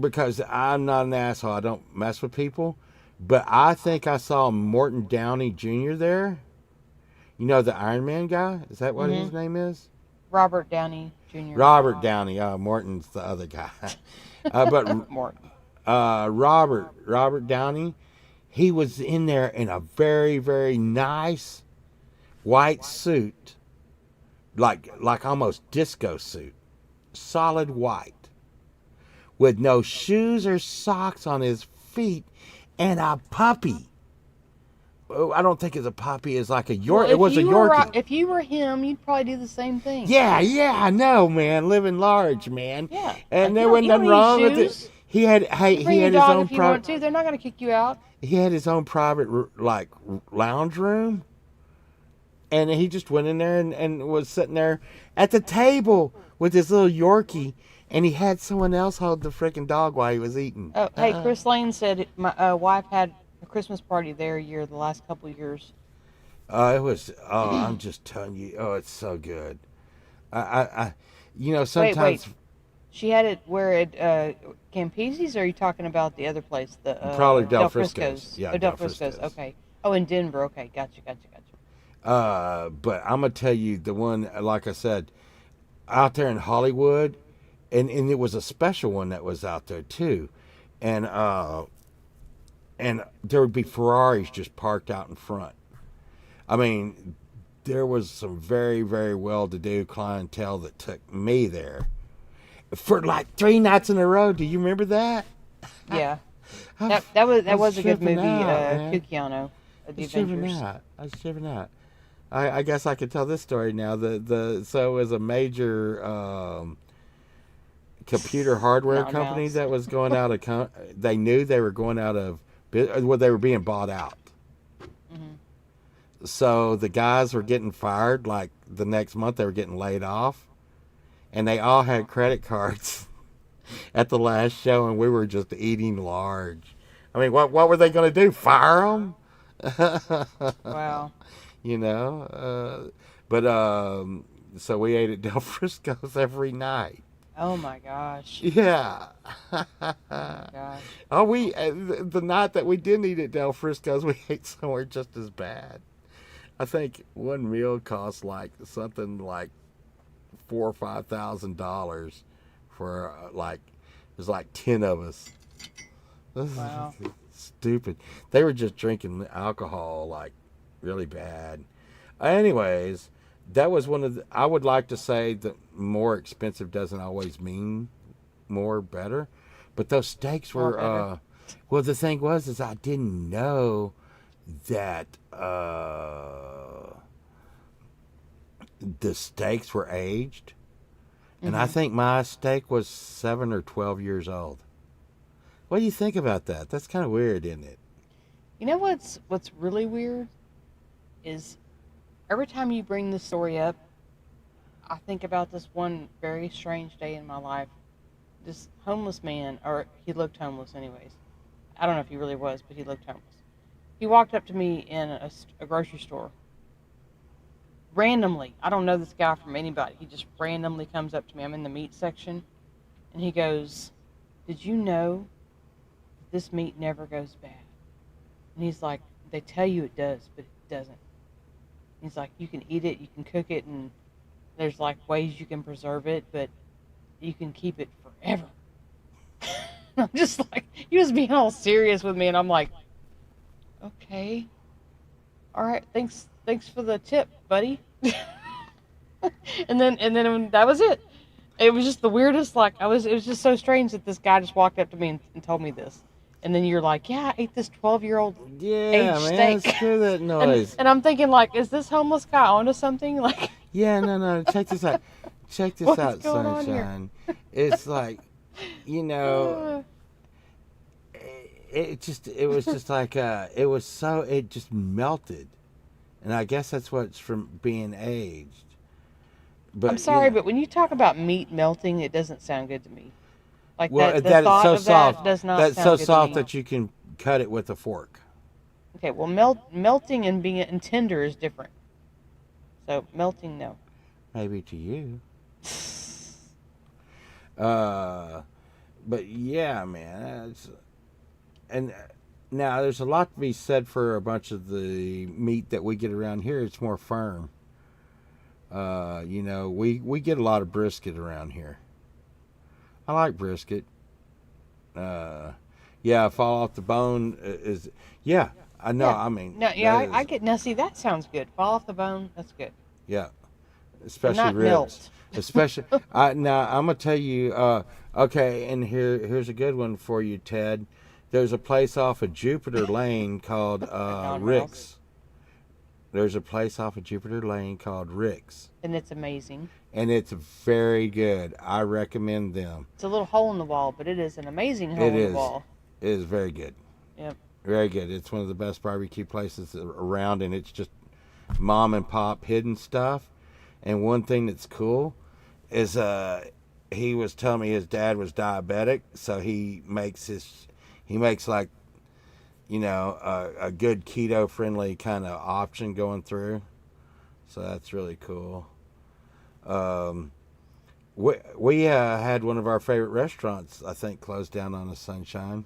because I'm not an asshole. I don't mess with people, but I think I saw Morton Downey Jr. there. You know the Iron Man guy? Is that what his name is? Robert Downey Jr. Robert Downey. Morton's the other guy. But Morton. Robert Downey, he was in there in a very, very nice white suit, like almost disco suit, solid white, with no shoes or socks on his feet, and a puppy. Oh, I don't think it's a puppy. It's like a York. Well, It was a Yorkie. If you were him, you'd probably do the same thing. Yeah, I know, man. Living large, man. Yeah. And there You wasn't don't nothing need wrong with shoes. it. He had, You bring he your had his dog own if you want private. to. They're not gonna kick you out. He had his own private lounge room, and he just went in there and was sitting there at the table with his little Yorkie, and he had someone else hold the freaking dog while he was eating. Oh, hey, Chris Lane said my wife had a Christmas party there the last couple of years. It was. Oh, I'm just telling you. Oh, it's so good. I sometimes. Wait. She had it where it Campese's, or are you talking about the other place? The Probably Del Frisco's. Yeah, Oh, Del Del Frisco's. Frisco's. Okay. Oh, in Denver. Okay, gotcha. But I'm gonna tell you the one, like I said, out there in Hollywood, and it was a special one that was out there too, and there would be Ferraris just parked out in front. I mean, there was some very, very well-to-do clientele that took me there for like 3 nights in a row. Do you remember that? Yeah. I That was was a good tripping movie, out, man. Cucchiano, The I was shivering Avengers. out. I guess I could tell this story now. So it was a major computer hardware Not company mouse. that was going out of. They knew they were going out of. Well, they were being bought out. So the guys were getting fired. Like the next month, they were getting laid off, and they all had credit cards at the last show, and we were just eating large. I mean, what were they going to do? Fire them? Wow. So we ate at Del Frisco's every night. Oh my gosh. Yeah. Gosh. Oh, the night that we didn't eat at Del Frisco's, we ate somewhere just as bad. I think one meal cost like something like or $5,000 for there's like 10 of us. This Wow. is stupid. They were just drinking alcohol like really bad. Anyways, that was one of the, I would like to say that more expensive doesn't always mean more better, but those steaks More were better. well, the thing was is I didn't know that the steaks were aged, and I think my steak was 7 or 12 years old. What do you think about that? That's kind of weird, isn't it? You know what's really weird is every time you bring this story up, I think about this one very strange day in my life. This homeless man, or he looked homeless anyways. I don't know if he really was, but he looked homeless. He walked up to me in a grocery store randomly. I don't know this guy from anybody. He just randomly comes up to me. I'm in the meat section, and he goes, "Did you know this meat never goes bad?" And he's like, "They tell you it does, but it doesn't." He's like, "You can eat it, you can cook it, and there's like ways you can preserve it, but you can keep it forever." I'm just like, he was being all serious with me, and I'm like, okay, all right, thanks for the tip, buddy. and then that was it. It was just the weirdest. It was just so strange that this guy just walked up to me and told me this. And then you're like, yeah, I ate this 12-year-old Yeah, aged man, steak. screw that noise. And I'm thinking, like, is this homeless guy onto something? Like, Yeah, no. Check this out. Check this What's out, going on here? sunshine. It's like, you know, it was just like it just melted, and I guess that's what's from being aged. But I'm sorry, you know, but when you talk about meat melting, it doesn't sound good to me. Like well, the that it's thought so of soft. that does not That's sound so good soft to me. that you can cut it with a fork. Okay, well, melting and being and tender is different. So melting, no. Maybe to you. Uh, but yeah, man. And now there's a lot to be said for a bunch of the meat that we get around here. It's more firm. You know, we get a lot of brisket around here. I like brisket. Yeah, fall off the bone is yeah. I know. Yeah. I mean, No, yeah, that I is- get. Now, see, that sounds good. Fall off the bone, that's good. yeah, But especially not ribs. melt. Especially, now I'm gonna tell you. Okay, and here's a good one for you, Ted. There's a place off of Jupiter Lane called Non-mouse. Rick's. There's a place off of Jupiter Lane called Rick's, And it's amazing. and it's very good. I recommend them. It's a little hole in the wall, but it is an amazing hole It in is. the wall. It is very good. Yep. Very good. It's one of the best barbecue places around, and it's just mom and pop hidden stuff. And one thing that's cool is he was telling me his dad was diabetic, so he makes like, you know, a good keto friendly kind of option going through. So that's really cool. We had one of our favorite restaurants, I think, closed down on the Sunshine.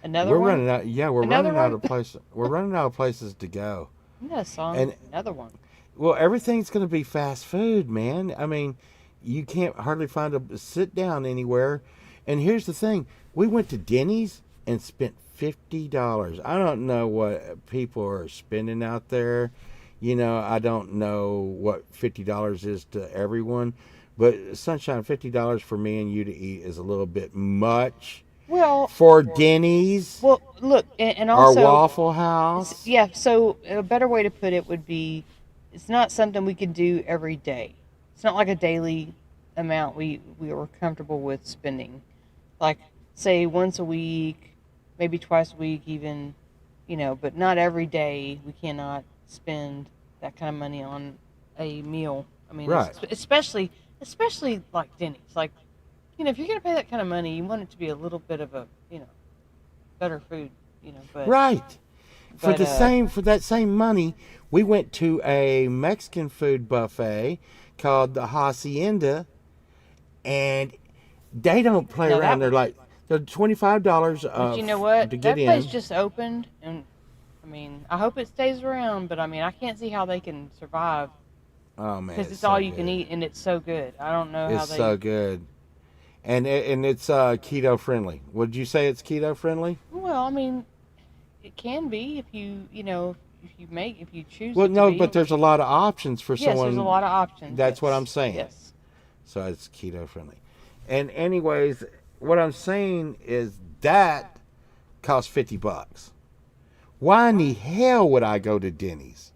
Another We're one? running out. Yeah, we're Another running out one? of places. We're running out of places to go. Isn't that a song? And- Another one. Well, everything's going to be fast food, man. I mean, you can't hardly find a sit down anywhere. And here's the thing: we went to Denny's and spent $50. I don't know what people are spending out there. You know, I don't know what $50 is to everyone. But Sunshine, $50 for me and you to eat is a little bit much Well, for Denny's well, look, and or also, Waffle House. yeah. So a better way to put it would be, it's not something we could do every day. It's not like a daily amount we were comfortable with spending. Like, say once a week, maybe twice a week, even, you know. But not every day. We cannot spend that kind of money on a meal. I mean, Right. especially like Denny's. Like, you know, if you're gonna pay that kind of money, you want it to be a little bit of a, you know, better food, you know. But Right. For but, for that same money, we went to a Mexican food buffet called the Hacienda, and they don't play Now around. that- They're $25 But you know what? to That get place in. just opened, and I mean, I hope it stays around. But I mean, I can't see how they can survive Oh man, because it's it's all so you can good. eat and it's so good. I don't know how It's they. so good, and it's keto friendly. Would you say it's keto friendly? Well, I mean, it can be if you know if you choose Well, it to no, be. but there's a lot of options for Yes, there's a someone. lot of options. That's what I'm Yes, saying. yes. So it's keto friendly. And anyways, what I'm saying is that costs $50. Why in the hell would I go to Denny's?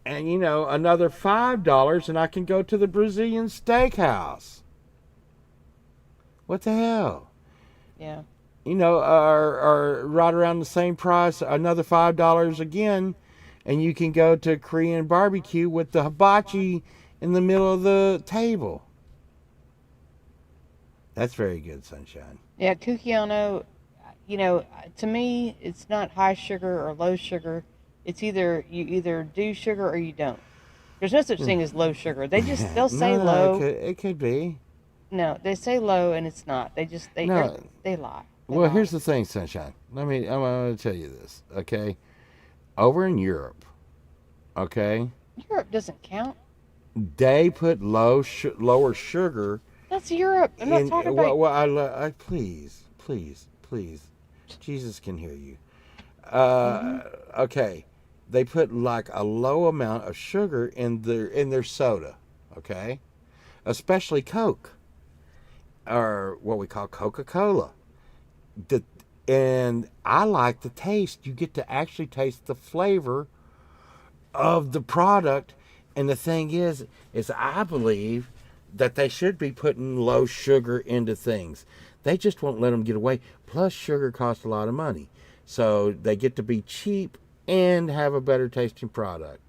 And another $5 and I can go to the Brazilian steakhouse. What the hell? Yeah. Are right around the same price, another $5 again, and you can go to Korean barbecue with the hibachi in the middle of the table. That's very good, Sunshine. Yeah, Kukiano, to me, it's not high sugar or low sugar. It's either you either do sugar or you don't. There's no such thing as low sugar. They'll say No, low. it could be. No, they say low and it's not. No. They lie. They Well, lie. here's the thing, Sunshine. I'm going to tell you this, okay? Over in Europe, okay, Europe doesn't count. they put lower sugar That's Europe. I'm not in. talking about. I please, Jesus can hear you. Hmm. Okay, they put like a low amount of sugar in their soda, okay, especially Coke or what we call Coca-Cola. The and I like the taste. You get to actually taste the flavor of the product. And the thing is I believe that they should be putting low sugar into things. They just won't let them get away. Plus, sugar costs a lot of money, so they get to be cheap and have a better tasting product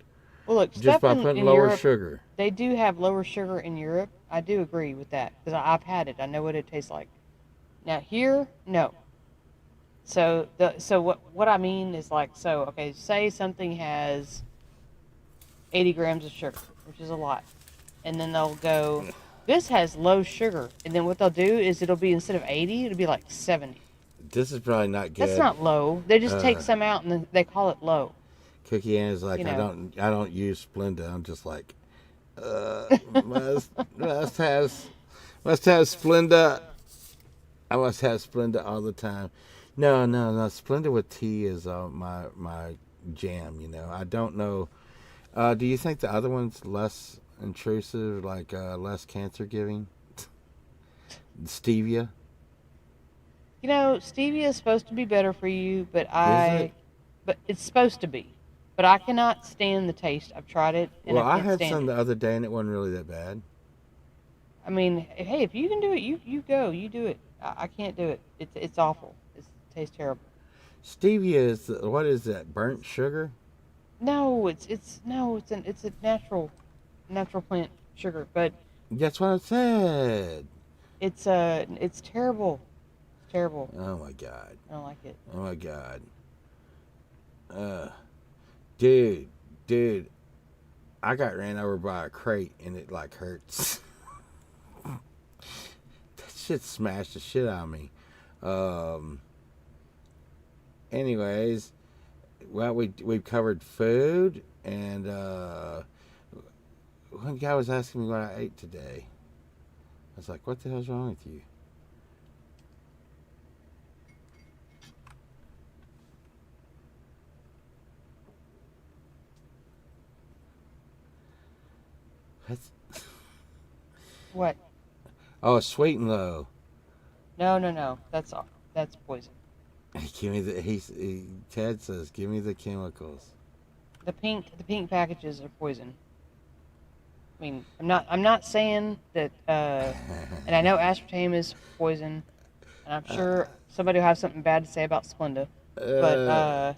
Well, look, just stuff by putting in lower Europe, sugar. they do have lower sugar in Europe. I do agree with that because I've had it. I know what it tastes like. Now here, no. So what I mean is like okay, say something has 80 grams of sugar, which is a lot, and then they'll go, this has low sugar, and then what they'll do is it'll be instead of 80, it'll be like 70. This is probably not That's good. not low. They just take Uh, some out and then they call it low. Cookie Ann is like, You I know. don't use Splenda. I'm just like, must have Splenda. I must have Splenda all the time. No. Splenda with tea is my jam. I don't know. Do you think the other one's less intrusive, like less cancer giving? Stevia, Stevia is supposed to be better for you, is it? but it's supposed to be. But I cannot stand the taste. I've tried it and I Well, I can't had stand some it. the other day and it wasn't really that bad. I mean, hey, if you can do it, you go, you do it. I can't do it. It's awful. It tastes terrible. Stevia is what is that? Burnt sugar? No, it's no, it's a natural plant sugar, but That's what I said. it's terrible. It's terrible. Oh my god. I don't like it. Oh my god. Uh, dude, dude, I got ran over by a crate and it like hurts. That shit smashed the shit out of me. Um. Anyways, well, we've covered food, and one guy was asking me what I ate today. I was like, "What the hell's wrong with you?" That's, What? oh, sweet and low. No. That's poison. Give me Ted says, "Give me the chemicals." The pink packages are poison. I mean, I'm not saying that. And I know aspartame is poison, and I'm sure somebody will have something bad to say about Splenda, but Uh,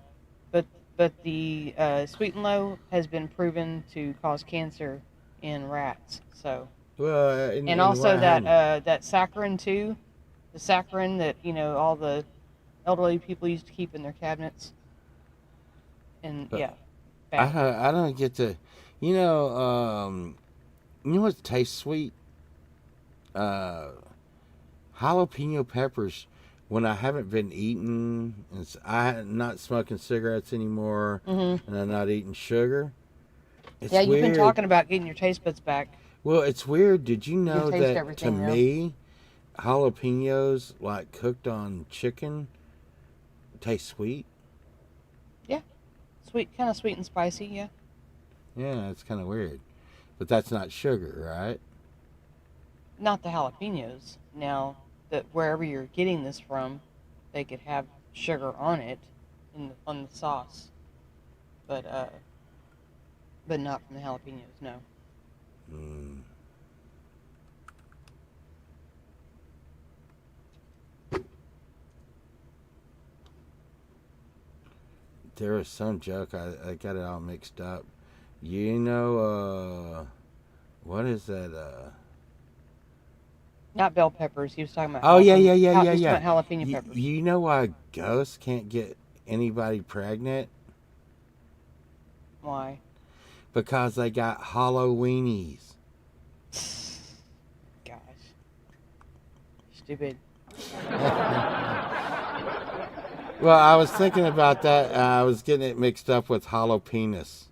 but the sweet and low has been proven to cause cancer in rats. So, well, and and also what happened? that saccharin too, the saccharin that all the elderly people used to keep in their cabinets, and But yeah, bad. I don't get to, you know, what tastes sweet? Uh, jalapeno peppers when I haven't been eating, and I'm not smoking cigarettes anymore, and I'm not eating sugar. It's Yeah, you've been weird. talking about getting your taste buds back. Well, it's weird. Did you You know can taste that to everything now. me, jalapenos like cooked on chicken taste sweet? Yeah, sweet, kind of sweet and spicy. Yeah. Yeah, it's kind of weird. But that's not sugar, right? Not the jalapenos. Now, that wherever you're getting this from, they could have sugar on it on the sauce, but not from the jalapenos. No. Mm. There was some joke. I got it all mixed up. You know, what is that? Not bell peppers. He was talking about. Oh, yeah, jalapeno- yeah, yeah, He yeah, was yeah. talking about jalapeno peppers. You know why ghosts can't get anybody pregnant? Why? Because they got Halloweenies. Gosh. Stupid. Well, I was thinking about that. I was getting it mixed up with jalapenos.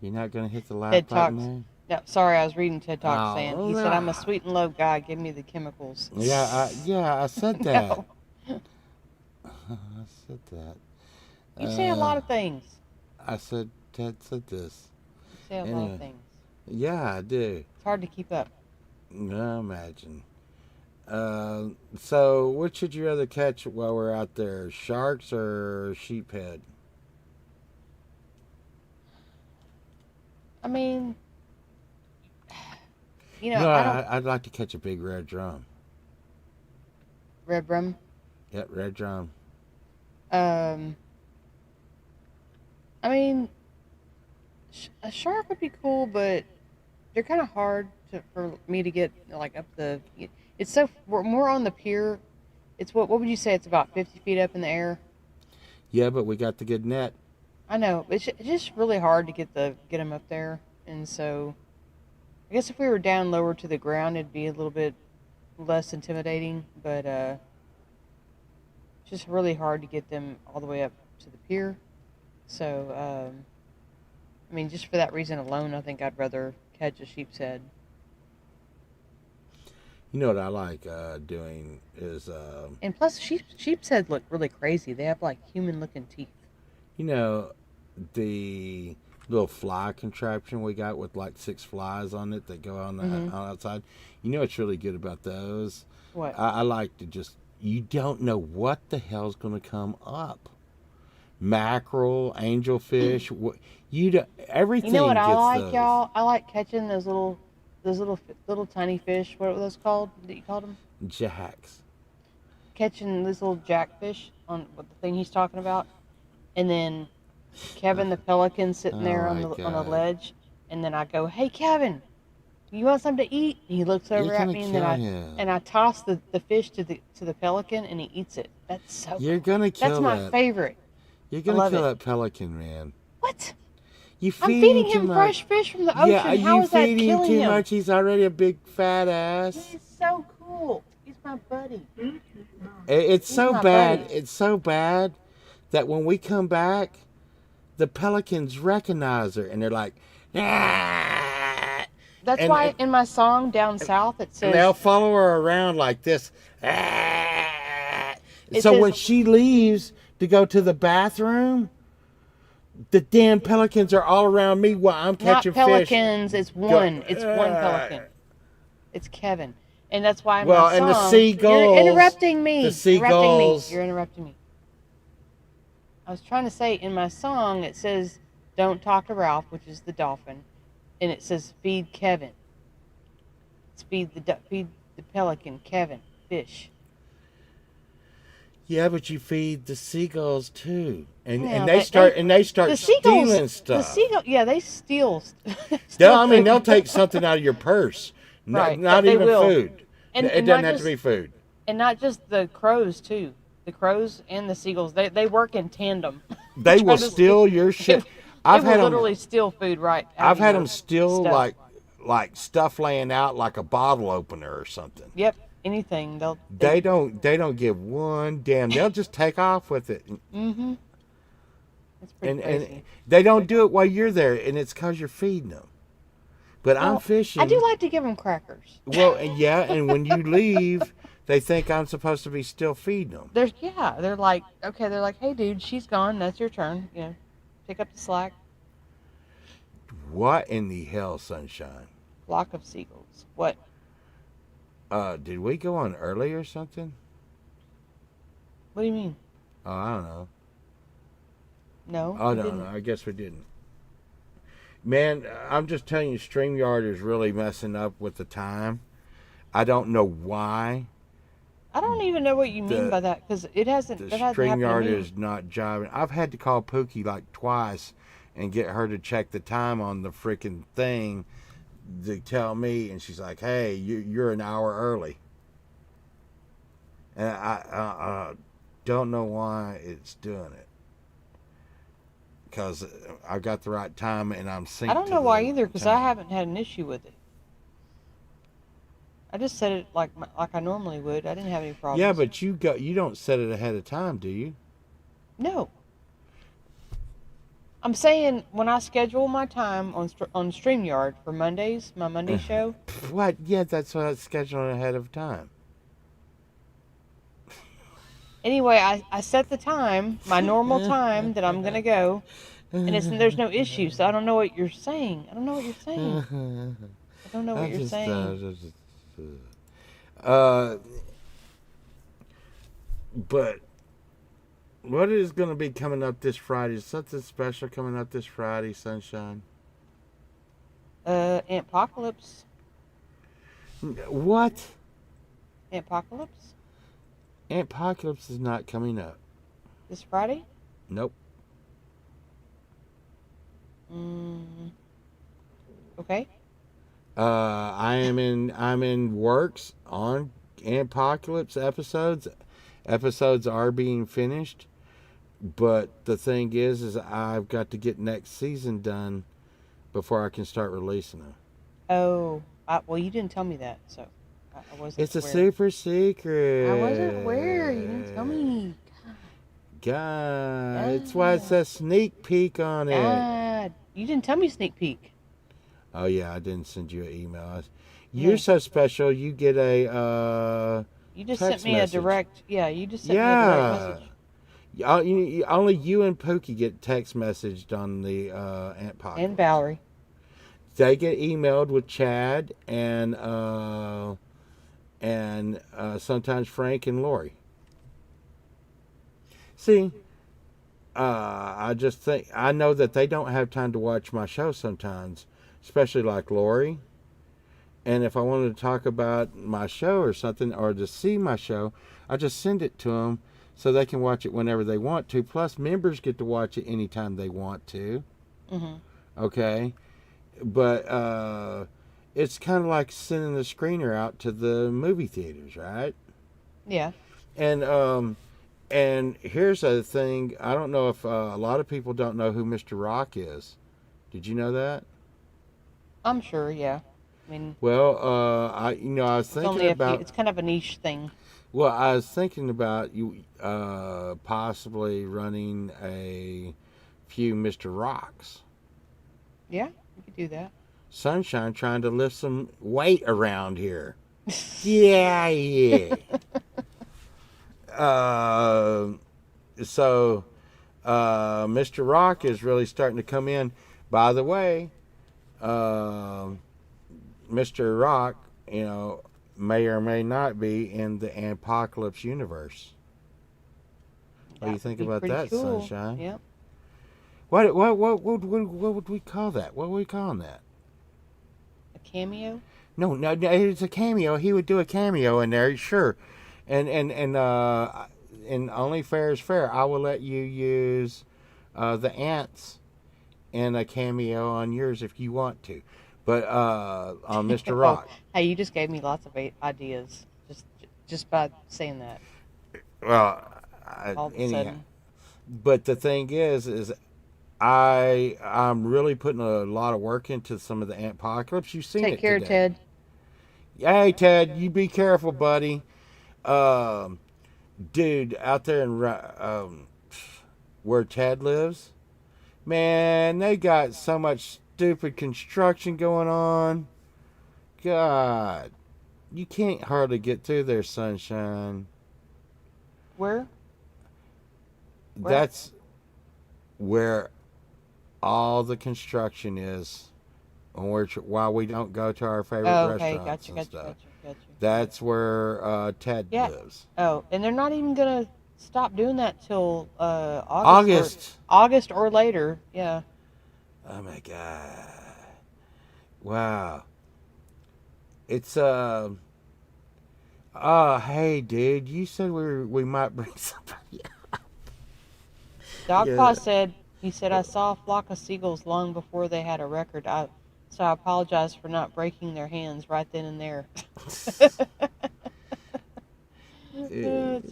You're not going to hit the laugh TED button Talks. there? No, sorry, I was reading TED Talks Oh, saying he said I'm a sweet and low guy. Give me the chemicals. Yeah, I said that. No. I said that. You say a lot of things. I said Ted said this. You say a lot Anyway. of things. Yeah, I do. It's hard to keep up. No, imagine. So, what should you rather catch while we're out there, sharks or sheephead? I mean, you No, know, I don't. I'd like to catch a big red drum. Red rum. Yep, red drum. I mean, a shark would be cool, but they're kind of hard for me to get like up the. It's so we're more on the pier. It's what would you say? It's about 50 feet up in the air. Yeah, but we got the good net. I know it's just really hard to get them up there, and so I guess if we were down lower to the ground, it'd be a little bit less intimidating. But it's just really hard to get them all the way up to the pier. So I mean, just for that reason alone, I think I'd rather catch a sheep's head. You know what I like doing is, And plus, sheep's head look really crazy. They have like human-looking teeth. you know, the little fly contraption we got with like 6 flies on it that go on the on outside. You know what's really good about those? What? I like to just, you don't know what the hell's going to come up. Mackerel, angelfish, everything. You know what I gets like, those. y'all? I like catching those little tiny fish. What are those called? That you called them? Jacks. Catching this little jackfish on what the thing he's talking about, and then Kevin the pelican sitting there Oh on my on a God. ledge, and then I go, "Hey Kevin, you want something to eat?" And he looks over You're at gonna me, and kill then him. I toss the fish to the pelican, and he eats it. That's so. You're gonna kill That's my that. favorite. You're I gonna love kill it. that pelican, man. What? You I'm feed feeding him too him much. fresh fish from the ocean. Yeah, How you is that feed him killing too him? much. He's already a big fat ass. He's so cool. He's my buddy. It's He's so my bad. buddy. It's so bad that when we come back, the pelicans recognize her and they're like, ah! That's And- why and- in my song Down South it And they'll says follow her around like this. Ah! It So says- when she leaves to go to the bathroom, the damn pelicans are all around me while I'm not catching fish. pelicans. It's one. It's one pelican. It's Kevin, and that's why in Well, my and the song seagulls- you're interrupting me. the seagulls- You're interrupting me. I was trying to say in my song it says "Don't talk to Ralph," which is the dolphin, and it says "Feed Kevin." It's feed the pelican, Kevin, fish. Yeah, but you feed the seagulls too, and Yeah, they but start The stealing seagulls, stuff. yeah, they steal. No, I mean they'll take something out of your purse. Right, Not they even will. food. And- It and doesn't not have just- to be food. And not just the crows too. The crows and the seagulls, they work in tandem. They Try will to- steal your shit. They I've will had literally steal food right. out I've of had your them steal stuff. like stuff laying out like a bottle opener or something. Yep. Anything. They don't give one damn. They'll just take off with it. Mm-hmm. It's pretty And crazy. they don't do it while you're there, and it's because you're feeding them. But I'm Well, fishing. I do like to give them crackers. Well, yeah, and when you leave, they think I'm supposed to be still feeding them. They're like, okay, they're like, hey, dude, she's gone. That's your turn. You know, pick up the slack. What in the hell, Sunshine? Flock of seagulls. What? Did we go on early or something? What do you mean? Oh, I don't know. No. Oh, we no, didn't. no, I guess we didn't. Man, I'm just telling you, StreamYard is really messing up with the time. I don't know why. I don't even know what you mean The- by that because it hasn't. The That hasn't happened to StreamYard me. is not jiving. I've had to call Pookie like twice and get her to check the time on the freaking thing to tell me, and she's like, "Hey, you're an hour early." And I don't know why it's doing it. Because I got the right time and I'm synced. I don't know to why the either because I time. haven't had an issue with it. I just set it like I normally would. I didn't have any problems. Yeah, but you don't set it ahead of time, do you? No. I'm saying when I schedule my time on StreamYard for Mondays, my Monday show. What? Yeah, that's what it's scheduling ahead of time. Anyway, I set the time, my normal time that I'm gonna go, and there's no issue. So I don't know what you're saying. I don't know what you're saying. I don't know what you're saying. But what is going to be coming up this Friday? Is something special coming up this Friday, Sunshine? Antpocalypse. What? Antpocalypse Antpocalypse is not coming up. this Friday. Nope. Okay. I'm in works on Apocalypse episodes. Episodes are being finished, but the thing is I've got to get next season done before I can start releasing them. Oh, well, you didn't tell me that, so I wasn't. It's a aware. super secret. I wasn't aware. You didn't tell me. God, it's why it's a sneak peek on it. God, you didn't tell me sneak peek. Oh yeah, I didn't send you an email. You're so special. You get a You just text sent me message. a direct. Yeah, you just sent me a direct message. Only you and Pookie get text messaged on the Antpocalypse. And Valerie. They get emailed with Chad and sometimes Frank and Lori. See, I just think I know that they don't have time to watch my show sometimes, especially like Lori. And if I wanted to talk about my show or something, or to see my show, I just send it to them so they can watch it whenever they want to. Plus, members get to watch it anytime they want to. Mm-hmm. Okay, but it's kind of like sending the screener out to the movie theaters, right? Yeah. And here's the thing. I don't know if a lot of people don't know who Mr. Rock is. Did you know that? I'm sure. Yeah. I mean, Well, I was it's thinking only about. it's kind of a niche thing. Well, I was thinking about you possibly running a few Mr. Rocks. Yeah, you could do that. Sunshine trying to lift some weight around here. Yeah. So Mr. Rock is really starting to come in. By the way, Mr. Rock, may or may not be in the Apocalypse universe. What do you think about that, cool. Sunshine? Yep. What would we call that? What would we call that? A cameo. No, it's a cameo. He would do a cameo in there, sure. And only fair is fair. I will let you use the ants in a cameo on yours if you want to. But on Mr. Rock. Hey, you just gave me lots of ideas just by saying that. Well, All of a anyhow. sudden. But the thing is I'm really putting a lot of work into some of the apocalypse. You've seen Take it care, today. Ted. Hey Ted, you be careful, buddy. Um, dude, out there in where Ted lives, man, they got so much stupid construction going on. God, you can't hardly get through there, sunshine. Where? Where? That's where all the construction is. Why we don't go to our favorite Oh, okay. restaurants Gotcha, and gotcha, stuff. gotcha, gotcha. That's where Ted Yeah. lives. Oh, and they're not even gonna stop doing that till August. August or later. Yeah. Oh my god! Wow. It's Oh, hey, dude. You said we might bring somebody. Dogpaw Yeah. said, he said, I saw a flock of seagulls long before they had a record. So I apologize for not breaking their hands right then and there. It's funny.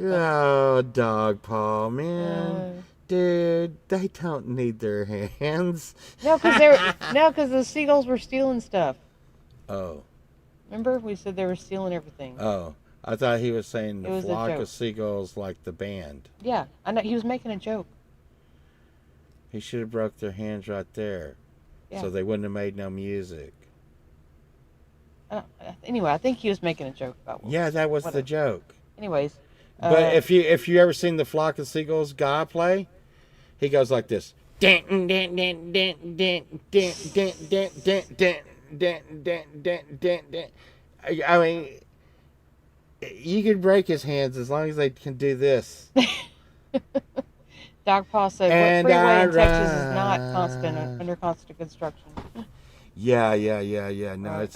Oh, dog paw, man. Uh, Dude, they don't need their hands. no, because the seagulls were stealing stuff. Oh, Remember, we said they were stealing everything. oh. I thought he was saying It the was a flock joke. of seagulls like the band. Yeah, I know he was making a joke. He should have broke their hands right there. Yeah. So they wouldn't have made no music. Anyway, I think he was making a joke about. Yeah, that was the whatever. joke. Anyways, But if you ever seen the flock of seagulls guy play, he goes like this. I mean, you can break his hands as long as they can do this. Dogpaw said, And "What freeway I in Texas is not under constant construction?" Yeah. No, Right.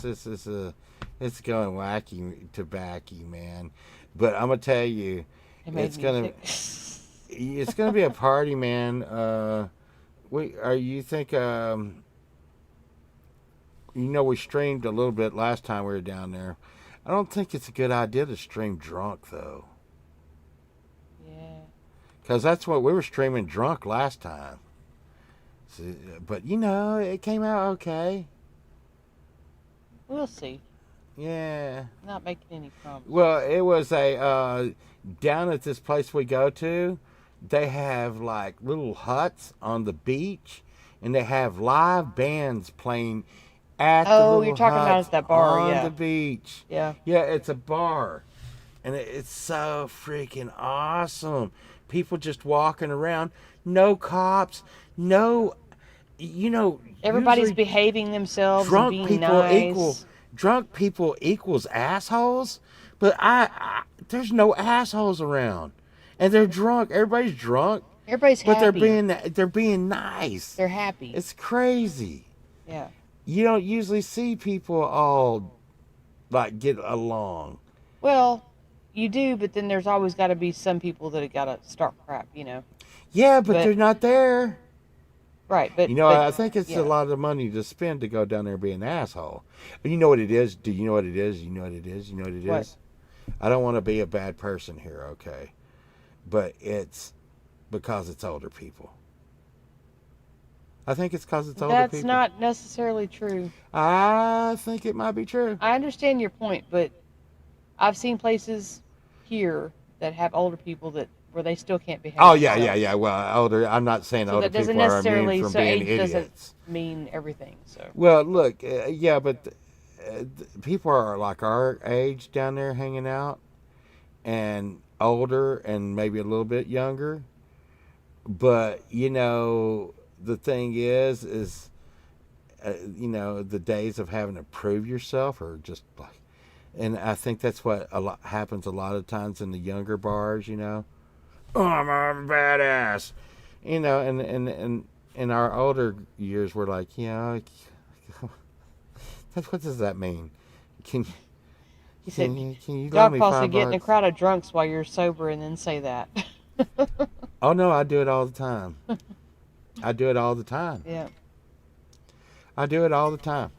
it's going wacky to backy, man. But I'm gonna tell you, It made it's me gonna sick. it's gonna be a party, man. You think we streamed a little bit last time we were down there. I don't think it's a good idea to stream drunk though, Yeah. because that's what we were streaming drunk last time. So, but it came out okay. We'll see. Yeah. Not making any promises. Well, it was a down at this place we go to. They have like little huts on the beach, and they have live bands playing at the Oh, little you're talking about huts at that bar, on yeah. the beach. Yeah. Yeah, it's a bar, and it's so freaking awesome. People just walking around, no cops, no, Everybody's usually behaving themselves and drunk being people nice. drunk people equals assholes, but there's no assholes around, and they're drunk. Everybody's drunk, Everybody's but happy. they're being nice. They're happy. It's crazy. Yeah. You don't usually see people all like get along. Well, you do, but then there's always got to be some people that have got to start crap, Yeah, but But- they're not there. Right, but I think it's yeah. a lot of money to spend to go down there and be an asshole. And you know what it is? Do you know what it is? You know what it is? You know what it What? is? I don't want to be a bad person here, okay? But it's because it's older people. I think it's because it's older people. That's not necessarily true. I think it might be true. I understand your point, but I've seen places here that have older people where they still can't behave. Oh, yeah. themselves. Well, older. I'm not saying So older that doesn't people are necessarily. immune from So being age idiots. doesn't mean everything. So. Well, look, yeah, but people are like our age down there hanging out, and older, and maybe a little bit younger. But the thing is, the days of having to prove yourself are just like, and I think that's what happens a lot of times in the younger bars. Oh, I'm a badass. And in our older years, we're like, what does that mean? Can He said, you "Dog lend me Paul said, $5? get in a crowd of drunks while you're sober and then say that." Oh no, I do it all the time. I do it all the time. Yeah. I do it all the time.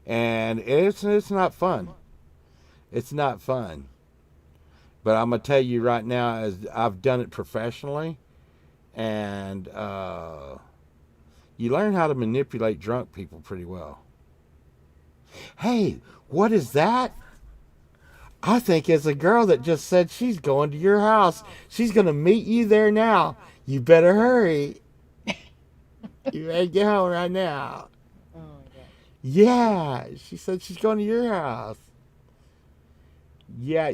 And it's not fun. It's not fun. But I'm gonna tell you right now, as I've done it professionally, and you learn how to manipulate drunk people pretty well. Hey, what is that? I think it's a girl that just said she's going to your house. She's going to meet you there now. You better hurry. You better get home right now. Oh my gosh. Yeah, she said she's going to your house. Yeah.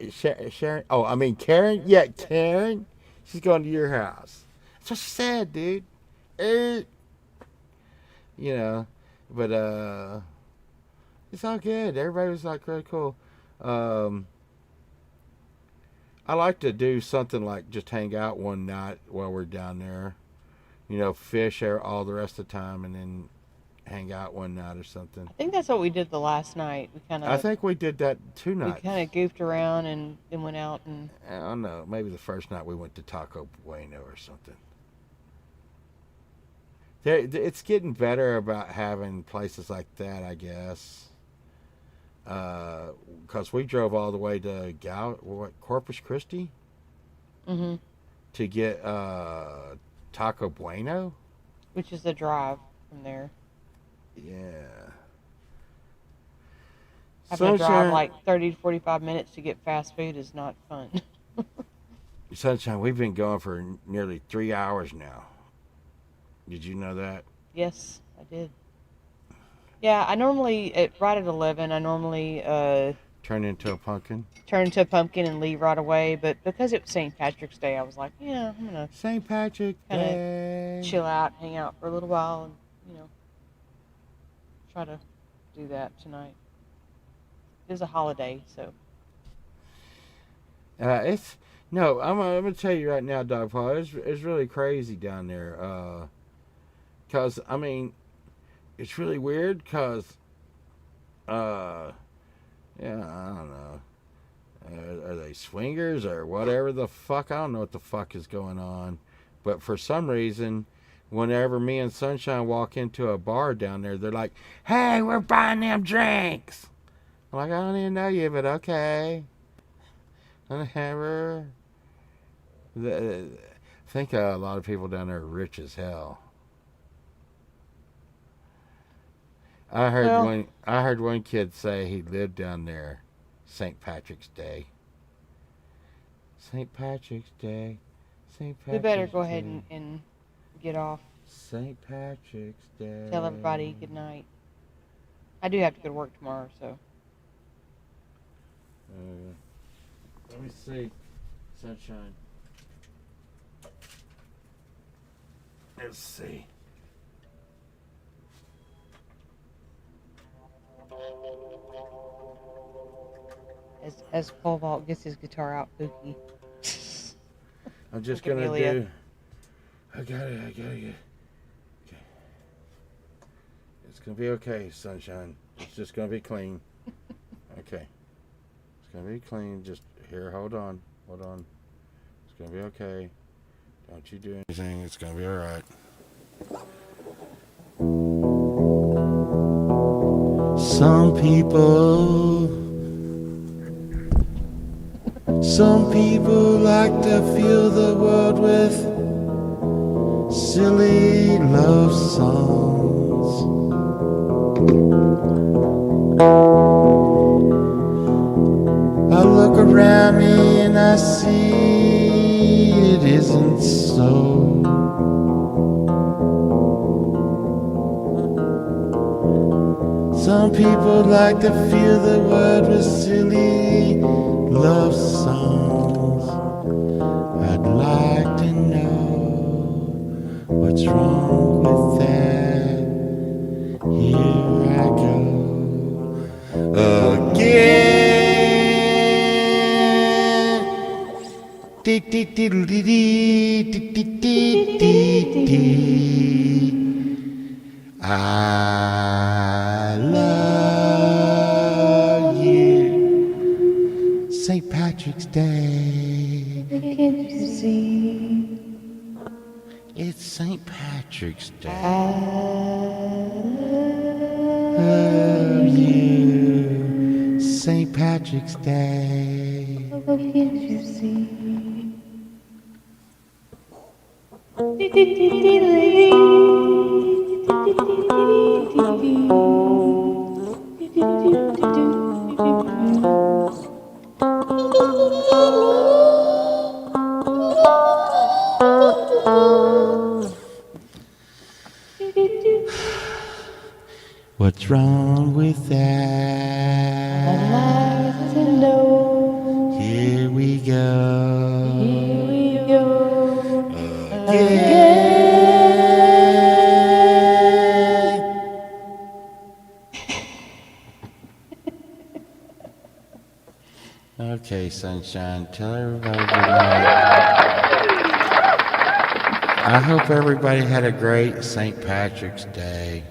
Sharon. Oh, I mean Karen. Yeah, Karen. She's going to your house. That's what she said, dude. You know, but it's all good. Everybody was like really cool. I like to do something like just hang out one night while we're down there. Fish all the rest of the time, and then hang out one night or something. I think that's what we did the last night. I think we did that 2 we nights. kind of goofed around and then went out and. I don't know. Maybe the first night we went to Taco Bueno or something. It's getting better about having places like that, I guess. Because we drove all the way to Corpus Christi Mm-hmm. to get Taco Bueno. Which is a drive from there. Yeah. Having to drive like 30 to 45 minutes to get fast food is not fun. Sunshine, we've been going for nearly 3 hours now. Did you know that? Yes, I did. Yeah, I normally, right at 11, I normally Turn into a pumpkin? turn into a pumpkin and leave right away. But because it was St. Patrick's Day, I was like, yeah, I'm going St. Patrick Kinda Day. to chill out, hang out for a little while, and, try to do that tonight. It is a holiday, so. I'm gonna tell you right now, Dog Paw. It's really crazy down there. Cause I mean, it's really weird. Cause, I don't know. Are they swingers or whatever the fuck? I don't know what the fuck is going on. But for some reason, whenever me and Sunshine walk into a bar down there, they're like, "Hey, we're buying them drinks." I'm like, "I don't even know you, but okay." Whatever. I think a lot of people down there are rich as hell. I heard one kid say he lived down there St. Patrick's Day. St. Patrick's Day. St. Patrick's We better go ahead Day. and get off. St. Patrick's Day. Tell everybody good night. I do have to go to work tomorrow, so. Let me see. Sunshine. Let's see. As Paul Vault gets his guitar out, Pookie. I'm just Look at gonna Amelia. do. I got it. Okay. It's gonna be okay, Sunshine. It's just gonna be clean. Okay. It's gonna be clean. Just here. Hold on. It's gonna be okay. Don't you do anything. It's gonna be all right. Some people like to fill the world with silly love songs. I look around me and I see it isn't so. Some people like to fill the world with silly love songs. I'd like to know what's wrong with that. Here I go again. Dee dee dee dee dee dee dee dee dee. I love you. St. Patrick's Day. Can't you see? It's St. Patrick's Day. I Love you. St. Patrick's Day. love, can't you see? What's wrong with I'd that? like to know. Here we go. Here we go Again. Okay, sunshine. Tell everybody good night. I hope everybody had a great St. Patrick's Day.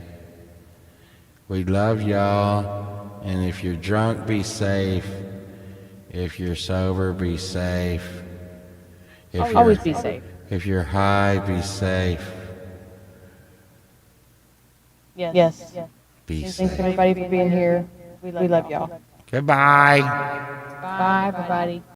We love y'all. And if you're drunk, be safe. If you're sober, be safe. Always be safe. If you're high, be safe. Yes. Be Thanks safe. everybody for being here. We love y'all. Goodbye. Bye, everybody.